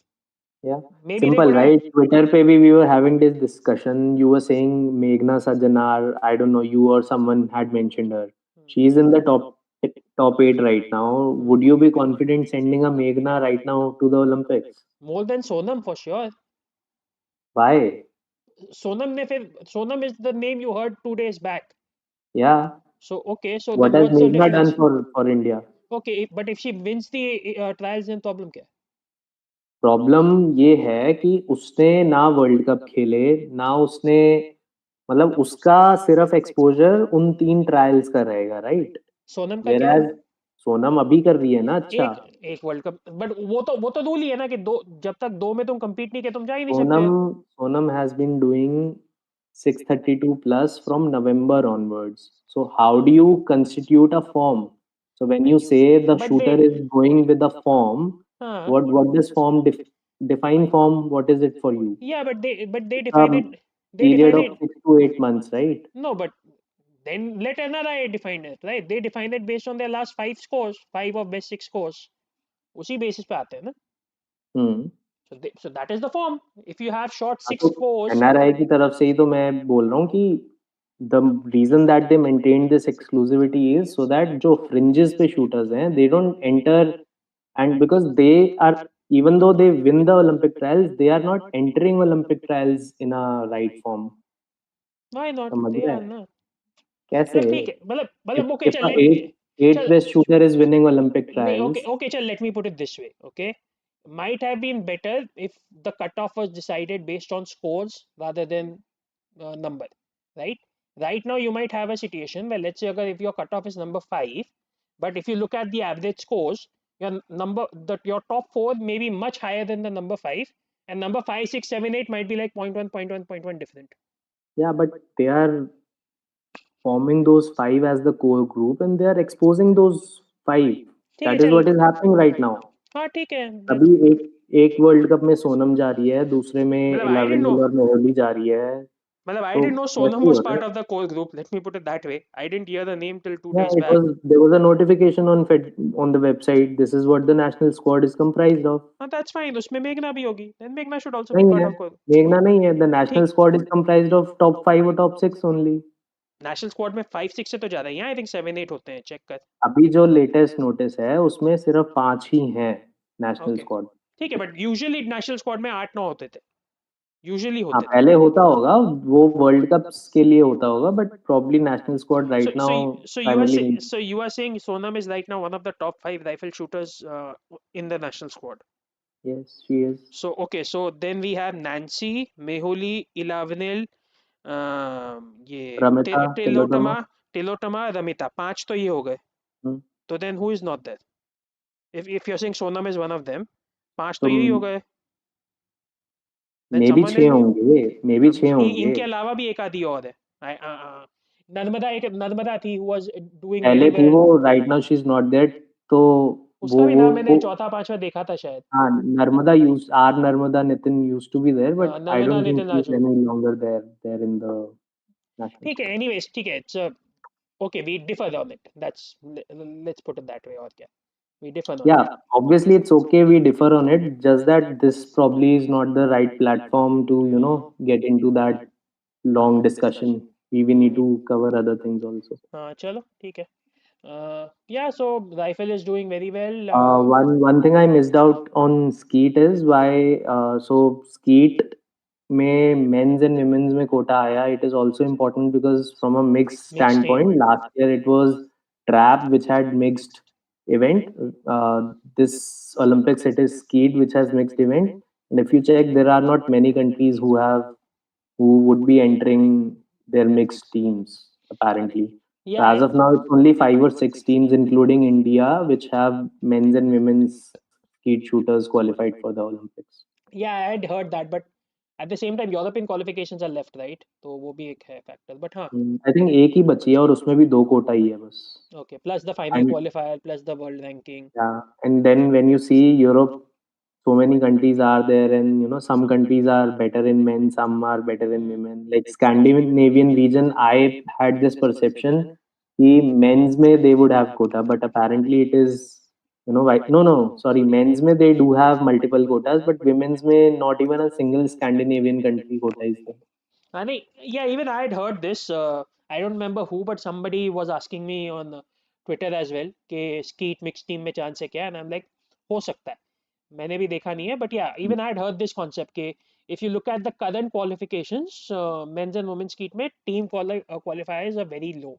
[SPEAKER 2] Yeah.
[SPEAKER 1] Maybe they
[SPEAKER 2] Simple,
[SPEAKER 1] could have.
[SPEAKER 2] right? Twitter pe bhi we were having this discussion. You were saying Meghna Sajjanar, I don't know, you or someone had mentioned her. She's in the top 8 right now. Would you be confident sending a Meghna right now to the Olympics?
[SPEAKER 1] More than Sonam for sure.
[SPEAKER 2] Why?
[SPEAKER 1] Sonam is the name you heard 2 days back.
[SPEAKER 2] Yeah.
[SPEAKER 1] So okay, so
[SPEAKER 2] What
[SPEAKER 1] then
[SPEAKER 2] has
[SPEAKER 1] what's the
[SPEAKER 2] Meghna done
[SPEAKER 1] difference?
[SPEAKER 2] for India?
[SPEAKER 1] Okay, but if she wins the trials, then problem क्या?
[SPEAKER 2] Problem ये है कि उसने ना world cup खेले ना उसने मतलब उसका सिर्फ एक्सपोजर उन 3 ट्रायल्स का रहेगा राइट
[SPEAKER 1] सोनम का क्या है?
[SPEAKER 2] वेराज सोनम अभी कर रही है ना अच्छा
[SPEAKER 1] एक एक वर्ल्ड कप, बट वो तो रूल ही है ना कि दो, जब तक दो में तुम compete नहीं किया तुम जा ही नहीं सकते.
[SPEAKER 2] Sonam has been doing 632 plus from November onwards. So how do you constitute a form? So when you say the
[SPEAKER 1] But
[SPEAKER 2] shooter
[SPEAKER 1] they,
[SPEAKER 2] is going with a form,
[SPEAKER 1] हाँ,
[SPEAKER 2] what does form define form? What is it for you?
[SPEAKER 1] yeah, but they
[SPEAKER 2] It's a
[SPEAKER 1] define it. They
[SPEAKER 2] period
[SPEAKER 1] define
[SPEAKER 2] of
[SPEAKER 1] it.
[SPEAKER 2] 6 to 8 months, right?
[SPEAKER 1] No, but then let NRI define it, right? They define it based on their last 5 scores, 5 of best 6 scores. उसी basis पे आते हैं ना.
[SPEAKER 2] Hmm.
[SPEAKER 1] So that is the form. If you have short
[SPEAKER 2] हाँ,
[SPEAKER 1] six
[SPEAKER 2] तो
[SPEAKER 1] scores,
[SPEAKER 2] NRI की तरफ से ही तो मैं बोल रहा हूँ कि the reason that they maintain this exclusivity is so that जो फ्रिंजेस पे शूटर्स हैं they don't enter and because they are even though they win the Olympic trials they are not entering Olympic trials in a right form
[SPEAKER 1] why not?
[SPEAKER 2] समझ
[SPEAKER 1] They
[SPEAKER 2] रहे
[SPEAKER 1] are
[SPEAKER 2] हैं
[SPEAKER 1] ना.
[SPEAKER 2] कैसे
[SPEAKER 1] चल ठीक है, मतलब okay,
[SPEAKER 2] if
[SPEAKER 1] चल
[SPEAKER 2] a
[SPEAKER 1] let me.
[SPEAKER 2] eight
[SPEAKER 1] चल
[SPEAKER 2] best shooter is winning Olympic
[SPEAKER 1] नहीं, okay,
[SPEAKER 2] trials
[SPEAKER 1] okay, चल let me put it this way, okay? Might have been better if the cutoff was decided based on scores rather than number, right? Right now you might have a situation where, let's say, if your cutoff is number 5, but if you look at the average scores, your top 4 may be much higher than the number 5, and number 5, 6, 7, 8 might be like point 1, point 1, point 1 different.
[SPEAKER 2] yeah but they are forming those 5 as the core group and they are exposing those 5
[SPEAKER 1] ठीक है
[SPEAKER 2] that is
[SPEAKER 1] चल.
[SPEAKER 2] what is happening right now
[SPEAKER 1] हाँ ठीक है,
[SPEAKER 2] अभी एक एक world cup में सोनम जा रही है दूसरे में
[SPEAKER 1] मतलब I didn't
[SPEAKER 2] 11
[SPEAKER 1] know.
[SPEAKER 2] और मोहली जा रही है
[SPEAKER 1] मतलब I
[SPEAKER 2] तो
[SPEAKER 1] didn't know
[SPEAKER 2] वैसे
[SPEAKER 1] Sonam
[SPEAKER 2] ही
[SPEAKER 1] was
[SPEAKER 2] हो रहा
[SPEAKER 1] part
[SPEAKER 2] है
[SPEAKER 1] of the core group. Let me put it that way. I didn't hear the name till two
[SPEAKER 2] yeah
[SPEAKER 1] days
[SPEAKER 2] it
[SPEAKER 1] back.
[SPEAKER 2] was there was a notification on on the website this is what the national squad is comprised of
[SPEAKER 1] हाँ, that's fine. उसमें मेघना भी होगी. Then मेघना should also be
[SPEAKER 2] नहीं
[SPEAKER 1] part
[SPEAKER 2] है
[SPEAKER 1] of core.
[SPEAKER 2] मेघना नहीं है the national
[SPEAKER 1] ठीक.
[SPEAKER 2] squad is comprised of top 5 or top 6 only
[SPEAKER 1] national squad में 5 6 से तो ज्यादा ही हैं. आई थिंक 7 8 होते हैं. चेक कर.
[SPEAKER 2] अभी जो लेटेस्ट नोटिस है उसमें सिर्फ 5 ही हैं नेशनल
[SPEAKER 1] ओके.
[SPEAKER 2] स्क्वाड
[SPEAKER 1] ठीक है, बट यूजुअली नेशनल स्क्वाड में 8 9 होते थे. यूजुअली
[SPEAKER 2] हाँ
[SPEAKER 1] होते थे.
[SPEAKER 2] पहले होता होगा, वो वर्ल्ड कप्स के लिए होता होगा, but probably national squad
[SPEAKER 1] So
[SPEAKER 2] right
[SPEAKER 1] so
[SPEAKER 2] now
[SPEAKER 1] so you are
[SPEAKER 2] primarily नहीं.
[SPEAKER 1] so you are saying Sonam is right now one of the top 5 rifle shooters in the national squad.
[SPEAKER 2] Yes she is.
[SPEAKER 1] So okay, so then we have Nancy, Mehuli, Ilavanil, ये
[SPEAKER 2] रमिता
[SPEAKER 1] टिलोटमा,
[SPEAKER 2] तिलोतमा.
[SPEAKER 1] टिलोटमा, रमिता, 5 तो ये हो गए. तो then who is not there? If you're saying Sonam is one of them, 5 तो
[SPEAKER 2] तो
[SPEAKER 1] यही हो गए. Then
[SPEAKER 2] may be
[SPEAKER 1] someone
[SPEAKER 2] 6
[SPEAKER 1] else.
[SPEAKER 2] होंगे, मे बी 6 होंगे.
[SPEAKER 1] इनके अलावा भी एक आधी और है. नर्मदा, एक नर्मदा थी who was doing
[SPEAKER 2] पहले
[SPEAKER 1] very
[SPEAKER 2] थी
[SPEAKER 1] well.
[SPEAKER 2] वो, right now she is not there. तो
[SPEAKER 1] उसका भी नाम मैंने
[SPEAKER 2] वो
[SPEAKER 1] चौथा पांचवा देखा था शायद.
[SPEAKER 2] हाँ, Narmada used are Narmada Nitin used to be there, but I
[SPEAKER 1] Narmada
[SPEAKER 2] don't think
[SPEAKER 1] Nitin
[SPEAKER 2] she is
[SPEAKER 1] Raju.
[SPEAKER 2] Any longer there there in the national
[SPEAKER 1] ठीक है,
[SPEAKER 2] स्क्वाड.
[SPEAKER 1] एनीवेज ठीक है. It's okay, we differ on it. That's, let's put it that way. और क्या, we differ on
[SPEAKER 2] Yeah,
[SPEAKER 1] it.
[SPEAKER 2] obviously it's okay. We differ on it. Just that this probably is not the right platform to, get into that long discussion. We need to cover other things also.
[SPEAKER 1] हाँ चलो ठीक है. Yeah so rifle is doing very well.
[SPEAKER 2] One thing I missed out on Skeet is why. So Skeet में men's and women's में quota आया. It is also important because from a mixed
[SPEAKER 1] mix team.
[SPEAKER 2] standpoint, last year it was trap which had mixed event. This Olympics it is Skeet which has mixed event. And if you check, there are not many countries who would be entering their mixed teams apparently. So
[SPEAKER 1] या
[SPEAKER 2] as of now, it's only 5 or 6 teams, including India, which have men's and women's skeet shooters qualified for the Olympics.
[SPEAKER 1] Yeah I had heard that, but at the same time European qualifications are left, right? तो वो भी एक है factor, but हाँ.
[SPEAKER 2] आई think एक ही बची है और उसमें भी 2 कोटा ही है बस.
[SPEAKER 1] Okay, plus the final
[SPEAKER 2] And
[SPEAKER 1] qualifier plus the world ranking.
[SPEAKER 2] yeah, and then when you see Europe, so many countries are there, and some countries are better in men, some are better in women. Like Scandinavian region, I had this perception कि men's में they would have quota, but apparently it is why no, sorry, men's में they do have multiple quotas, but women's में not even a single Scandinavian country quota is there.
[SPEAKER 1] नहीं, yeah, even I had heard this. I don't remember who, but somebody was asking me on Twitter as well कि skeet mix team में chance है क्या, and I am like हो सकता है. मैंने भी देखा नहीं है, but yeah even I had heard this concept के if you look at the current qualifications, men's and women's skeet में team qualifiers are very low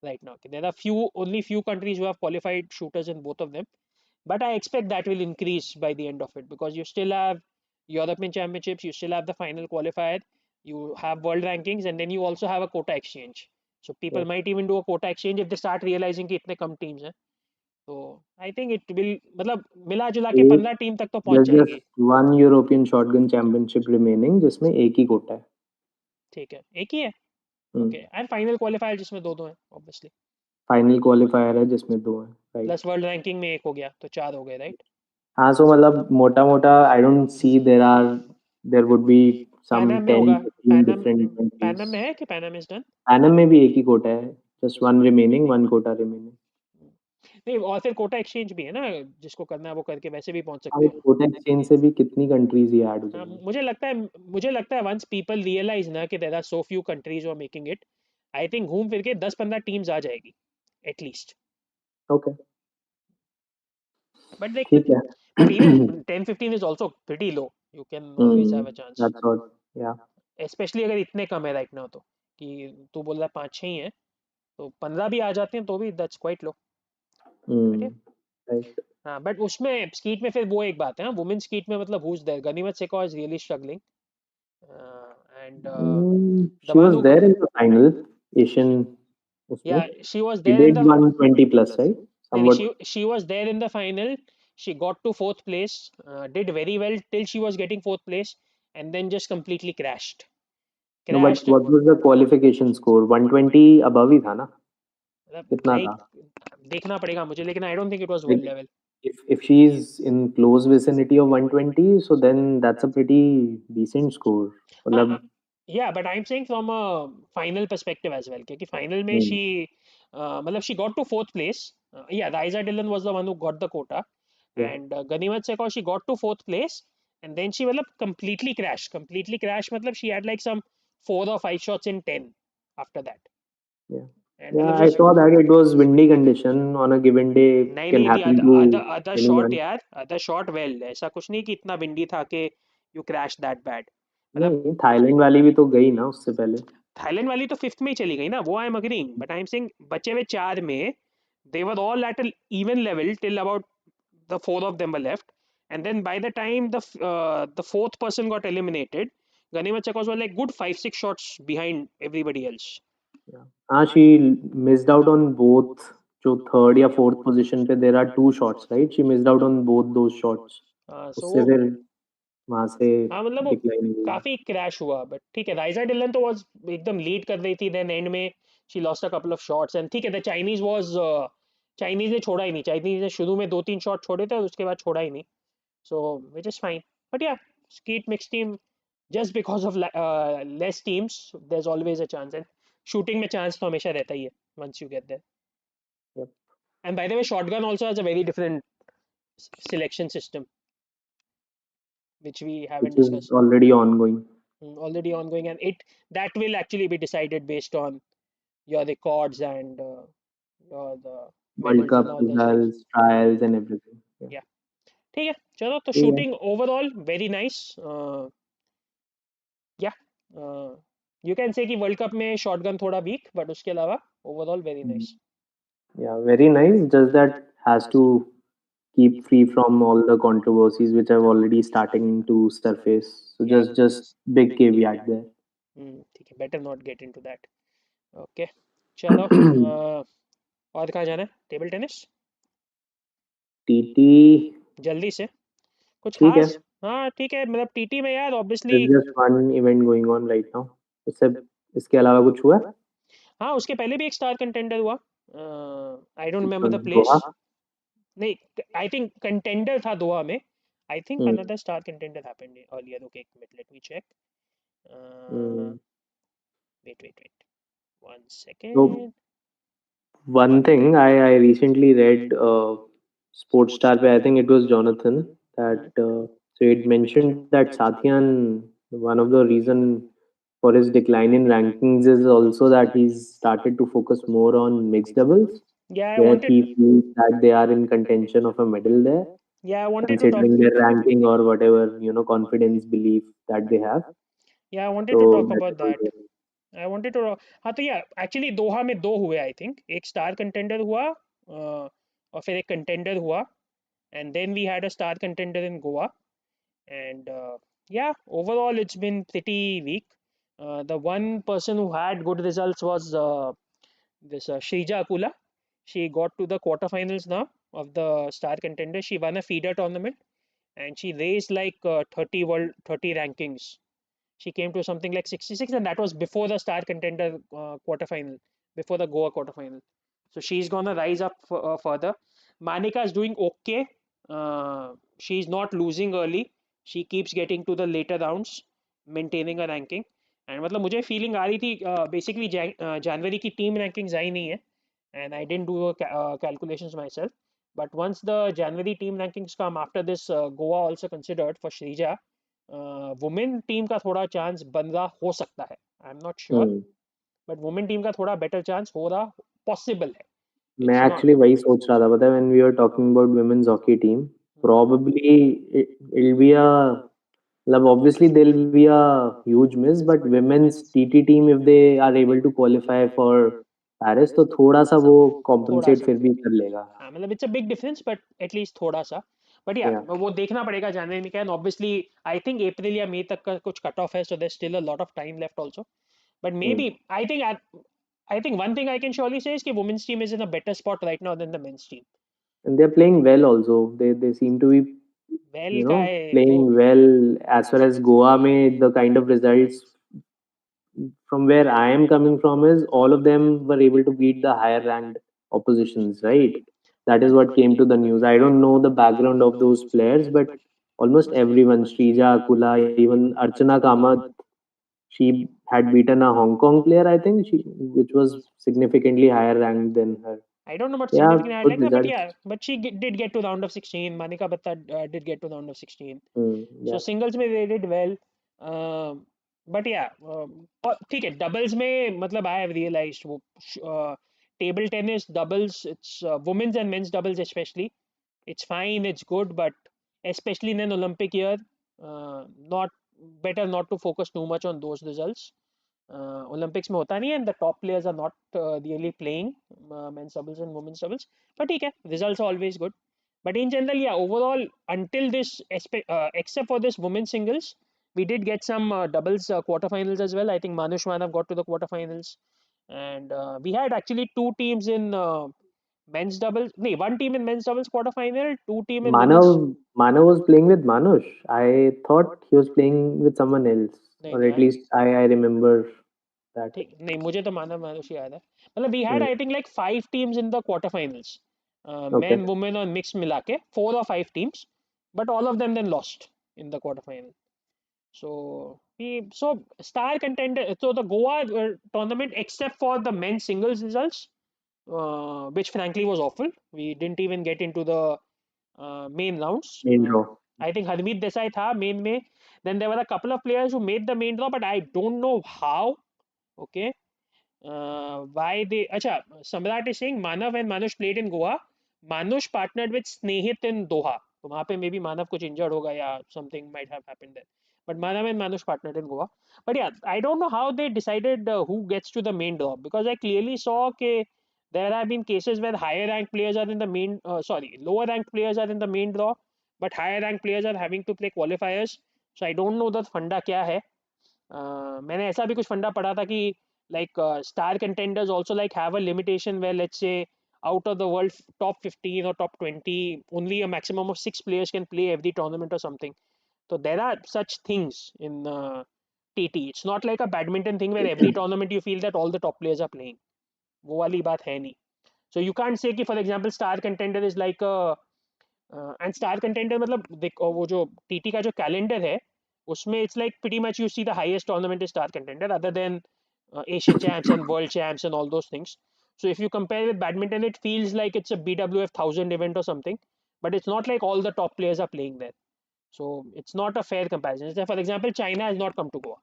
[SPEAKER 1] right now. There are only few countries who have qualified shooters in both of them, but I expect that will increase by the end of it because you still have European Championships, you still have the final qualifier, you have world rankings, and then you also have a quota exchange. So people
[SPEAKER 2] Yes.
[SPEAKER 1] might even do a quota exchange if they start realizing कि इतने कम teams हैं. तो I think it will, मतलब मिला जुला के 15 team तक तो पहुंच
[SPEAKER 2] There's
[SPEAKER 1] जाएगी.
[SPEAKER 2] just one European shotgun championship remaining, जिसमें एक ही कोटा है.
[SPEAKER 1] ठीक है, एक ही है. ओके, एंड फाइनल क्वालिफायर जिसमें दो दो हैं ऑब्वियसली,
[SPEAKER 2] फाइनल क्वालिफायर है जिसमें 2 हैं,
[SPEAKER 1] प्लस
[SPEAKER 2] राइट.
[SPEAKER 1] वर्ल्ड रैंकिंग में एक हो गया तो 4 हो गए, राइट?
[SPEAKER 2] हाँ, सो मतलब मोटा मोटा I don't see there would be some
[SPEAKER 1] पैनम में
[SPEAKER 2] 10
[SPEAKER 1] होगा.
[SPEAKER 2] 15
[SPEAKER 1] पैनम
[SPEAKER 2] डिफरेंट कंट्रीज.
[SPEAKER 1] पैनम में है कि पैनम इज डन?
[SPEAKER 2] पैनम में भी एक ही कोटा है. Just one remaining, one quota remaining.
[SPEAKER 1] नहीं, और फिर कोटा एक्सचेंज भी है ना, जिसको करना है वो करके वैसे भी पहुंच
[SPEAKER 2] हाँ,
[SPEAKER 1] सकते हैं.
[SPEAKER 2] कोटा एक्सचेंज से भी कितनी कंट्रीज ही ऐड हो
[SPEAKER 1] हाँ,
[SPEAKER 2] जाएंगी.
[SPEAKER 1] मुझे लगता है वंस पीपल रियलाइज ना कि there are so few countries who are making it, I think घूम फिर के 10-15 टीम्स आ जाएगी एटलीस्ट.
[SPEAKER 2] ओके,
[SPEAKER 1] बट देखते
[SPEAKER 2] ठीक
[SPEAKER 1] हैं.
[SPEAKER 2] है.
[SPEAKER 1] But even 10-15 is also pretty low. You can always have a chance,
[SPEAKER 2] that's all. या.
[SPEAKER 1] स्पेशली अगर इतने कम है राइट नाउ. तो कि तू बोल रहा 5-6 ही है, तो 15 भी आ जाते हैं तो भी दैट्स क्वाइट लो.
[SPEAKER 2] राइट.
[SPEAKER 1] हाँ, बट उसमें स्कीट में फिर वो एक बात है ना, वुमेन स्कीट में मतलब हुज देयर, गनीमत सेकॉ is really struggling, and the
[SPEAKER 2] She
[SPEAKER 1] one
[SPEAKER 2] was
[SPEAKER 1] who,
[SPEAKER 2] there in the final Asian
[SPEAKER 1] या
[SPEAKER 2] उसमें.
[SPEAKER 1] She was
[SPEAKER 2] She
[SPEAKER 1] there in
[SPEAKER 2] did
[SPEAKER 1] the,
[SPEAKER 2] 120 plus, right?
[SPEAKER 1] नहीं नहीं,
[SPEAKER 2] Somewhat.
[SPEAKER 1] she was there in the final. She got to fourth place, did very well till she was getting fourth place, and then just completely
[SPEAKER 2] No, but
[SPEAKER 1] crashed.
[SPEAKER 2] what was the qualification score? 120 above ही था ना?
[SPEAKER 1] मतलब
[SPEAKER 2] कितना
[SPEAKER 1] आई,
[SPEAKER 2] था?
[SPEAKER 1] देखना पड़ेगा मुझे, लेकिन आई don't think it was
[SPEAKER 2] Like,
[SPEAKER 1] world level.
[SPEAKER 2] if she's in close vicinity of 120, so then that's a pretty decent score. मतलब.
[SPEAKER 1] Yeah, but I'm saying from a final perspective as well, क्योंकि final में
[SPEAKER 2] Hmm.
[SPEAKER 1] she, मतलब she got to fourth place. Yeah, Raisa Dillon was the one who got the quota,
[SPEAKER 2] Yeah.
[SPEAKER 1] and Ganimat Sekau, she got to fourth place, and then she मतलब completely crashed. Completely crashed मतलब she had like some 4 or 5 shots in 10 after that,
[SPEAKER 2] Yeah.
[SPEAKER 1] and
[SPEAKER 2] Yeah,
[SPEAKER 1] मतलब
[SPEAKER 2] I
[SPEAKER 1] just
[SPEAKER 2] saw that it was windy condition on a given day.
[SPEAKER 1] नहीं
[SPEAKER 2] Can
[SPEAKER 1] नहीं, the
[SPEAKER 2] happen
[SPEAKER 1] other
[SPEAKER 2] to
[SPEAKER 1] other shot
[SPEAKER 2] anyone.
[SPEAKER 1] यार, other shot well, ऐसा कुछ नहीं कि इतना windy था कि you crashed that bad. मतलब
[SPEAKER 2] नहीं, थाईलैंड वाली भी तो गई ना उससे पहले.
[SPEAKER 1] थाईलैंड वाली तो फिफ्थ में ही चली गई ना, वो I am agreeing, but I am saying बचे हुए चार में they were all at an even level till about the four of them were left, and then by the time the fourth person got eliminated, Ganima Chakos was like good 5-6 shots behind everybody else.
[SPEAKER 2] Yeah. हाँ, she missed out on both. जो third या fourth position पे there are two shots, right? She missed out on both those shots.
[SPEAKER 1] So
[SPEAKER 2] उससे फिर वहां से
[SPEAKER 1] हाँ मतलब वो
[SPEAKER 2] डिक्लाइन हुई.
[SPEAKER 1] काफी क्रैश हुआ, बट ठीक है, राइजा डिलन तो वाज एकदम लीड कर रही थी, देन एंड में she lost a couple of shots, and ठीक है द चाइनीज वाज चाइनीज ने छोड़ा ही नहीं, चाइनीज ने शुरू में 2-3 शॉट छोड़े थे और उसके बाद छोड़ा ही नहीं, so which is fine. But yeah, skeet mixed team, just because of less teams there's always a chance, and shooting में chance तो हमेशा रहता ही है once you get there.
[SPEAKER 2] Yep.
[SPEAKER 1] And by the way, shotgun also has a very different selection system which we haven't
[SPEAKER 2] Which is
[SPEAKER 1] discussed.
[SPEAKER 2] already ongoing.
[SPEAKER 1] Already ongoing, and it that will actually be decided based on your records and your the
[SPEAKER 2] World
[SPEAKER 1] medals and
[SPEAKER 2] Cup
[SPEAKER 1] all those things.
[SPEAKER 2] results, trials and everything. Yeah.
[SPEAKER 1] Yeah, ठीक है चलो, तो
[SPEAKER 2] ठीक है.
[SPEAKER 1] shooting overall very nice. Yeah, you can say कि world cup में shotgun थोड़ा week, but उसके अलावा overall very nice.
[SPEAKER 2] Yeah, very nice. Just that has to keep free from all the controversies which have already starting to surface. So
[SPEAKER 1] Yeah,
[SPEAKER 2] just big caveat there.
[SPEAKER 1] ठीक है, better not get into that. Okay, चलो और कहाँ जाना है? Table tennis
[SPEAKER 2] TT.
[SPEAKER 1] जल्दी से कुछ
[SPEAKER 2] ठीक है.
[SPEAKER 1] खास. हाँ ठीक है, मतलब टीटी में यार obviously.
[SPEAKER 2] There's just one event going on right now. इससे इसके अलावा कुछ हुआ?
[SPEAKER 1] हाँ उसके पहले भी एक स्टार कंटेंडर हुआ, I don't
[SPEAKER 2] Which
[SPEAKER 1] remember
[SPEAKER 2] was
[SPEAKER 1] the place.
[SPEAKER 2] Doha.
[SPEAKER 1] नहीं, आई थिंक कंटेंडर था दोहा में. I think
[SPEAKER 2] Hmm.
[SPEAKER 1] Another star contender happened earlier. Okay, एक मिनट, let me check.
[SPEAKER 2] Hmm.
[SPEAKER 1] Wait 1
[SPEAKER 2] So
[SPEAKER 1] second.
[SPEAKER 2] one thing I recently read Sports Star पे, I think it was Jonathan, that so it mentioned that Sathian, one of the reason for his decline in rankings is also that he's started to focus more on mixed doubles,
[SPEAKER 1] Yeah, I
[SPEAKER 2] where
[SPEAKER 1] wanted.
[SPEAKER 2] he feels that they are in contention of a medal there,
[SPEAKER 1] Yeah, I wanted to talk.
[SPEAKER 2] considering their ranking or whatever, confidence belief that they have.
[SPEAKER 1] Yeah, I wanted to
[SPEAKER 2] So
[SPEAKER 1] talk
[SPEAKER 2] that
[SPEAKER 1] about
[SPEAKER 2] is also.
[SPEAKER 1] that. I wanted to. हाँ तो yeah actually Doha में दो हुए, I think एक star contender हुआ और फिर एक कंटेंडर हुआ, and then we had a star contender in Goa, and yeah, overall it's been pretty weak. The one person who had good results was this Shrija Akula. She got to the quarterfinals now of the star contender. She won a feeder tournament and she raised like 30 world 30 rankings. She came to something like 66, and that was before the star contender quarterfinal, before the Goa quarterfinal. So she's gonna rise up further. Manika is doing okay. She's not losing early. She keeps getting to the later rounds, maintaining a ranking. And मतलब मुझे feeling आ रही थी basically जनवरी की team rankings आई नहीं है, and I didn't do calculations myself. But once the January team rankings come after this, Goa also considered for Shrija, women team का थोड़ा chance बन रहा हो सकता है. I am not sure,
[SPEAKER 2] Hmm.
[SPEAKER 1] But women team का थोड़ा better chance हो रहा पॉसिबल है.
[SPEAKER 2] मैं
[SPEAKER 1] इट्स नॉट.
[SPEAKER 2] एक्चुअली वही सोच रहा था, पता है, when we were talking about women's hockey team, probably it'll be a, मतलब obviously there'll be a huge miss, but women's TT team if they are able to qualify for Paris तो थोड़ा सा वो
[SPEAKER 1] थोड़ा
[SPEAKER 2] compensate
[SPEAKER 1] सा,
[SPEAKER 2] फिर भी कर लेगा.
[SPEAKER 1] हाँ मतलब it's a big difference, but at least थोड़ा सा. बट या
[SPEAKER 2] Yeah.
[SPEAKER 1] वो देखना पड़ेगा जानने में क्या. ऑब्वियसली आई थिंक अप्रैल या मई तक का कुछ कट ऑफ है, so there still a lot of time left also. But may
[SPEAKER 2] Hmm.
[SPEAKER 1] Be I think one thing I can surely say is कि women's team is in a better spot right now than the men's team.
[SPEAKER 2] And they're playing well also. They seem to be,
[SPEAKER 1] well का है दो.
[SPEAKER 2] playing well as far as Goa में the kind of results from where I am coming from is all of them were able to beat the higher ranked oppositions, right? That is what came to the news. I don't know the background of those players, but almost everyone, Srija, Kula, even Archana Kamath, she had beaten a Hong Kong player, I think, which was significantly higher ranked than her.
[SPEAKER 1] I don't know about
[SPEAKER 2] Yeah,
[SPEAKER 1] significant higher
[SPEAKER 2] good
[SPEAKER 1] like that, but
[SPEAKER 2] results.
[SPEAKER 1] yeah, but she did get to the round of 16. Manika Batta did get to the round of 16. So
[SPEAKER 2] Yeah.
[SPEAKER 1] singles में they did well. But yeah, और ठीक है, doubles में मतलब I have realized वो table tennis doubles, it's women's and men's doubles especially, it's fine, it's good, but especially in an Olympic year, not better not to focus too much on those results. Olympics में होता नहीं है, and the top players are not really playing men's doubles and women's doubles. But ठीक है, results are always good. But in general, yeah, overall, until this, except for this women's singles, we did get some doubles quarterfinals as well. I think Manush Manav got to the quarterfinals, and we had actually two teams in men's doubles. No, one team in men's doubles quarterfinal, two team in women's.
[SPEAKER 2] Manav was playing with Manush. I thought he was playing with someone else,
[SPEAKER 1] नहीं
[SPEAKER 2] or
[SPEAKER 1] नहीं
[SPEAKER 2] at least I remember that.
[SPEAKER 1] ठीक नहीं, मुझे तो मानव मानुष ही याद है. मतलब we had
[SPEAKER 2] Hmm.
[SPEAKER 1] I think like 5 teams in the quarterfinals,
[SPEAKER 2] Okay.
[SPEAKER 1] men, women और mixed मिला के 4 or 5 teams, but all of them then lost in the quarterfinal. So star contender. So the Goa tournament, except for the men's singles results, which frankly was awful. We didn't even get into the main rounds.
[SPEAKER 2] Main draw.
[SPEAKER 1] I think Harmeet Desai tha main में. Then there were a couple of players who made the main draw, but I don't know how. Okay, why they? Acha, Samrat is saying Manav and Manush played in Goa. Manush partnered with Snehit in Doha. तो वहाँ पे maybe Manav कुछ injured होगा या something might have happened there. But Manav and Manush partnered in Goa. But yeah, I don't know how they decided who gets to the main draw, because I clearly saw that there have been cases where higher ranked players are in the main, lower ranked players are in the main draw, but higher ranked players are having to play qualifiers. So I don't know the फंडा क्या है. मैंने ऐसा भी कुछ फंडा पढ़ा था कि like star contenders also like have a limitation where, let's say, out of the world top 15 or top 20, only a maximum of 6 players can play every tournament or something. So there are such things in TT. It's not like a badminton thing where every tournament you feel that all the top players are playing. वो वाली बात है नहीं. So you can't say कि for example star contender is like a and star contender, मतलब देखो वो जो टीटी का जो कैलेंडर है उसमें it's like pretty much you see the highest tournament is star contender other than Asian champs and world champs and all those things. So if you compare with badminton, it feels like it's a BWF 1000 event or something, but it's not like all the top players are playing there. So it's not a fair comparison. For example, China has not come to Goa.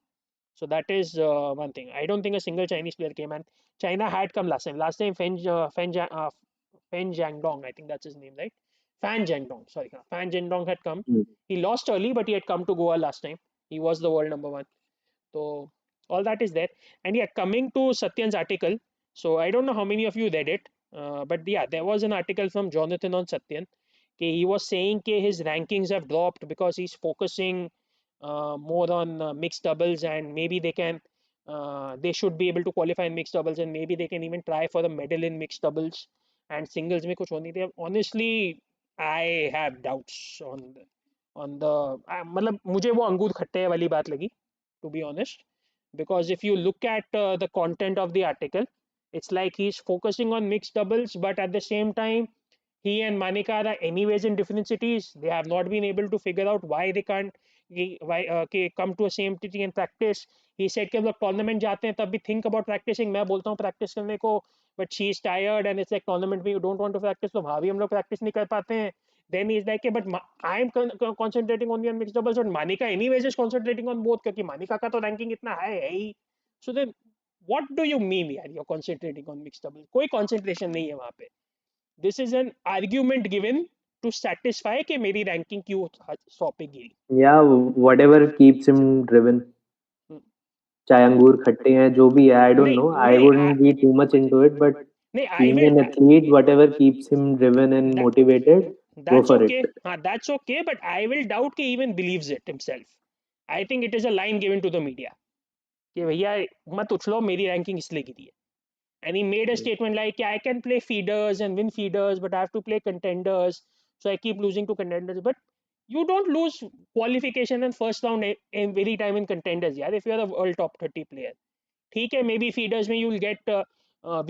[SPEAKER 1] So that is one thing. I don't think a single Chinese player came, and China had come last time. Last time Fen Jiangdong, I think that's his name, right? Fan Jiangdong, sorry, Fan Jiangdong had come.
[SPEAKER 2] Hmm.
[SPEAKER 1] He lost early, but he had come to Goa last time. He was the world number one. So all that is there. And yeah, coming to Satyan's article. So I don't know how many of you read it, but yeah, there was an article from Jonathan on Satyan. Okay, he was saying that his rankings have dropped because he's focusing more on mixed doubles, and maybe they should be able to qualify in mixed doubles, and maybe they can even try for the medal in mixed doubles, and singles में कुछ होनी थी. Honestly, I have doubts on the मतलब मुझे वो अंगूर खट्टे वाली बात लगी, to be honest, because if you look at the content of the article, it's like he's focusing on mixed doubles, but at the same time he and Manika are anyways in different cities. They have not been able to figure out why they can't come to a same city and practice. He said कि हम लोग tournament जाते हैं तब भी think about practicing. मैं बोलता हूँ practice करने को, but she is tired and it's like tournament में you don't want to practice, तो भाभी हम लोग practice नहीं कर पाते हैं. Then he's like, but I'm concentrating only on mixed doubles, but Manika anyways is concentrating on both क्योंकि Manika का तो ranking इतना high है ही. So then what do you mean यार, you're concentrating on mixed doubles? कोई concentration नहीं है वहाँ पे. This is an argument given to satisfy कि मेरी ranking क्यों 100 पे गिरी.
[SPEAKER 2] Yeah, whatever keeps him driven.
[SPEAKER 1] Hmm.
[SPEAKER 2] चाहे अंगूर खट्टे हैं जो भी है, I don't
[SPEAKER 1] नहीं
[SPEAKER 2] know. I
[SPEAKER 1] नहीं
[SPEAKER 2] wouldn't be too much into it, but
[SPEAKER 1] नहीं I
[SPEAKER 2] being
[SPEAKER 1] will
[SPEAKER 2] an athlete, whatever keeps him driven and
[SPEAKER 1] that
[SPEAKER 2] motivated, go
[SPEAKER 1] that's
[SPEAKER 2] for
[SPEAKER 1] okay.
[SPEAKER 2] it.
[SPEAKER 1] हाँ, that's okay, but I will doubt कि he even believes it himself. I think it is a line given to the media कि भैया मत उछलो, मेरी ranking इसलिए गिरी है. And he made a statement like, I can play feeders and win feeders, but I have to play contenders, so I keep losing to contenders. But you don't lose qualification and first round every time in contenders, yeah. If you're a world top 30 player, ठीक है, may be feeders में you will get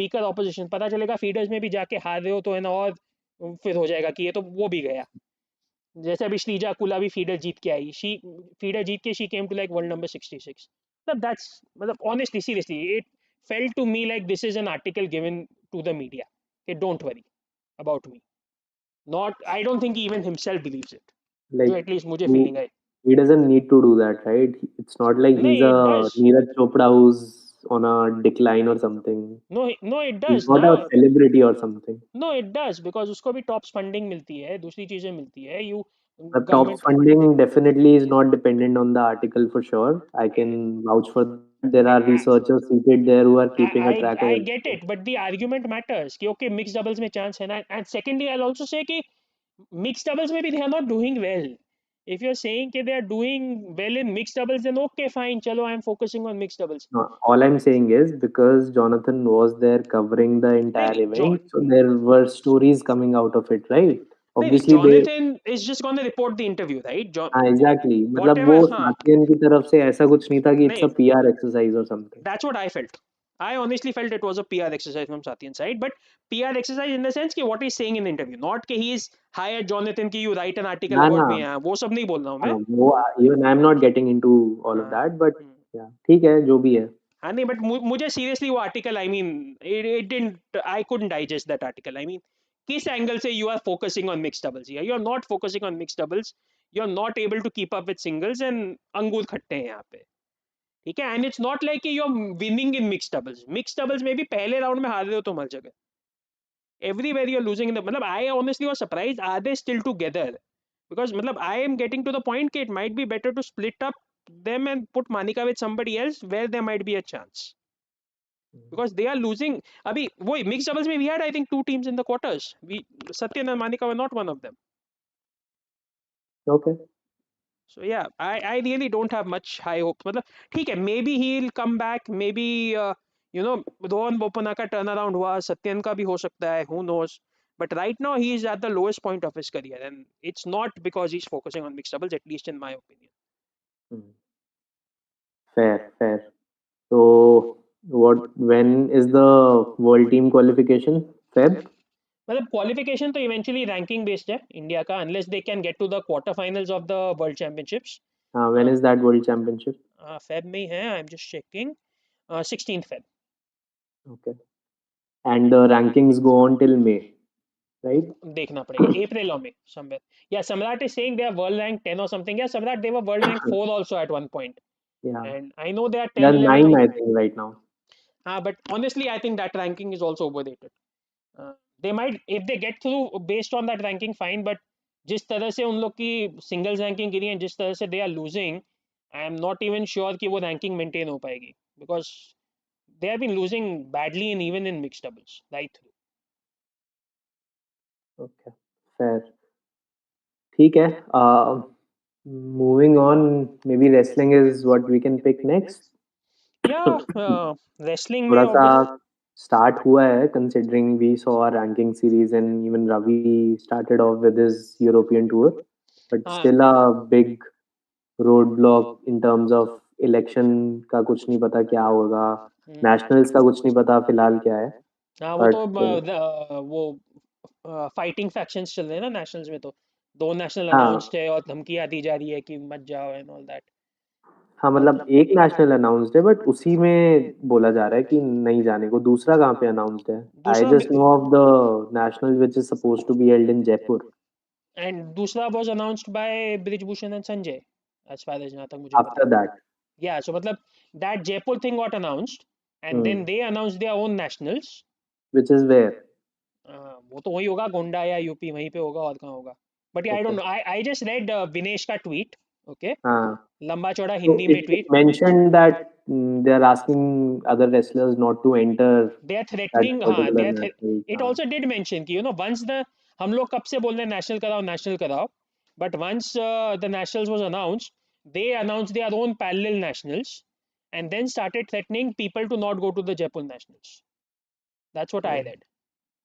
[SPEAKER 1] weaker opposition, पता चलेगा feeders में भी जाके हार रहे हो तो है ना, और फिर हो जाएगा कि ये तो वो भी गया. जैसे अभी श्रीजा कुला भी फीडर जीत के आई, शी फीडर जीत के she came to like world number 66. मतलब दैट्स, मतलब honestly seriously it felt to me like this is an article given to the media. Okay, don't worry about me. Not, I don't think he even himself believes it.
[SPEAKER 2] Like
[SPEAKER 1] जो at least मुझे
[SPEAKER 2] he,
[SPEAKER 1] feeling है.
[SPEAKER 2] he doesn't need to do that, right? It's not like he's
[SPEAKER 1] नहीं, it
[SPEAKER 2] a
[SPEAKER 1] does.
[SPEAKER 2] Neeraj Chopra who's on a decline or something.
[SPEAKER 1] No, no, it
[SPEAKER 2] He's
[SPEAKER 1] does
[SPEAKER 2] not
[SPEAKER 1] ना.
[SPEAKER 2] a celebrity or something.
[SPEAKER 1] No it does, because उसको भी tops funding मिलती है, दूसरी चीजें मिलती है. You
[SPEAKER 2] The top
[SPEAKER 1] government.
[SPEAKER 2] funding definitely is not dependent on the article for sure. I can vouch for that. There are researchers seated there who are keeping a track of
[SPEAKER 1] I get
[SPEAKER 2] everything.
[SPEAKER 1] it, but the argument matters कि okay mixed doubles में chance है ना, and secondly I'll also say कि mixed doubles में भी they are not doing well. If you're saying कि they are doing well in mixed doubles, then okay fine, chalo I'm focusing on mixed doubles.
[SPEAKER 2] No, all I'm saying is because Jonathan was there covering the
[SPEAKER 1] नहीं
[SPEAKER 2] entire
[SPEAKER 1] नहीं
[SPEAKER 2] event, so there were stories coming out of it, right?
[SPEAKER 1] नहीं
[SPEAKER 2] Obviously, they
[SPEAKER 1] Jonathan is just going to report the interview, right?
[SPEAKER 2] हाँ exactly मतलब वो
[SPEAKER 1] Whatever, हाँ
[SPEAKER 2] साथियन की तरफ से ऐसा कुछ नहीं था कि इट्स
[SPEAKER 1] नहीं,
[SPEAKER 2] अ पीआर एक्सरसाइज और something.
[SPEAKER 1] that's what I felt. I honestly felt it was a PR exercise from Satyan's side, but PR exercise in the sense कि what he's saying in the interview, not कि he's hired Jonathan कि you write an article
[SPEAKER 2] ना
[SPEAKER 1] about
[SPEAKER 2] ना
[SPEAKER 1] me, हाँ, वो सब नहीं बोल रहा हूँ
[SPEAKER 2] हाँ,
[SPEAKER 1] मैं.
[SPEAKER 2] वो even I am not getting into all of
[SPEAKER 1] हाँ,
[SPEAKER 2] दैट बट या ठीक है जो भी है.
[SPEAKER 1] हाँ नहीं, बट मुझे सीरियसली वो article, I mean it didn't, I couldn't digest that article. I mean किस एंगल से you are focusing on mix doubles, you are not focusing on mix doubles, you are not able to keep up with singles and अंगूर खट्टे हैं यहाँ पे. ठीक है, and it's not like you are winning in mix doubles. Mix doubles में भी पहले राउंड में हार रहे हो तुम हर जगह. Everywhere you're losing in the, मतलब I honestly was surprised, are they still together? Because मतलब I am getting to the point that it might be better to split up them and put Manika with somebody else where there might be a chance, because they are losing. अभी वो mixed doubles में we had I think two teams in the quarters. We, Satyan and Manika were not one of them.
[SPEAKER 2] Okay.
[SPEAKER 1] So yeah, I really don't have much high hopes. मतलब ठीक है, maybe he'll come back, maybe you know Rohan Bopanna का turn around हुआ, सत्यन का भी हो सकता है, who knows. But right now he is at the lowest point of his career, and it's not because he's focusing on mixed doubles, at least in my opinion.
[SPEAKER 2] Fair fair. तो what when is the world team qualification? Feb?
[SPEAKER 1] मतलब qualification तो eventually ranking based है India का, unless they can get to the quarter finals of the world championships.
[SPEAKER 2] हाँ when is that world championship?
[SPEAKER 1] Feb में ही है, I am just checking. 16th Feb.
[SPEAKER 2] Okay. And the rankings go on till May, right?
[SPEAKER 1] देखना पड़ेगा अप्रैल और मई समवेयर. Yeah Samrat is saying they are world rank 10 or something. Yeah सम्राट they were world rank 4 also at one point,
[SPEAKER 2] या
[SPEAKER 1] and I know they are
[SPEAKER 2] they
[SPEAKER 1] 10
[SPEAKER 2] are
[SPEAKER 1] 11
[SPEAKER 2] 9
[SPEAKER 1] or,
[SPEAKER 2] I think right now.
[SPEAKER 1] but honestly I think that ranking is also overrated. They might, if they get through based on that ranking fine, but जिस तरह से उन लोग की singles ranking गिरी है, जिस तरह से they are losing, I am not even sure कि वो रैंकिंग मेंटेन हो पाएगी, because they have been losing badly in even in mixed doubles right through.
[SPEAKER 2] Okay fair. ठीक है. Moving on, maybe wrestling is what we can pick next.
[SPEAKER 1] Yeah, wrestling में
[SPEAKER 2] थोड़ा सा
[SPEAKER 1] obvious.
[SPEAKER 2] Start हुआ है considering we saw our ranking series and even Ravi started off with his European tour, but
[SPEAKER 1] हाँ
[SPEAKER 2] still a big roadblock in terms of election का कुछ नहीं पता क्या होगा, नेशनल्स का कुछ नहीं पता फिलहाल क्या है.
[SPEAKER 1] हाँ वो
[SPEAKER 2] बट
[SPEAKER 1] तो वो फाइटिंग फैक्शंस चल रहे हैं ना नेशनल्स में, तो दो नेशनल
[SPEAKER 2] हाँ
[SPEAKER 1] अनाउंस्ड है और धमकियां दी जा रही है कि मत जाओ एंड ऑल दैट.
[SPEAKER 2] हाँ मतलब एक नेशनल अनाउंस्ड है बट उसी में बोला जा रहा है कि नहीं जाने को. दूसरा कहाँ पे अनाउंस्ड है? आई
[SPEAKER 1] दूसरा
[SPEAKER 2] just know of the national which is suppose to be held in Jaipur.
[SPEAKER 1] And दूसरा was announced by Brijbhushan and Sanjay, as far as जहाँ तक मुझे पता
[SPEAKER 2] आफ्टर
[SPEAKER 1] है.
[SPEAKER 2] दैट.
[SPEAKER 1] या सो मतलब that Jaipur thing got announced, and then they announced their own nationals.
[SPEAKER 2] Which is where?
[SPEAKER 1] वो तो वही होगा, गोंडा या यूपी, वहीं पे होगा, और कहाँ होगा. But I don't
[SPEAKER 2] okay.
[SPEAKER 1] No, I just read Vinesh का ट्वीट. ओके,
[SPEAKER 2] हाँ.
[SPEAKER 1] लंबा चौड़ा
[SPEAKER 2] So
[SPEAKER 1] हिंदी में
[SPEAKER 2] it
[SPEAKER 1] tweet.
[SPEAKER 2] mentioned that they are asking other wrestlers not to enter
[SPEAKER 1] they are
[SPEAKER 2] that
[SPEAKER 1] threatening, हाँ
[SPEAKER 2] particular
[SPEAKER 1] they are,
[SPEAKER 2] national.
[SPEAKER 1] It also did mention कि you know once the, हम लोग कब से बोल रहे हैं नेशनल कराओ नेशनल कराओ, but once the nationals was announced, they announced their own parallel nationals and then started threatening people to not go to the Jaipur Nationals. That's what I
[SPEAKER 2] Oh,
[SPEAKER 1] read.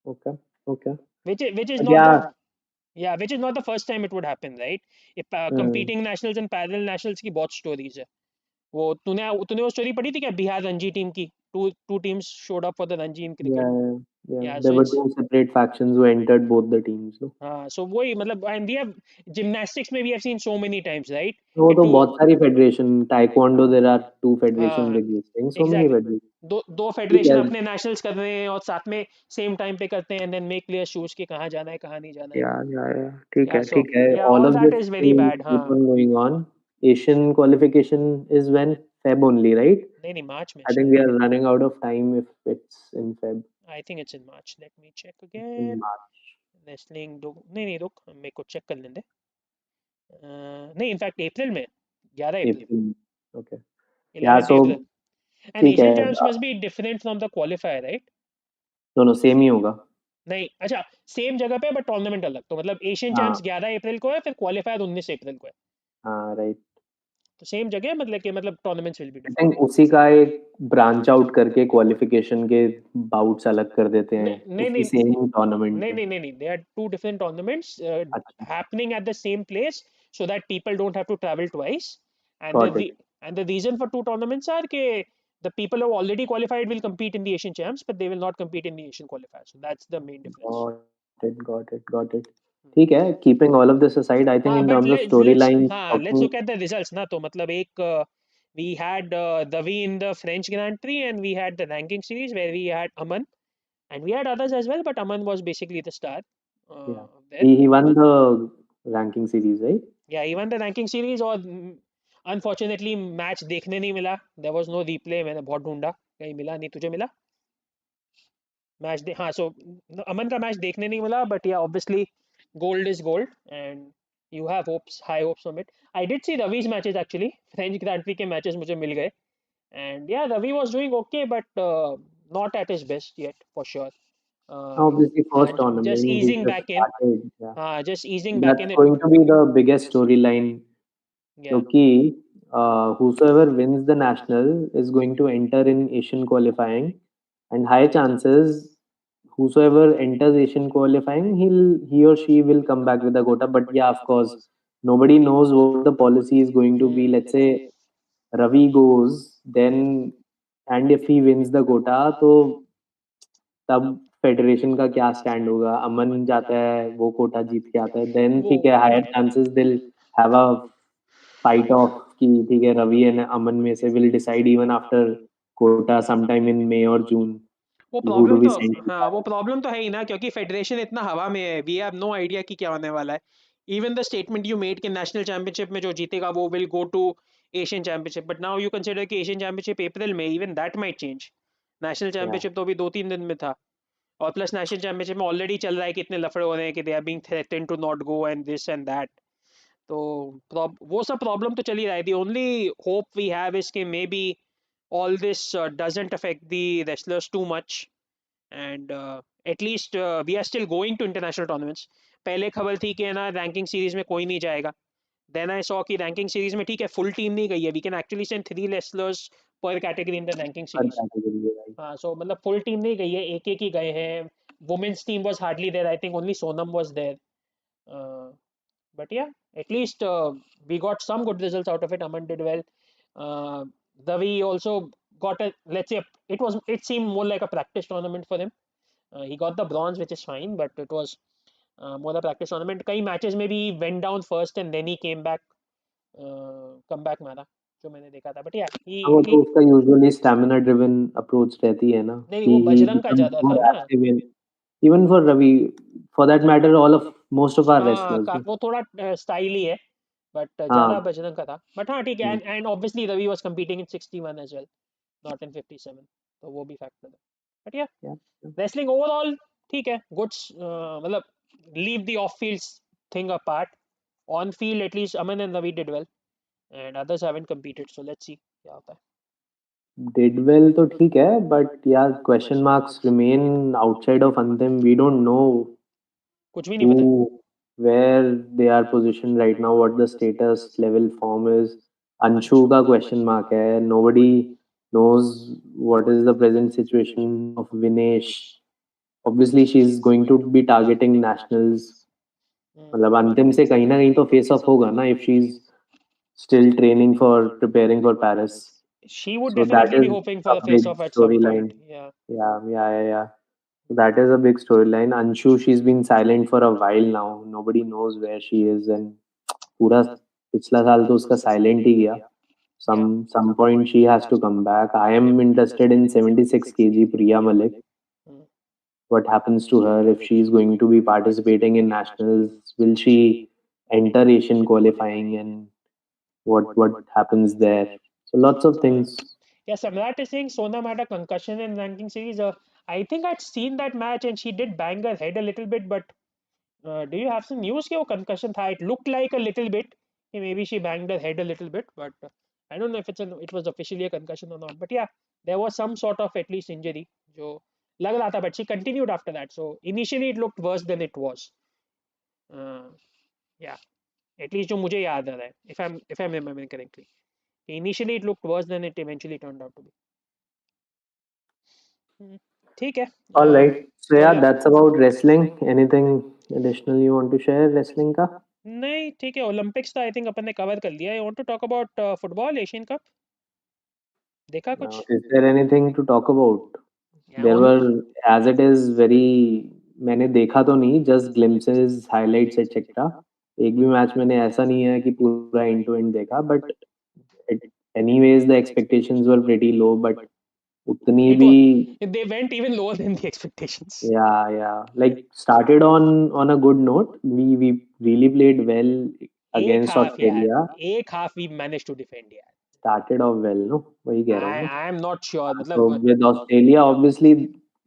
[SPEAKER 2] okay, okay.
[SPEAKER 1] Which is
[SPEAKER 2] But
[SPEAKER 1] not the,
[SPEAKER 2] yeah,
[SPEAKER 1] yeah, which is not the first time it would happen, right? If
[SPEAKER 2] mm,
[SPEAKER 1] competing nationals and parallel nationals की बहुत stories है. वो तूने तूने वो story पढ़ी थी क्या, बिहार रणजी टीम की? Two teams showed up for the Ranchi in cricket.
[SPEAKER 2] yeah, yeah.
[SPEAKER 1] Yeah,
[SPEAKER 2] There
[SPEAKER 1] so
[SPEAKER 2] were
[SPEAKER 1] it's,
[SPEAKER 2] two separate factions who entered both the teams. No?
[SPEAKER 1] हाँ, so वही मतलब, and we have gymnastics में we have seen so many times, right?
[SPEAKER 2] वो
[SPEAKER 1] कि
[SPEAKER 2] तो
[SPEAKER 1] two,
[SPEAKER 2] बहुत सारी federation, taekwondo there are two federations
[SPEAKER 1] हाँ
[SPEAKER 2] existing, so many
[SPEAKER 1] exactly,
[SPEAKER 2] federations.
[SPEAKER 1] दो
[SPEAKER 2] ठीक
[SPEAKER 1] फेडरेशन
[SPEAKER 2] है.
[SPEAKER 1] अपने नेशनल्स कर रहे हैं और साथ में सेम टाइम पे करते हैं, and then make clear choose कि कहाँ जाना है कहाँ नहीं जाना है.
[SPEAKER 2] Yeah. ठीक
[SPEAKER 1] या
[SPEAKER 2] है,
[SPEAKER 1] सो
[SPEAKER 2] ठीक है.
[SPEAKER 1] या
[SPEAKER 2] All
[SPEAKER 1] all
[SPEAKER 2] of
[SPEAKER 1] that
[SPEAKER 2] this
[SPEAKER 1] is very
[SPEAKER 2] will
[SPEAKER 1] bad. हाँ
[SPEAKER 2] keep on going on. Asian qualification is when? Feb only, right?
[SPEAKER 1] नहीं नहीं, मार्च में
[SPEAKER 2] I think we
[SPEAKER 1] शायद.
[SPEAKER 2] are running out of time if it's in Feb.
[SPEAKER 1] I think it's in March, let me check
[SPEAKER 2] It's in
[SPEAKER 1] again.
[SPEAKER 2] March.
[SPEAKER 1] Wrestling, नहीं नहीं रुक, मेरे को check कर लेने दे. नहीं, इनफैक्ट अप्रैल में, 11 अप्रैल,
[SPEAKER 2] अप्रैल? ओके। या
[SPEAKER 1] 11th
[SPEAKER 2] सो
[SPEAKER 1] अप्रैल. एंड
[SPEAKER 2] ठीक है।
[SPEAKER 1] Asian champs must be different from the qualifier, right?
[SPEAKER 2] दोनों सेम ही होगा।
[SPEAKER 1] नहीं, अच्छा, सेम जगह पे बट टूर्नामेंट अलग, तो मतलब एशियन चैम्प्स
[SPEAKER 2] हाँ
[SPEAKER 1] 11 अप्रैल को है, फिर क्वालिफायर 19 अप्रैल को है.
[SPEAKER 2] हाँ राइट।
[SPEAKER 1] तो सेम जगह, मतलब कि मतलब tournaments will be
[SPEAKER 2] I
[SPEAKER 1] different.
[SPEAKER 2] Think उसी का एक ब्रांच आउट करके क्वालिफिकेशन के बाउट्स अलग कर देते हैं
[SPEAKER 1] नहीं नहीं
[SPEAKER 2] उसी सेम टूर्नामेंट
[SPEAKER 1] नहीं
[SPEAKER 2] में।
[SPEAKER 1] नहीं नहीं नहीं, they are two different tournaments
[SPEAKER 2] अच्छा।
[SPEAKER 1] happening at the same place, so that people don't have to travel twice. And
[SPEAKER 2] got it.
[SPEAKER 1] the reason for two tournaments are ke the people who have already qualified will compete in the Asian Champs, but they will not compete in the Asian qualifier. So that's the main difference.
[SPEAKER 2] Got it. ठीक है, keeping all of this aside, I think
[SPEAKER 1] हाँ,
[SPEAKER 2] इन
[SPEAKER 1] but
[SPEAKER 2] terms of story line
[SPEAKER 1] let's
[SPEAKER 2] talking.
[SPEAKER 1] look at the results ना. तो मतलब एक we had Davi in the French Grand Prix, and we had the ranking series where we had Aman, and we had others as well, but Aman was basically the star
[SPEAKER 2] yeah
[SPEAKER 1] there.
[SPEAKER 2] He won the ranking series right.
[SPEAKER 1] Yeah, even the ranking series, और unfortunately match देखने नहीं मिला. There was no replay. मैंने बहुत ढूंढा, कहीं मिला नहीं. तुझे मिला हाँ, सो अमन का मैच देखने नहीं मिला, but yeah obviously gold is gold, and you have hopes, high hopes from it. I did see Ravi's matches actually. French grand prix के मैचेस मुझे मिल गए, and yeah Ravi was doing okay, but not at his best yet for sure.
[SPEAKER 2] Obviously
[SPEAKER 1] हाँ,
[SPEAKER 2] first tournament
[SPEAKER 1] just
[SPEAKER 2] he
[SPEAKER 1] easing
[SPEAKER 2] just
[SPEAKER 1] back in.
[SPEAKER 2] started, yeah.
[SPEAKER 1] हाँ, just easing back
[SPEAKER 2] That's
[SPEAKER 1] in.
[SPEAKER 2] going to be the biggest storyline,
[SPEAKER 1] या
[SPEAKER 2] क्योंकि whosoever wins the national is going to enter in Asian qualifying, and high chances whosoever enters Asian qualifying, he or she will come back with a quota. But yeah, of course, nobody knows what the policy is going to be. Let's say Ravi goes, then and if he wins the quota, तो तब federation का क्या stand होगा? अमन जाता है, वो कोटा जीत के आता है, देन
[SPEAKER 1] वो
[SPEAKER 2] ठीक है, हायर चांसेस दिल हैव अ फाइट ऑफ कि ठीक है, रवि एंड अमन में से will decide even after quota sometime in May और जून
[SPEAKER 1] वो
[SPEAKER 2] हु डू
[SPEAKER 1] प्रॉब्लम
[SPEAKER 2] वी
[SPEAKER 1] तो
[SPEAKER 2] सेंड टू
[SPEAKER 1] हाँ, वो
[SPEAKER 2] पैरिस।
[SPEAKER 1] प्रॉब्लम तो है ही ना, क्योंकि फेडरेशन इतना हवा में है. वी हैव नो आइडिया कि क्या होने वाला है. Even the statement you made कि नेशनल चैंपियनशिप में जो जीतेगा वो will go to Asian championship, but now you consider कि एशियन चैंपियनशिप अप्रैल में, even that might change. National
[SPEAKER 2] yeah
[SPEAKER 1] championship तो अभी 2-3 दिन में था, और प्लस नेशनल चैंपियनशिप में ऑलरेडी चल रहा है कि इतने लफड़े हो रहे हैं कि they are being threatened to not go and this and that. तो वो सब प्रॉब्लम तो चल ही रहा है. The only hope we have is कि maybe all this doesn't affect the wrestlers too much, and at least we are still going to international tournaments. पहले खबर थी कि ना रैंकिंग सीरीज में कोई नहीं जाएगा. देन आई सॉ कि रैंकिंग सीरीज में ठीक है, फुल टीम नहीं गई है. We can actually send 3 wrestlers per category in the ranking
[SPEAKER 2] पर
[SPEAKER 1] सीरीज.
[SPEAKER 2] कैटेगरी है राइट।
[SPEAKER 1] हाँ, सो मतलब फुल टीम नहीं गई है, एक ही गए हैं. Women's team was hardly there. I think only Sonam was there. But yeah, at least we got some good results out of it. Aman did well. Davi also got a, let's say, it seemed more like a practice tournament for him. He got the bronze, which is fine, but it was more a practice tournament. कई matches में भी went down first and then he came back, comeback मारा, जो मैंने देखा था. But yeah,
[SPEAKER 2] हाँ, वो
[SPEAKER 1] he
[SPEAKER 2] तो उसका यूजुअली स्टैमिना ड्रिवन अप्रोच रहती है ना,
[SPEAKER 1] नहीं,
[SPEAKER 2] कि
[SPEAKER 1] वो
[SPEAKER 2] ही
[SPEAKER 1] बजरंग का
[SPEAKER 2] बिकम्स
[SPEAKER 1] ज्यादा था
[SPEAKER 2] मोर
[SPEAKER 1] ना.
[SPEAKER 2] Active in even for Ravi, for that matter all of most of our
[SPEAKER 1] हाँ,
[SPEAKER 2] रेसलर्स।
[SPEAKER 1] वो थोड़ा स्टाइल ही है, बट ज्यादा
[SPEAKER 2] हाँ।
[SPEAKER 1] बजरंग का था. बट हाँ, ठीक है. And obviously Ravi was competing in 61 as well, not in 57. तो वो भी फैक्टर है. बट या,
[SPEAKER 2] या
[SPEAKER 1] रेसलिंग ओवरऑल ठीक है, गुड. मतलब leave the off field thing apart, on field at least Aman and Ravi did well, and others haven't competed. So let's see क्या होता है.
[SPEAKER 2] डिड वेल तो ठीक है, बट यार question marks remain outside of अंतिम। वी डोंट नो
[SPEAKER 1] कुछ भी नहीं पता.
[SPEAKER 2] who, where they are positioned right now, what the status level form is. Anshu का question mark है. Nobody knows what is the present situation of Vinesh. Obviously, she's going to be targeting nationals. मतलब अंतिम से कहीं ना कहीं तो face of होगा ना, if she's still training for preparing for Paris.
[SPEAKER 1] She would
[SPEAKER 2] So that
[SPEAKER 1] definitely be
[SPEAKER 2] is
[SPEAKER 1] hoping for
[SPEAKER 2] a
[SPEAKER 1] a face
[SPEAKER 2] big
[SPEAKER 1] off at some
[SPEAKER 2] storyline.
[SPEAKER 1] point. Yeah.
[SPEAKER 2] Yeah. That is a big storyline. Anshu, she's been silent for a while now. Nobody knows where she is, and पूरा पिछला साल तो उसका silent ही गया.
[SPEAKER 1] Yeah.
[SPEAKER 2] Some point she has to come back. I am interested in 76 kg Priya Malik.
[SPEAKER 1] Mm.
[SPEAKER 2] What happens to her if she is going to be participating in nationals? Will she enter Asian qualifying, and what happens there? So lots of things.
[SPEAKER 1] Yeah, Samrat is saying Sonam had a concussion in ranking series. I think I'd seen that match and she did bang her head a little bit, but do you have some news कि वो concussion था? It looked like a little bit. maybe she banged her head a little bit, but I don't know if it was officially a concussion or not. But yeah, there was some sort of at least injury. जो लग रहा था, but she continued after that. So initially it looked worse than it was. Uh, yeah, at least जो मुझे याद आ रहा है, if I'm remembering correctly. Initially it looked worse than it eventually turned out to be. हम्म, ठीक है.
[SPEAKER 2] All right. So yeah,
[SPEAKER 1] चलो.
[SPEAKER 2] that's about wrestling. Anything additional you want to share wrestling ka?
[SPEAKER 1] नहीं ठीक है, ओलंपिक्स तो I think अपन ने cover कर लिया. I want to talk about football Asian cup. देखा कुछ?
[SPEAKER 2] Is there anything to talk about?
[SPEAKER 1] या
[SPEAKER 2] There
[SPEAKER 1] own.
[SPEAKER 2] were, as it is very, मैंने देखा तो नहीं, just glimpses, highlights etc. एक भी मैच मैंने ऐसा नहीं है कि पूरा end to end देखा, but it, anyways the expectations were pretty low, but उतनी
[SPEAKER 1] It
[SPEAKER 2] भी,
[SPEAKER 1] was, they went even lower than the expectations.
[SPEAKER 2] yeah, like started on a good note. We really played well
[SPEAKER 1] एक
[SPEAKER 2] against
[SPEAKER 1] half यार,
[SPEAKER 2] Australia.
[SPEAKER 1] एक half we manage to defend यार.
[SPEAKER 2] Started off well, no? वही कह रहा हूँ
[SPEAKER 1] आई
[SPEAKER 2] मैं.
[SPEAKER 1] आई am not sure
[SPEAKER 2] So
[SPEAKER 1] मतलब.
[SPEAKER 2] with Australia, obviously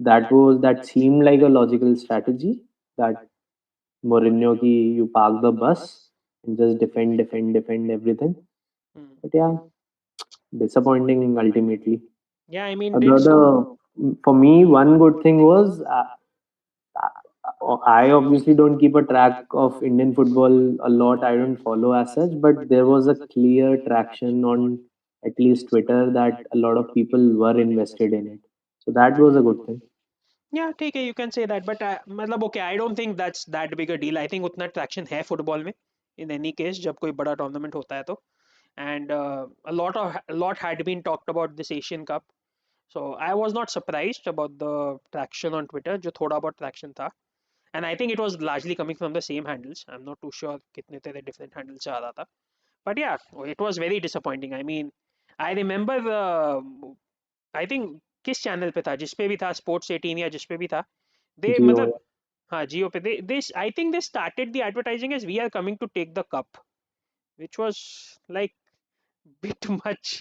[SPEAKER 2] that seemed like a logical strategy. That Mourinho ki you park the bus and just defend everything. But yeah, disappointing ultimately.
[SPEAKER 1] या I mean
[SPEAKER 2] The,
[SPEAKER 1] did so.
[SPEAKER 2] for me, one good thing was I obviously don't keep a track of Indian football a lot. I don't follow as such, but there was a clear traction on at least Twitter that a lot of people were invested in it. So that was a good thing.
[SPEAKER 1] या ठीक है, you can say that, but मतलब okay, I don't think that's that big a deal. I think उतना traction है football में in any case जब कोई बड़ा टूर्नामेंट होता है तो. And a lot had been talked about this Asian Cup. So I was not surprised about the traction on Twitter, जो थोड़ा बहुत traction था. And I think it was largely coming from the same handles. I'm not too sure कितने तेरे different handles से आ रहा था. But yeah, it was very disappointing. I mean, I remember I think किस चैनल पे था, जिस पे भी था, स्पोर्ट्स 18 या जिस पे भी था, दे
[SPEAKER 2] Geo,
[SPEAKER 1] मतलब हाँ जियो पे, they this I think they started the advertising as we are coming to take the cup, which was like bit much.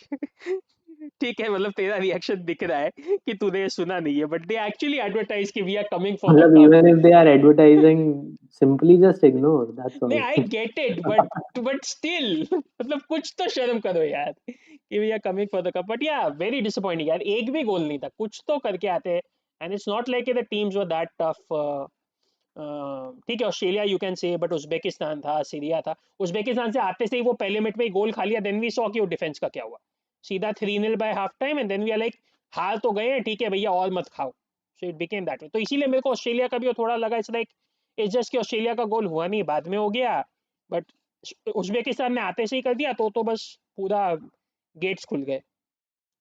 [SPEAKER 1] ठीक है, मतलब तेरा रिएक्शन दिख रहा है कि तूने ये सुना नहीं है, बट दे एक्चुअली एडवर्टाइज कि we are coming for the
[SPEAKER 2] मतलब
[SPEAKER 1] cup.
[SPEAKER 2] even if they are advertising, simply just ignore. That's
[SPEAKER 1] नहीं,
[SPEAKER 2] all.
[SPEAKER 1] I get it, but still मतलब कुछ तो शर्म करो यार कि we are coming for the cup. But yeah very disappointing यार, एक भी गोल नहीं था, कुछ तो करके आते हैं. And it's not like the teams were that tough. ठीक है, ऑस्ट्रेलिया यू कैन से, बट उज्बेकिस्तान था, सीरिया था. उज्बेकिस्तान से आते से ही वो पहले मिनट में ही गोल खा लिया. देन वी सॉ कि वो डिफेंस का क्या हुआ. सीधा 3-0 by half time, and then we are like हार तो गए हैं, ठीक है भैया और मत खाओ. So it became that way. तो इसीलिए मेरे को ऑस्ट्रेलिया का भी वो थोड़ा लगा, इट्स लाइक इट्स जस्ट कि ऑस्ट्रेलिया का गोल हुआ नहीं, बाद में हो गया. बट उज्बेकिस्तान ने आते से ही कर दिया, तो बस पूरा गेट्स खुल गए.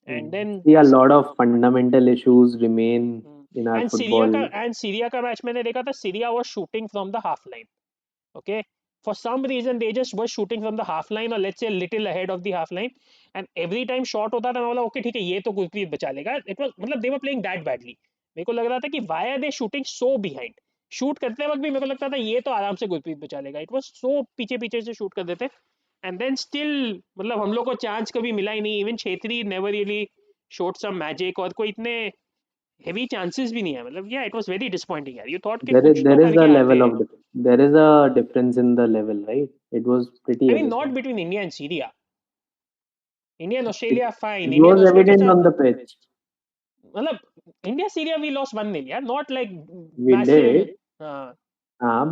[SPEAKER 1] And then
[SPEAKER 2] See, a lot of fundamental issues remain in our
[SPEAKER 1] and Syria का
[SPEAKER 2] football.
[SPEAKER 1] मैच मैंने देखा था. Syria was shooting from the half line. Okay, for some reason they just were shooting from the half line, or let's say a little ahead of the half line, and every time shot होता था मैं बोला okay ठीक है, ये तो गुरप्रीत बचा लेगा. इट वाज मतलब they were playing that badly. मेरे को लग रहा था कि why are they shooting so behind. Shoot करते वक्त भी मेरे को लगता था ये तो आराम से गुरप्रीत बचा लेगा. इट वाज सो पीछे पीछे से शूट कर देते. एंड देन स्टिल मतलब हम लोग को चांस कभी मिला ही नहीं. Even Chhetri never really showed some magic, और कोई इतने हेवी चांसेस भी नहीं है. मतलब या इट वाज वेरी डिसअपॉइंटिंग यार. यू थॉट कि कुछ तो
[SPEAKER 2] There is
[SPEAKER 1] करके
[SPEAKER 2] a
[SPEAKER 1] आते
[SPEAKER 2] level
[SPEAKER 1] हैं.
[SPEAKER 2] of there is a difference in the level, right? It was pretty
[SPEAKER 1] I mean, not
[SPEAKER 2] evident.
[SPEAKER 1] between India and Syria. India and
[SPEAKER 2] It,
[SPEAKER 1] Australia fine.
[SPEAKER 2] it
[SPEAKER 1] India and
[SPEAKER 2] was evident
[SPEAKER 1] Uzbekistan,
[SPEAKER 2] on the pitch.
[SPEAKER 1] मतलब India Syria we lost 1-0. Yeah, not like
[SPEAKER 2] We
[SPEAKER 1] massive.
[SPEAKER 2] did,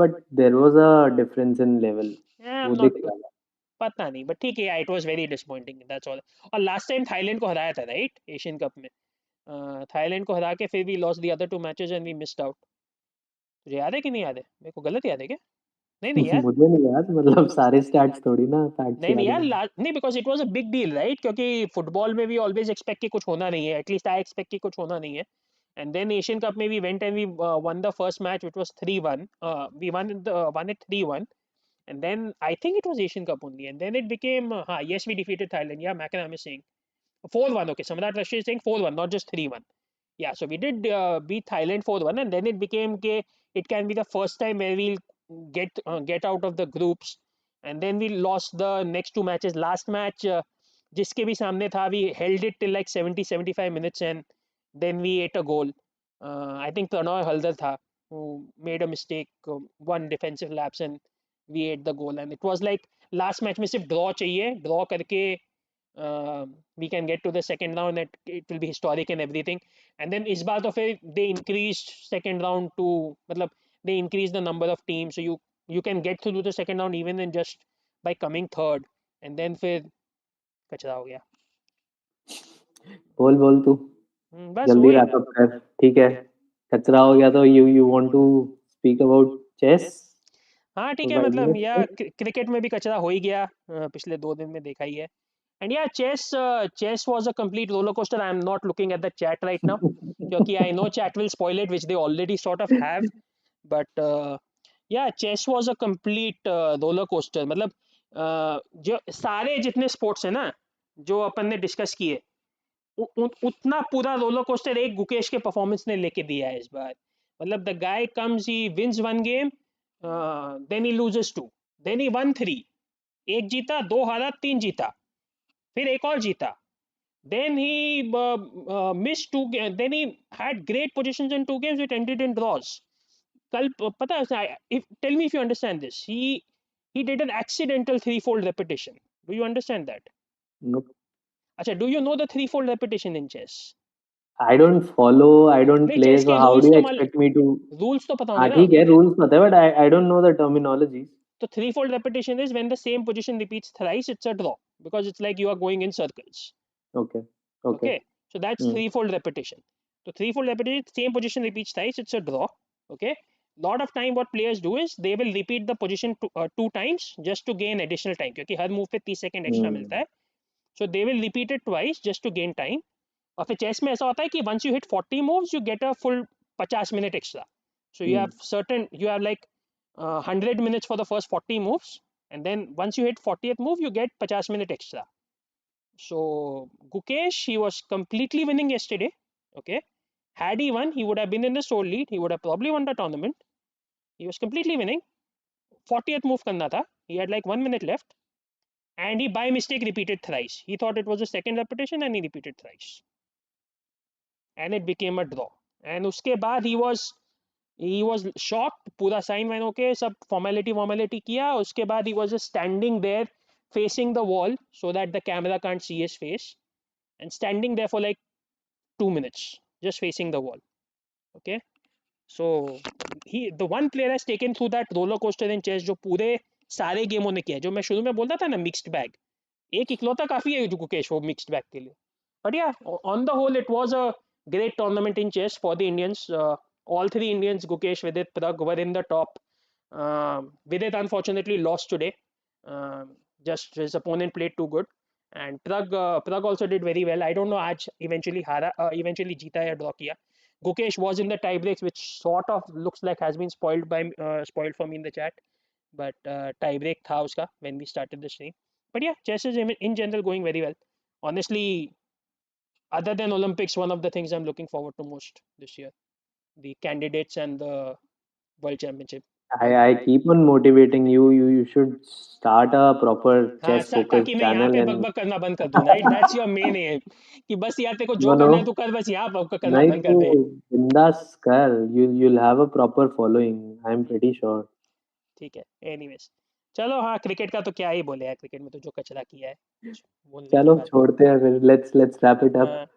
[SPEAKER 2] but there was a difference in level.
[SPEAKER 1] Yeah, I'm
[SPEAKER 2] वो
[SPEAKER 1] not
[SPEAKER 2] दिख रहा था.
[SPEAKER 1] पता नहीं, but ठीक है, yeah, it was very disappointing. That's all. और last time थाईलैंड को हराया था, right? एशियन कप में थाईलैंड को हरा के फिर we lost the other two matches and we missed out. तुझे याद है कि नहीं याद है? मेरे को गलत याद है क्या? नहीं नहीं यार.
[SPEAKER 2] मुझे नहीं याद, मतलब सारे स्टैट्स थोड़ी ना फैक्ट्स
[SPEAKER 1] नहीं नहीं
[SPEAKER 2] याद
[SPEAKER 1] यार,
[SPEAKER 2] रहेंगे.
[SPEAKER 1] नहीं, because it was a big deal right, क्योंकि फुटबॉल में भी ऑलवेज एक्सपेक्ट कि कुछ होना नहीं है. एटलीस्ट आई एक्सपेक्ट कि कुछ होना नहीं है. एंड देन एशियन कप में we went and we won the first match which was 3-1. We won it 3-1. And then I think it was Asian Cup only, and then it became yes, we defeated Thailand. Yeah, Makanam is saying 4-1. Okay, Samrat Rashid is saying 4-1, not just 3-1. Yeah, so we did beat Thailand 4-1, and then it became it can be the first time where we'll get out of the groups. And then we lost the next two matches. Last match, जिसके भी सामने था, we held it till like 70-75 minutes, and then we ate a goal. I think Pranoy Haldar tha, who made a mistake, one defensive lapse, and we ate the goal. And it was like last match में सिर्फ draw चाहिए, draw करके we can get to the second round, it will be historic and everything. And then इस बार तो फिर they increase second round too, मतलब they increase the number of teams, so you can get through the second round even in just by coming third, and then फिर कचरा हो गया।
[SPEAKER 2] बोल बोल तू,
[SPEAKER 1] बस
[SPEAKER 2] जल्दी
[SPEAKER 1] वही।
[SPEAKER 2] रैप अप कर। ठीक है, कचरा हो गया तो you want to speak about chess?
[SPEAKER 1] हाँ ठीक
[SPEAKER 2] तो
[SPEAKER 1] है,
[SPEAKER 2] भाई
[SPEAKER 1] मतलब या
[SPEAKER 2] ये
[SPEAKER 1] क्रिकेट में भी कचरा हो ही गया, पिछले 2 दिन में देखा ही है। And yeah chess was a complete roller coaster. I am not looking at the chat right now, क्योंकि I know chat will spoil it, which they already sort of have. But yeah chess was a complete roller coaster. मतलब जो सारे जितने sports है ना जो अपन ने discuss किए, उतना पूरा रोलर कोस्टर एक गुकेश के परफॉर्मेंस ने लेके दिया है इस बार। मतलब the guy comes, he wins one game, then he loses two, then he won three, एक जीता, दो हारा, तीन जीता, फिर एक और जीता, then he missed two, then he had great positions in two games which ended in draws. कल पता है, tell me if you understand this, he did an accidental threefold repetition. Do you understand that?
[SPEAKER 2] Nope.
[SPEAKER 1] अच्छा, do you know the threefold repetition in chess?
[SPEAKER 2] I don't follow, I don't
[SPEAKER 1] नहीं,
[SPEAKER 2] play,
[SPEAKER 1] chess
[SPEAKER 2] so
[SPEAKER 1] के
[SPEAKER 2] how do
[SPEAKER 1] rules
[SPEAKER 2] you
[SPEAKER 1] तो
[SPEAKER 2] expect me to?
[SPEAKER 1] Rules तो पता होंगे
[SPEAKER 2] हाँ
[SPEAKER 1] ना।
[SPEAKER 2] ठीक है, rules पता है, but I don't know the terminology.
[SPEAKER 1] तो threefold repetition is when the same position repeats thrice, it's a draw, because it's like you are going in circles.
[SPEAKER 2] Okay, okay.
[SPEAKER 1] Okay, so that's
[SPEAKER 2] Hmm.
[SPEAKER 1] threefold repetition. So threefold repetition, same position repeats thrice, it's a draw. Okay, lot of time what players do is they will repeat the position two times just to gain additional time, क्योंकि हर move पे 30 second extra मिलता
[SPEAKER 2] Hmm.
[SPEAKER 1] है। So they will repeat it twice just to gain time. और फिर chess में ऐसा होता है कि once you hit 40 moves you get a full 50 minute extra. So you
[SPEAKER 2] Hmm.
[SPEAKER 1] have certain, you have like 100 minutes for the first 40 moves, and then once you hit 40th move you get 50 minute extra. So Gukesh, he was completely winning yesterday. Okay, had he won, he would have been in the sole lead. He would have probably won the tournament. He was completely winning. 40th move karna tha. He had like 1 minute left, and he by mistake repeated thrice. He thought it was a second repetition, and he repeated thrice, and it became a draw. And uske baad he was shocked. पूरा sign wine होके सब formality किया. उसके बाद he was just standing there facing the wall so that the camera can't see his face, and standing there for like 2 minutes just facing the wall. Okay, so the one player has taken through that roller coaster in chess जो पूरे सारे गेमों ने किया है। जो मैं शुरू में बोलता था ना मिक्स्ड बैग, एक इकलौता काफी है जो गुकेश वो मिक्स्ड बैग के लिए। But yeah, on the whole, it was a great tournament in chess for the Indians. All three Indians, Gukesh, Vidit, Prag, were in the top. Vidit unfortunately lost today. Just his opponent played too good, and Prag also did very well. I don't know आज eventually जीता या draw किया. Gukesh was in the tie breaks, which sort of looks like has been spoiled for me in the chat. But tie break था उसका when we started the stream. But yeah, chess is in general going very well. Honestly, other than Olympics, one of the things I'm looking forward to most this year, the candidates and the World Championship.
[SPEAKER 2] I keep on motivating you. You should start a proper
[SPEAKER 1] हाँ,
[SPEAKER 2] chess focused
[SPEAKER 1] ताकि मैं यहाँ
[SPEAKER 2] channel
[SPEAKER 1] पे
[SPEAKER 2] and
[SPEAKER 1] बकबक करना बंद कर दूँ, right? That's your main M, कि बस यार तेरे को जो
[SPEAKER 2] no
[SPEAKER 1] करना है
[SPEAKER 2] no.
[SPEAKER 1] तू कर, बस यहाँ बकबक करना
[SPEAKER 2] नहीं
[SPEAKER 1] बंद कर
[SPEAKER 2] तो
[SPEAKER 1] दे।
[SPEAKER 2] बिंदास कर. You'll have a proper following. I'm pretty sure.
[SPEAKER 1] ठीक है, एनीवेज चलो। हाँ, क्रिकेट का तो क्या ही बोले यार, क्रिकेट में तो जो कचरा किया है, कुछ बोलने की
[SPEAKER 2] चलो
[SPEAKER 1] बात नहीं।
[SPEAKER 2] छोड़ते हैं फिर. Let's wrap it up.
[SPEAKER 1] हाँ।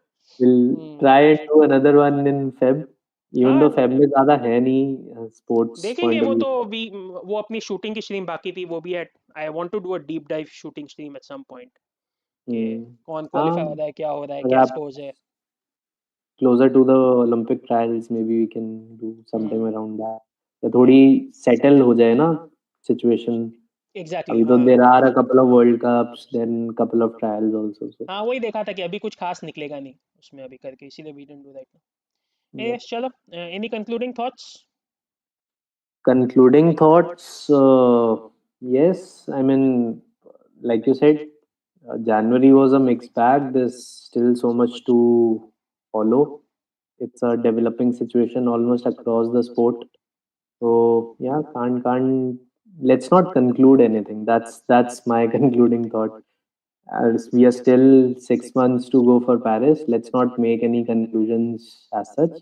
[SPEAKER 2] We'll try and do another one in Feb. Even
[SPEAKER 1] हाँ,
[SPEAKER 2] though Feb में ज़्यादा है नहीं sports
[SPEAKER 1] देखेंगे
[SPEAKER 2] point of
[SPEAKER 1] वो
[SPEAKER 2] view
[SPEAKER 1] तो
[SPEAKER 2] से.
[SPEAKER 1] वो अपनी शूटिंग की स्ट्रीम बाकी थी, वो भी at I want to do a deep dive shooting stream at some point, कि कौन क्वालिफाई हो
[SPEAKER 2] हाँ,
[SPEAKER 1] रहा है, क्या हो रहा है, क्या
[SPEAKER 2] wrap
[SPEAKER 1] स्कोर्स है।
[SPEAKER 2] closer to the Olympic trials, maybe we can do sometime
[SPEAKER 1] hmm,
[SPEAKER 2] around that. या थोड़ी settle हो जाए ना situation.
[SPEAKER 1] एग्जैक्टली
[SPEAKER 2] अभी तो
[SPEAKER 1] हाँ।
[SPEAKER 2] there are a couple of World Cups, then couple of trials also. So
[SPEAKER 1] हाँ, वही देखा था कि अभी कुछ खास निकलेगा नहीं उसमें अभी करके, इसीलिए we didn't do that.
[SPEAKER 2] yeah.
[SPEAKER 1] चलो, any concluding thoughts?
[SPEAKER 2] Concluding thoughts. Yes, I mean, like you said, January was a mixed bag. There's still so much to follow. It's a developing situation almost across the sport. So yeah, can't. Let's not conclude anything. That's my concluding thought. As we are still 6 months to go for Paris, let's not make any conclusions as such.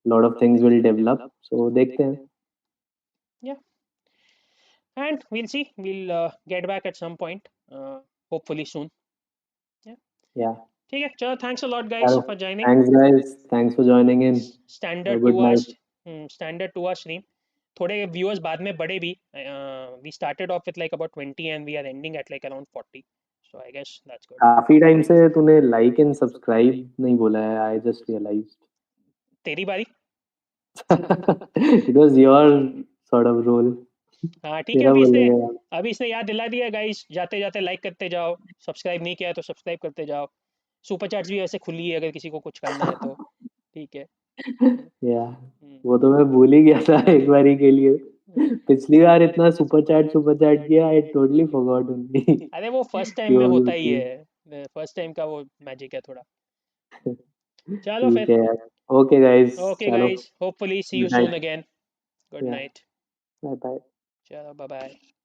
[SPEAKER 2] A lot of things will develop. So देखते हैं.
[SPEAKER 1] या and we'll see. We'll get back at some point, hopefully soon. Yeah.
[SPEAKER 2] Yeah.
[SPEAKER 1] ठीक है, चलो, thanks a lot guys
[SPEAKER 2] Chalo.
[SPEAKER 1] for joining.
[SPEAKER 2] Thanks, guys. Thanks for joining in. Have a
[SPEAKER 1] Standard
[SPEAKER 2] good
[SPEAKER 1] to
[SPEAKER 2] night.
[SPEAKER 1] us, standard to our stream. थोड़े viewers बाद में बढ़े भी. We started off with like about 20 and we are ending at like around 40. So I guess that's good.
[SPEAKER 2] काफी time से तूने like and subscribe नहीं बोला है. I just realised.
[SPEAKER 1] तेरी बारी.
[SPEAKER 2] It was your sort of role.
[SPEAKER 1] हाँ ठीक है,
[SPEAKER 2] तेरा बोलेगा यार.
[SPEAKER 1] अभी इसने याद दिला दिया गाइस. जाते जाते लाइक करते जाओ, सब्सक्राइब नहीं किया है तो सब्सक्राइब करते जाओ. सुपर चैट्स भी वैसे खुली है अगर किसी को कुछ करना है तो. ठीक है.
[SPEAKER 2] या
[SPEAKER 1] हम्म,
[SPEAKER 2] वो तो मैं भूल ही गया था एक बारी के लिए.
[SPEAKER 1] हम्म.
[SPEAKER 2] पिछली बार इतना सुपर चैट किया. I totally forgot only.
[SPEAKER 1] अरे वो फर्स्ट टाइम में होता ही है, फर्स्ट टाइम का वो मैजिक है थोड़ा. चलो
[SPEAKER 2] ठीक
[SPEAKER 1] फिर.
[SPEAKER 2] है यार. ओके गाइस,
[SPEAKER 1] ओके
[SPEAKER 2] चलो.
[SPEAKER 1] Guys, hopefully see you
[SPEAKER 2] good
[SPEAKER 1] soon
[SPEAKER 2] night.
[SPEAKER 1] Again. Good
[SPEAKER 2] yeah.
[SPEAKER 1] Night.
[SPEAKER 2] Bye bye.
[SPEAKER 1] चलो, बाय बाय.